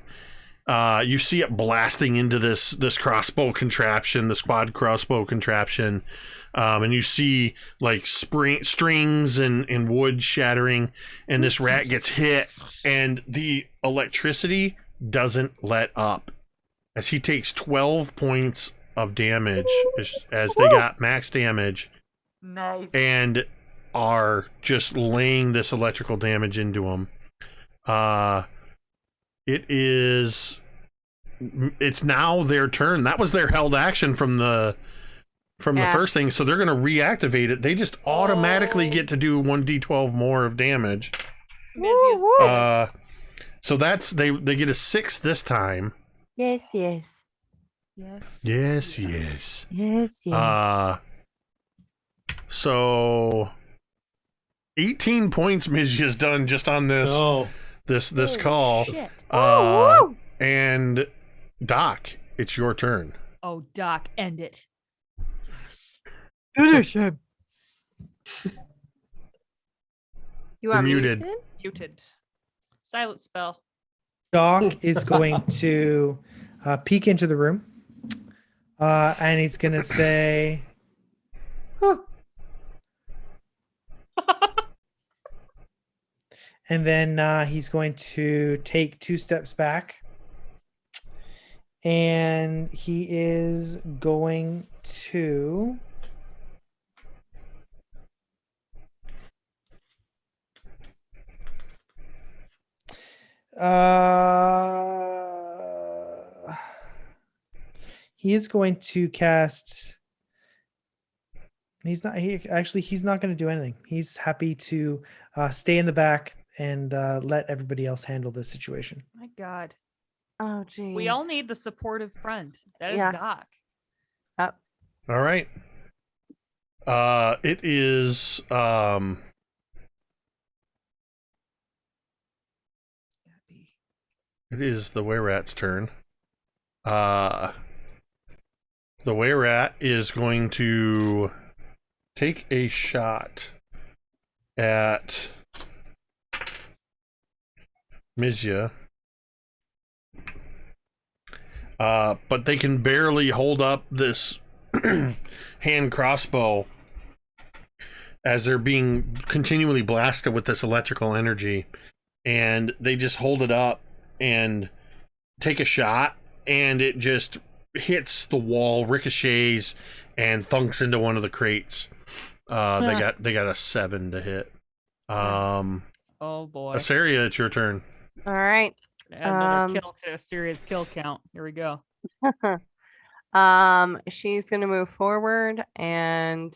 You see it blasting into this crossbow contraption, this quad crossbow contraption, and you see like strings and wood shattering, and this rat gets hit, and the electricity doesn't let up as he takes 12 points of damage as they got max damage. Nice. And are just laying this electrical damage into him. It's now their turn. That was their held action from the first thing, so they're going to reactivate it. They just automatically get to do 1d12 more of damage. Mizya's pissed. So that's they get a 6 this time. Yes, yes. Yes. Yes, yes. Yes, yes. So 18 points Mizya's done just on this this call. Shit. And Doc, it's your turn. Oh, Doc, end it. Finish him. You want You're muted. Muted. Silent spell. Doc is going to peek into the room, and he's going to say, "Huh." And then he's going to take 2 steps back, and he is going to he is going to cast. He's not going to do anything. He's happy to stay in the back and let everybody else handle this situation. My God. Oh, geez. We all need the supportive friend. That is Yeah. Doc. All right. It is it is the were-rat's turn. The were-rat is going to take a shot at Mizya. But they can barely hold up this hand crossbow as they're being continually blasted with this electrical energy. And they just hold it up and take a shot, and it just hits the wall, ricochets, and thunks into one of the crates. They got a 7 to hit. Oh boy. Asaria, it's your turn. All right. Add another kill to a serious kill count. Here we go. She's gonna move forward and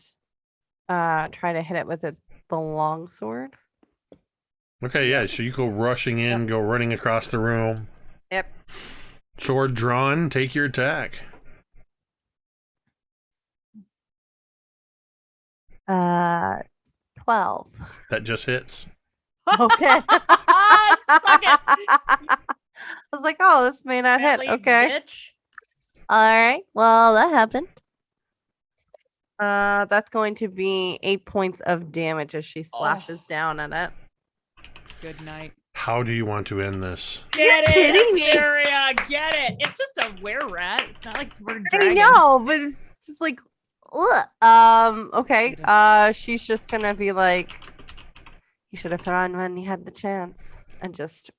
try to hit it with the long sword. Okay, yeah, so you go rushing in, go running across the room. Yep. Sword drawn, take your attack. 12. That just hits. Okay. Suck it. I was like, oh, this may not hit. Belly Okay. bitch. All right. Well, that happened. That's going to be 8 points of damage as she slashes down at it. Good night. How do you want to end this? Get kidding it, me. Assyria. Get it. It's just a were-rat. It's not like it's word I dragon. know, but it's just like, ugh. Okay. She's just gonna be like, you should have run when you had the chance, and just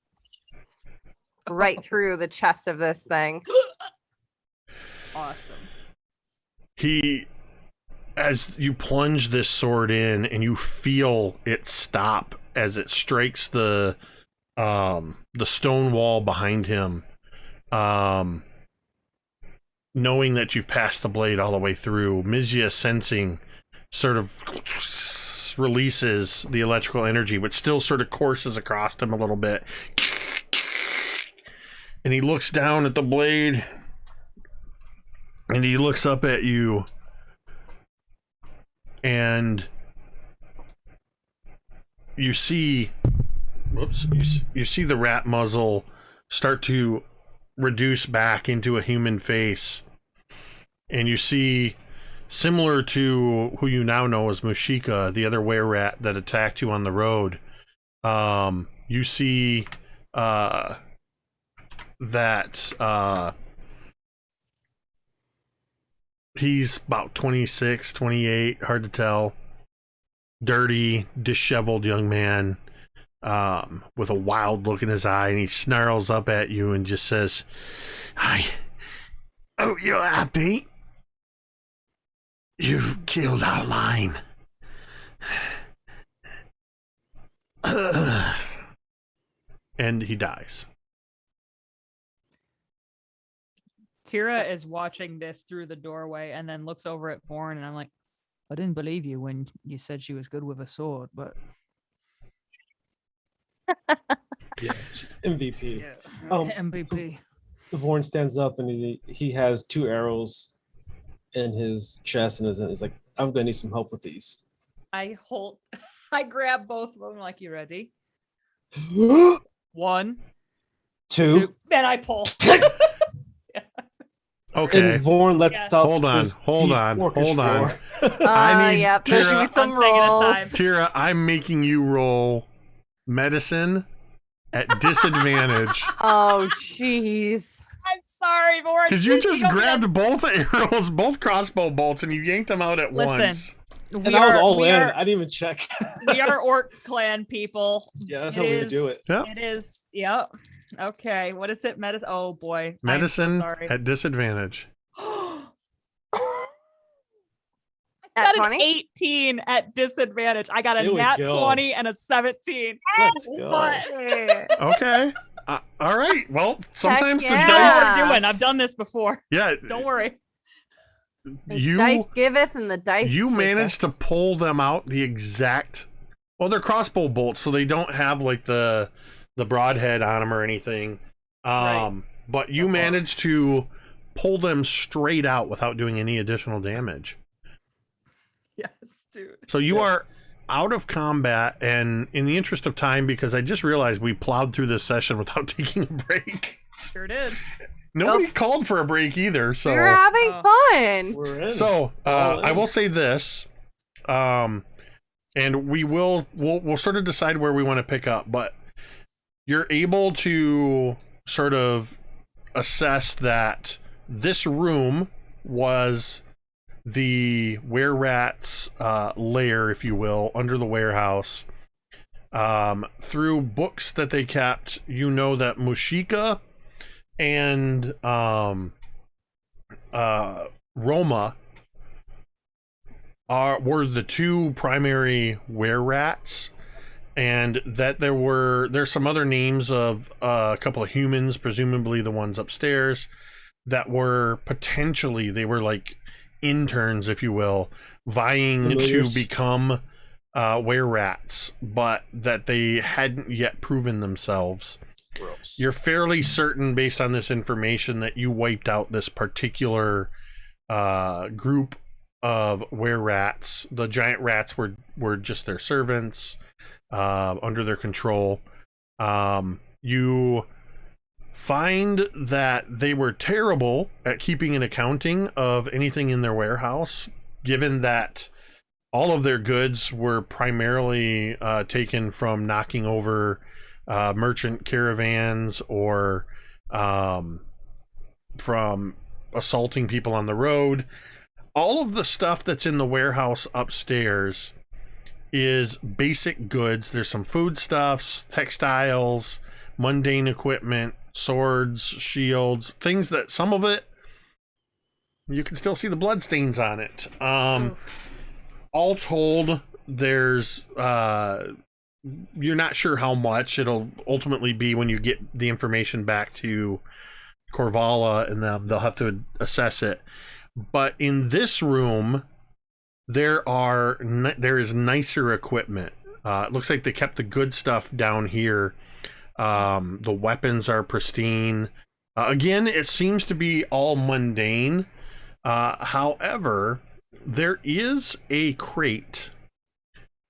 right through the chest of this thing. Awesome. As you plunge this sword in, and you feel it stop as it strikes the stone wall behind him, knowing that you've passed the blade all the way through, Mizya, sensing, sort of releases the electrical energy, but still sort of courses across him a little bit. And he looks down at the blade, and he looks up at you, and you see whoops, you see the rat muzzle start to reduce back into a human face, and you see, similar to who you now know as Mushika, the other were-rat that attacked you on the road, you see that he's about 26, 28, hard to tell. Dirty, disheveled young man with a wild look in his eye, and he snarls up at you and just says, "I hope you're happy. You've killed our line." And he dies. Teera is watching this through the doorway and then looks over at Vorn, and I'm like, I didn't believe you when you said she was good with a sword, but Yeah, MVP. MVP. Vorn stands up and he has 2 arrows in his chest and is like, I'm gonna need some help with these. I grab both of them like, you ready? 1, 2, and I pull. Okay. And Vorn lets out. Hold on. his Hold deep on. orcish Hold on. roar. I need Yep, there's gonna be Teera. some One thing at a rolls. time. Teera, I'm making you roll medicine at disadvantage. Oh, jeez. I'm sorry, Vorn. Because you just Go ahead. grabbed both arrows, both crossbow bolts, and you yanked them out at Listen. once. And I was all in. I didn't even check. We are orc clan people. Yeah, that's It how we is- do it. Yep. It is. Yep. Okay. What is it? Medicine. Oh boy. I'm so Medicine sorry. at disadvantage. I At got an 20? 18 at disadvantage. I got a Here we nat go. 20 and a 17. Let's go. What? Okay. All right. Well, sometimes yeah. the I know dice. what we're doing. I've done this before. Yeah. Don't worry. The dice giveth and the dice You taketh. managed to pull them out the exact. Well, they're crossbow bolts, so they don't have like the broadhead on them or anything. Right. But you managed to pull them straight out without doing any additional damage. Yes, dude. So you Yes. are out of combat, and in the interest of time, because I just realized we plowed through this session without taking a break. Sure did. Nobody called for a break either, so We're having Oh. fun. We're in. so All I in. will say this, and we'll sort of decide where we want to pick up, but you're able to sort of assess that this room was the were-rat's lair, if you will, under the warehouse. Through books that they kept, you know that Mushika and Roma were the 2 primary were-rats, and that there's some other names of a couple of humans, presumably the ones upstairs, that were potentially, they were like interns, if you will, vying Familiars. to become were-rats, but that they hadn't yet proven themselves. Gross. You're fairly certain, based on this information, that you wiped out this particular group of were-rats. The giant rats were just their servants, under their control. You find that they were terrible at keeping an accounting of anything in their warehouse, given that all of their goods were primarily taken from knocking over merchant caravans or from assaulting people on the road. All of the stuff that's in the warehouse upstairs is basic goods. There's some foodstuffs, textiles, mundane equipment, swords, shields, things that some of it you can still see the bloodstains on it. All told, there's you're not sure how much. It'll ultimately be when you get the information back to Korvala, and they'll have to assess it. But in this room, there is nicer equipment. It looks like they kept the good stuff down here. The weapons are pristine. Again, it seems to be all mundane. However, there is a crate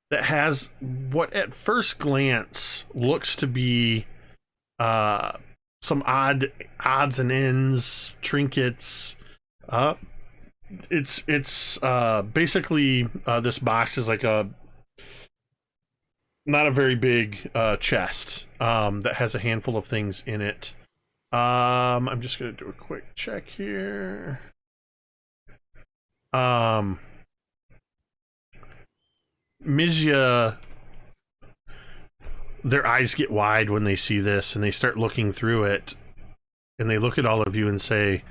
that has what at first glance looks to be some odds and ends, trinkets. It's basically this box is like a not a very big chest that has a handful of things in it. I'm just gonna do a quick check here. Mizya, their eyes get wide when they see this, and they start looking through it, and they look at all of you and say,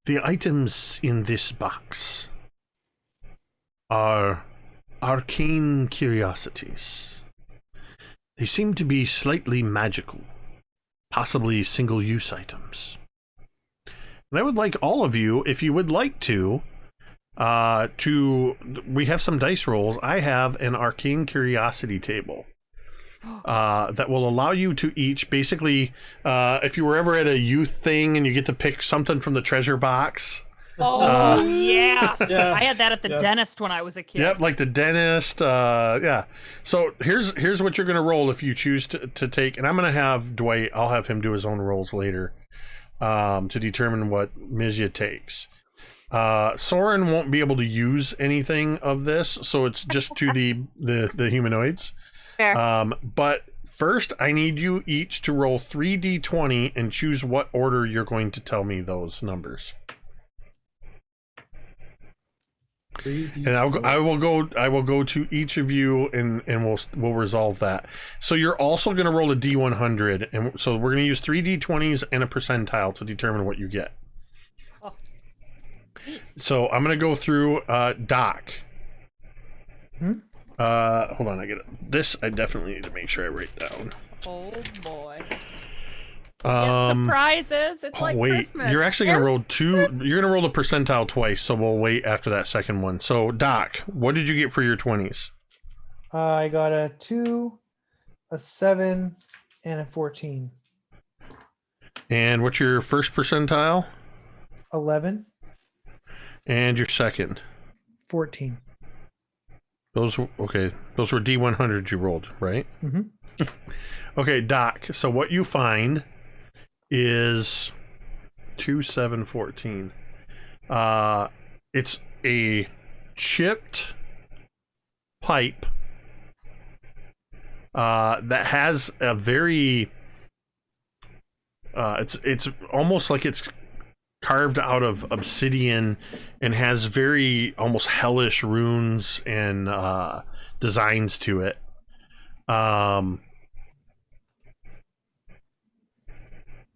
"The items in this box are arcane curiosities. They seem to be slightly magical, possibly single-use items. And I would like all of you, if you would like to, we have some dice rolls. I have an arcane curiosity table that will allow you to each basically, if you were ever at a youth thing and you get to pick something from the treasure box. Oh, yes. Yes. I had that at the Yes. dentist when I was a kid. Yep, like the dentist. Yeah. So here's what you're gonna roll if you choose to take, and I'm gonna have Dwight. I'll have him do his own rolls later to determine what Mizya takes. Soren won't be able to use anything of this, so it's just to the humanoids. Fair. But first, I need you each to roll 3d20 and choose what order you're going to tell me those numbers. And I will go to each of you and we'll resolve that. So you're also going to roll a d100, and so we're going to use 3d20s and a percentile to determine what you get. Oh. So I'm going to go through Doc. Hmm? Hold on, this I definitely need to make sure I write down. Oh, boy. Surprises. It's like wait, Christmas. you're actually gonna roll you're gonna roll the percentile twice, so we'll wait after that second one. So Doc, what did you get for your 20s? I got a 2, a 7, and a 14. And what's your first percentile? 11, And your second? 14. Those were D100s you rolled, right? Mm-hmm. Okay, Doc, so what you find is 2, 7, 14. It's a chipped pipe that has a very it's almost like it's carved out of obsidian and has very almost hellish runes and designs to it.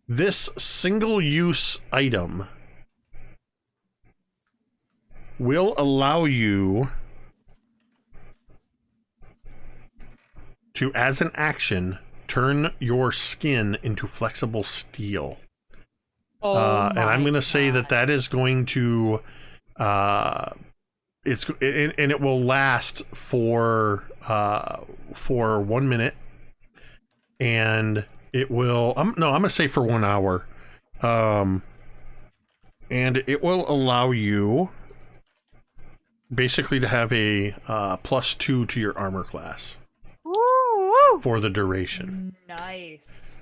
This single-use item will allow you to, as an action, turn your skin into flexible steel. And I'm going to say that is going to it will last for 1 minute, and it will I'm going to say for 1 hour, and it will allow you basically to have a +2 to your armor class for the duration. Nice.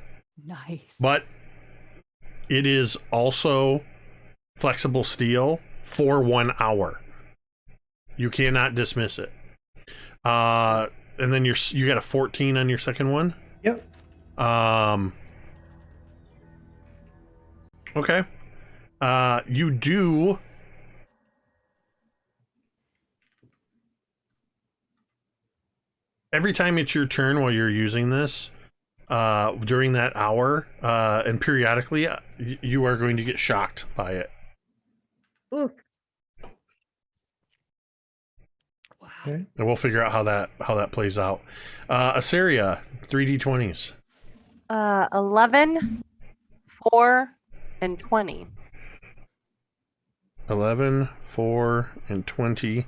But it is also flexible steel for 1 hour. You cannot dismiss it. And then you got a 14 on your second one? Yep. Okay. You do every time it's your turn while you're using this, during that hour, and periodically, you are going to get shocked by it. Ooh. Okay. And we'll figure out how that plays out. Asaria, 3d20s. 11, 4, and 20. 11, 4, and 20.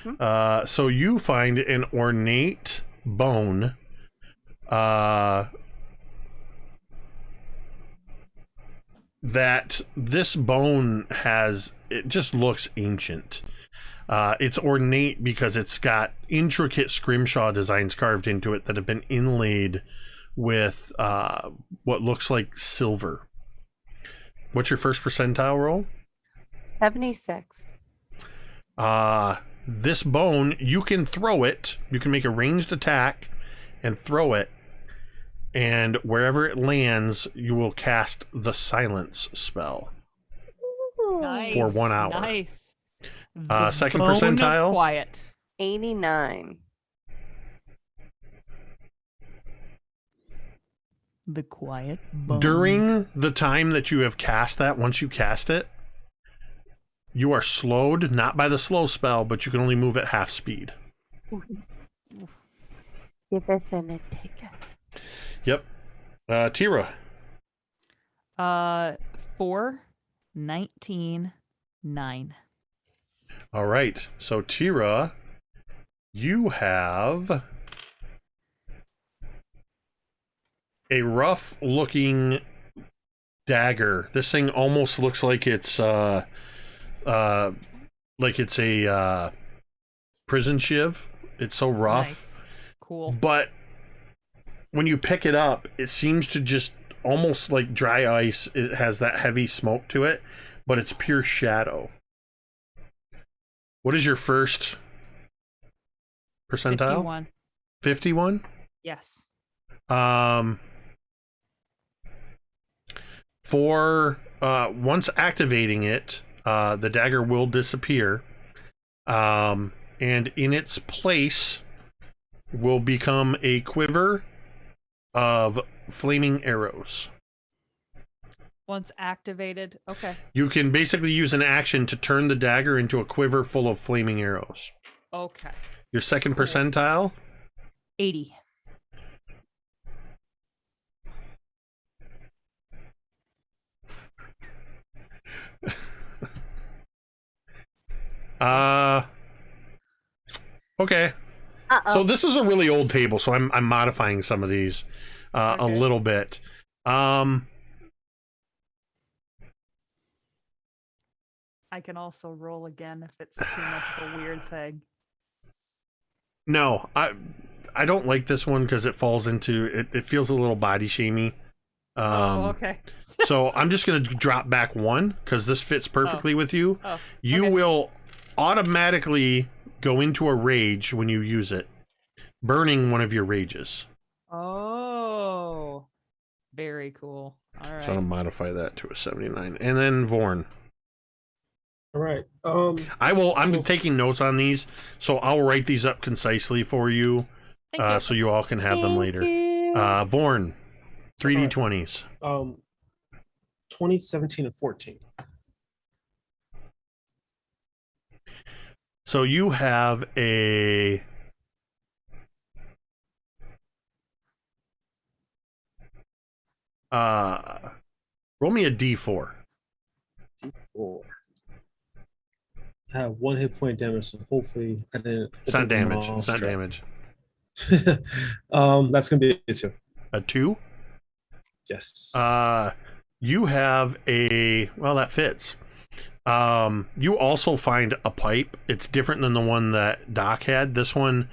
Mm-hmm. So you find an ornate bone that this bone has, it just looks ancient. It's ornate because it's got intricate scrimshaw designs carved into it that have been inlaid with what looks like silver. What's your first percentile roll? 76. This bone, you can throw it. You can make a ranged attack and throw it. And wherever it lands, you will cast the silence spell. Nice. For 1 hour. Nice. Second Bone of percentile? Quiet. 89. The quiet bone. During the time that you have cast that, once you cast it, you are slowed, not by the slow spell, but you can only move at half speed. Giveth and it taketh. Yep. Teera. 4, 19, 9. All right. So, Teera, you have a rough-looking dagger. This thing almost looks like it's a prison shiv. It's so rough. Nice. Cool. But when you pick it up, it seems to just almost like dry ice. It has that heavy smoke to it, but it's pure shadow. What is your first percentile? 51. 51? Yes. For once activating it, the dagger will disappear, and in its place will become a quiver of flaming arrows. Once activated. Okay. You can basically use an action to turn the dagger into a quiver full of flaming arrows. Okay. Your second percentile? 80. Okay. Uh-oh. So this is a really old table, so I'm modifying some of these a Okay. little bit. I can also roll again if it's too much of a weird thing. No, I don't like this one because it falls into it. It feels a little body shamey. Okay. So I'm just gonna drop back one because this fits perfectly with you. Oh, You okay. will automatically go into a rage when you use it, burning one of your rages. Oh. Very cool. All right. So I'm gonna modify that to a 79, and then Vorn. All right. I'm taking notes on these, so I'll write these up concisely for you, Thank you. so you all can have them Thank later. you. Vorn, 3d20s. 20, 17, and 14. So you have a roll me a d4. D4. I have 1 hit point damage, so hopefully I didn't. It's not damage. It's not damage. That's gonna be a 2. A 2. Yes. You have a that fits. You also find a pipe. It's different than the one that Doc had. This one,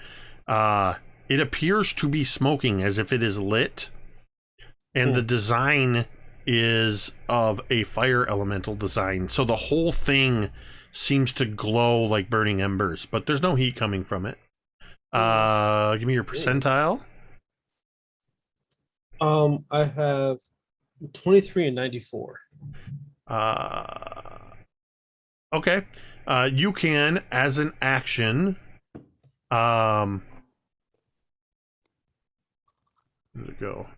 it appears to be smoking as if it is lit, and the design is of a fire elemental design. So the whole thing seems to glow like burning embers, but there's no heat coming from it. Give me your percentile. I have 23 and 94. Okay. You can, as an action, where did it go?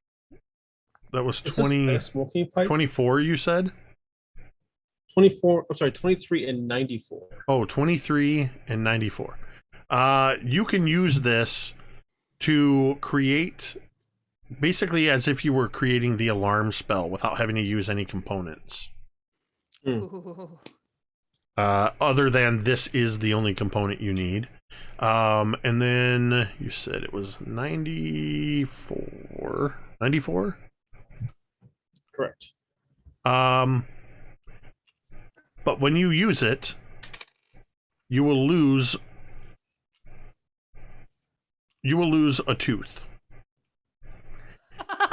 That was Is 20, this a smoking pipe? 24, you said? 24. I'm sorry, 23 and 94. Oh, 23 and 94. You can use this to create, basically as if you were creating the alarm spell without having to use any components. Ooh. Other than this is the only component you need. And then you said it was 94. 94? Correct. But when you use it, you will lose a tooth.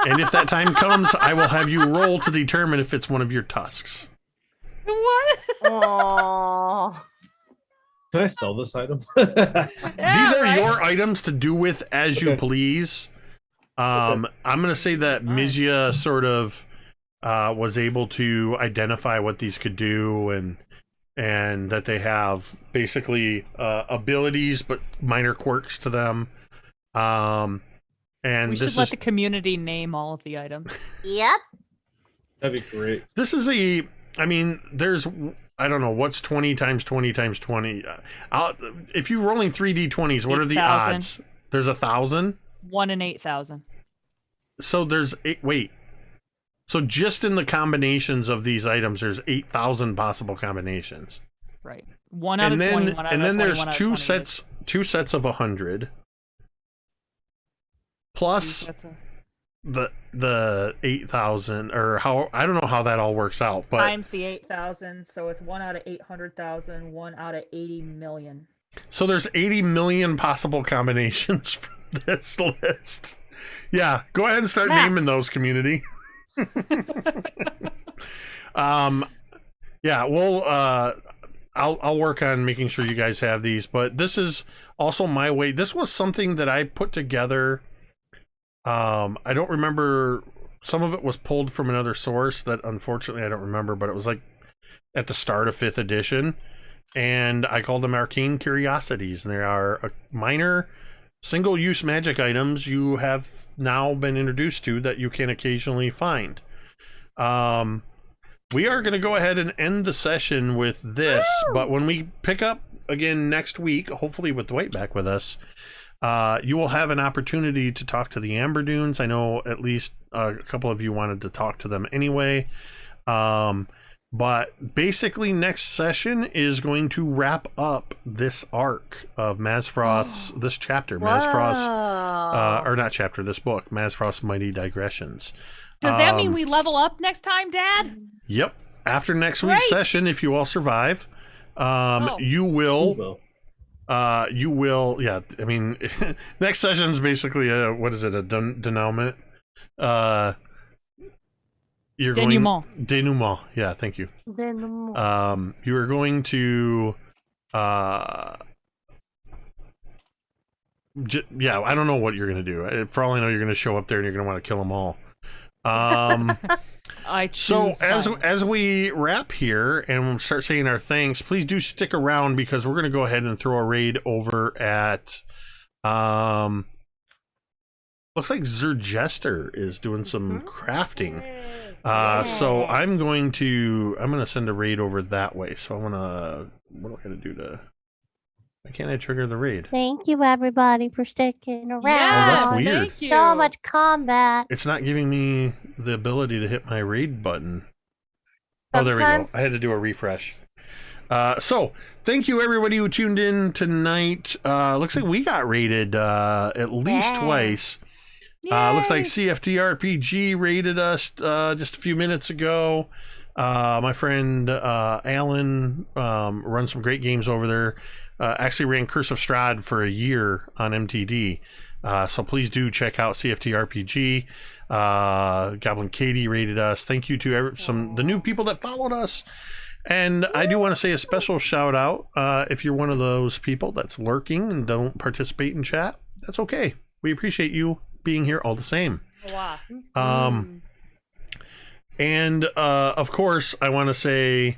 And if that time comes, I will have you roll to determine if it's one of your tusks. What? Oh. Can I sell this item? Yeah, These are right? your items to do with as you Okay. please. I'm going to say that Mizya sort of was able to identify what these could do, and that they have basically abilities but minor quirks to them. And We this should let is the community name all of the items. Yep. That'd be great. this is a. I mean, there's. I don't know what's 20 times 20 times 20. If you're rolling 3d20s, what are the 8,000. odds? There's 1,000. 1 in 8,000. So there's wait. So just in the combinations of these items, there's 8,000 possible combinations. Right. 1 out of 20. 1 out of 20. And then there's 1 out of two 20. sets of 100. Plus the 8,000, or how, I don't know how that all works out, but Times the 8,000, so it's 1 out of 800,000, 1 out of 80 million. so there's 80 million possible combinations from this list. Yeah, go ahead and start Math. naming those, community. Yeah, we'll I'll work on making sure you guys have these, but this is also my way. This was something that I put together. I don't remember, some of it was pulled from another source that unfortunately I don't remember, but it was like at the start of 5th edition, and I called them Arcane Curiosities, and they are minor single-use magic items you have now been introduced to that you can occasionally find. We are going to go ahead and end the session with this, but when we pick up again next week, hopefully with Dwight back with us, you will have an opportunity to talk to the Amber Dunes. I know at least a couple of you wanted to talk to them anyway. But basically next session is going to wrap up this arc of Mazfroth's, this chapter, Mazfroth's, or not chapter, this book, Mazfroth's Mighty Digressions. Does that mean we level up next time, Dad? Yep. After next week's Great. session, if you all survive, Oh. you will... Cool, you will, yeah. I mean, next session is basically a, what is it? A denouement. You're Denouement. Denouement. Yeah, thank you. Then You are going to, yeah. I don't know what you're going to do. For all I know, you're going to show up there and you're going to want to kill them all. I So choose as violence. we wrap here and we'll start saying our thanks, please do stick around because we're going to go ahead and throw a raid over at looks like Zerjester is doing some crafting. So I'm going to send a raid over that way. So I want to, what do I got to do to, why can't I trigger the raid? Thank you, everybody, for sticking around. Yes, that's weird. thank you. So much combat. It's not giving me the ability to hit my raid button. Oh, there we go. Sometimes- I had to do a refresh. So thank you everybody who tuned in tonight. Looks like we got raided at least Yeah. twice. Looks like CFT RPG raided us just a few minutes ago. My friend Alan runs some great games over there. Actually ran Curse of Strahd for a year on MTD. So please do check out CFT RPG. Goblin Katie rated us. Thank you to the new people that followed us. And I do want to say a special shout out. If you're one of those people that's lurking and don't participate in chat, that's okay. We appreciate you being here all the same. Wow. And of course, I want to say,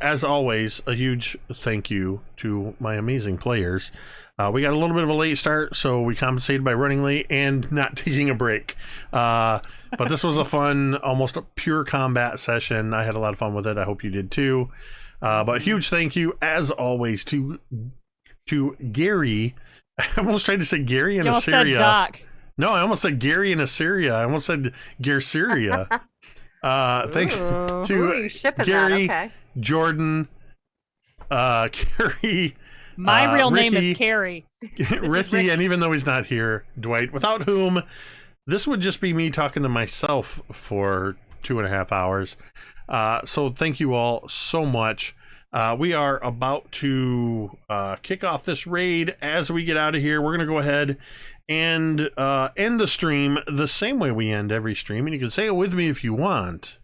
as always, a huge thank you to my amazing players. We got a little bit of a late start, so we compensated by running late and not taking a break. But this was a fun, almost a pure combat session. I had a lot of fun with it. I hope you did too. But huge thank you, as always, to Gary. I almost tried to say Gary in You almost said Assyria. Doc. No, I almost said Gary in Assyria. I almost said Gersyria. Thanks Ooh, to you shipping Gary, that, okay. Jordan, Carrie, My real name Ricky, is Cari. Ricky, and even though he's not here, Dwight, without whom this would just be me talking to myself for 2.5 hours. So thank you all so much. We are about to kick off this raid. As we get out of here, we're going to go ahead and end the stream the same way we end every stream. And you can say it with me if you want.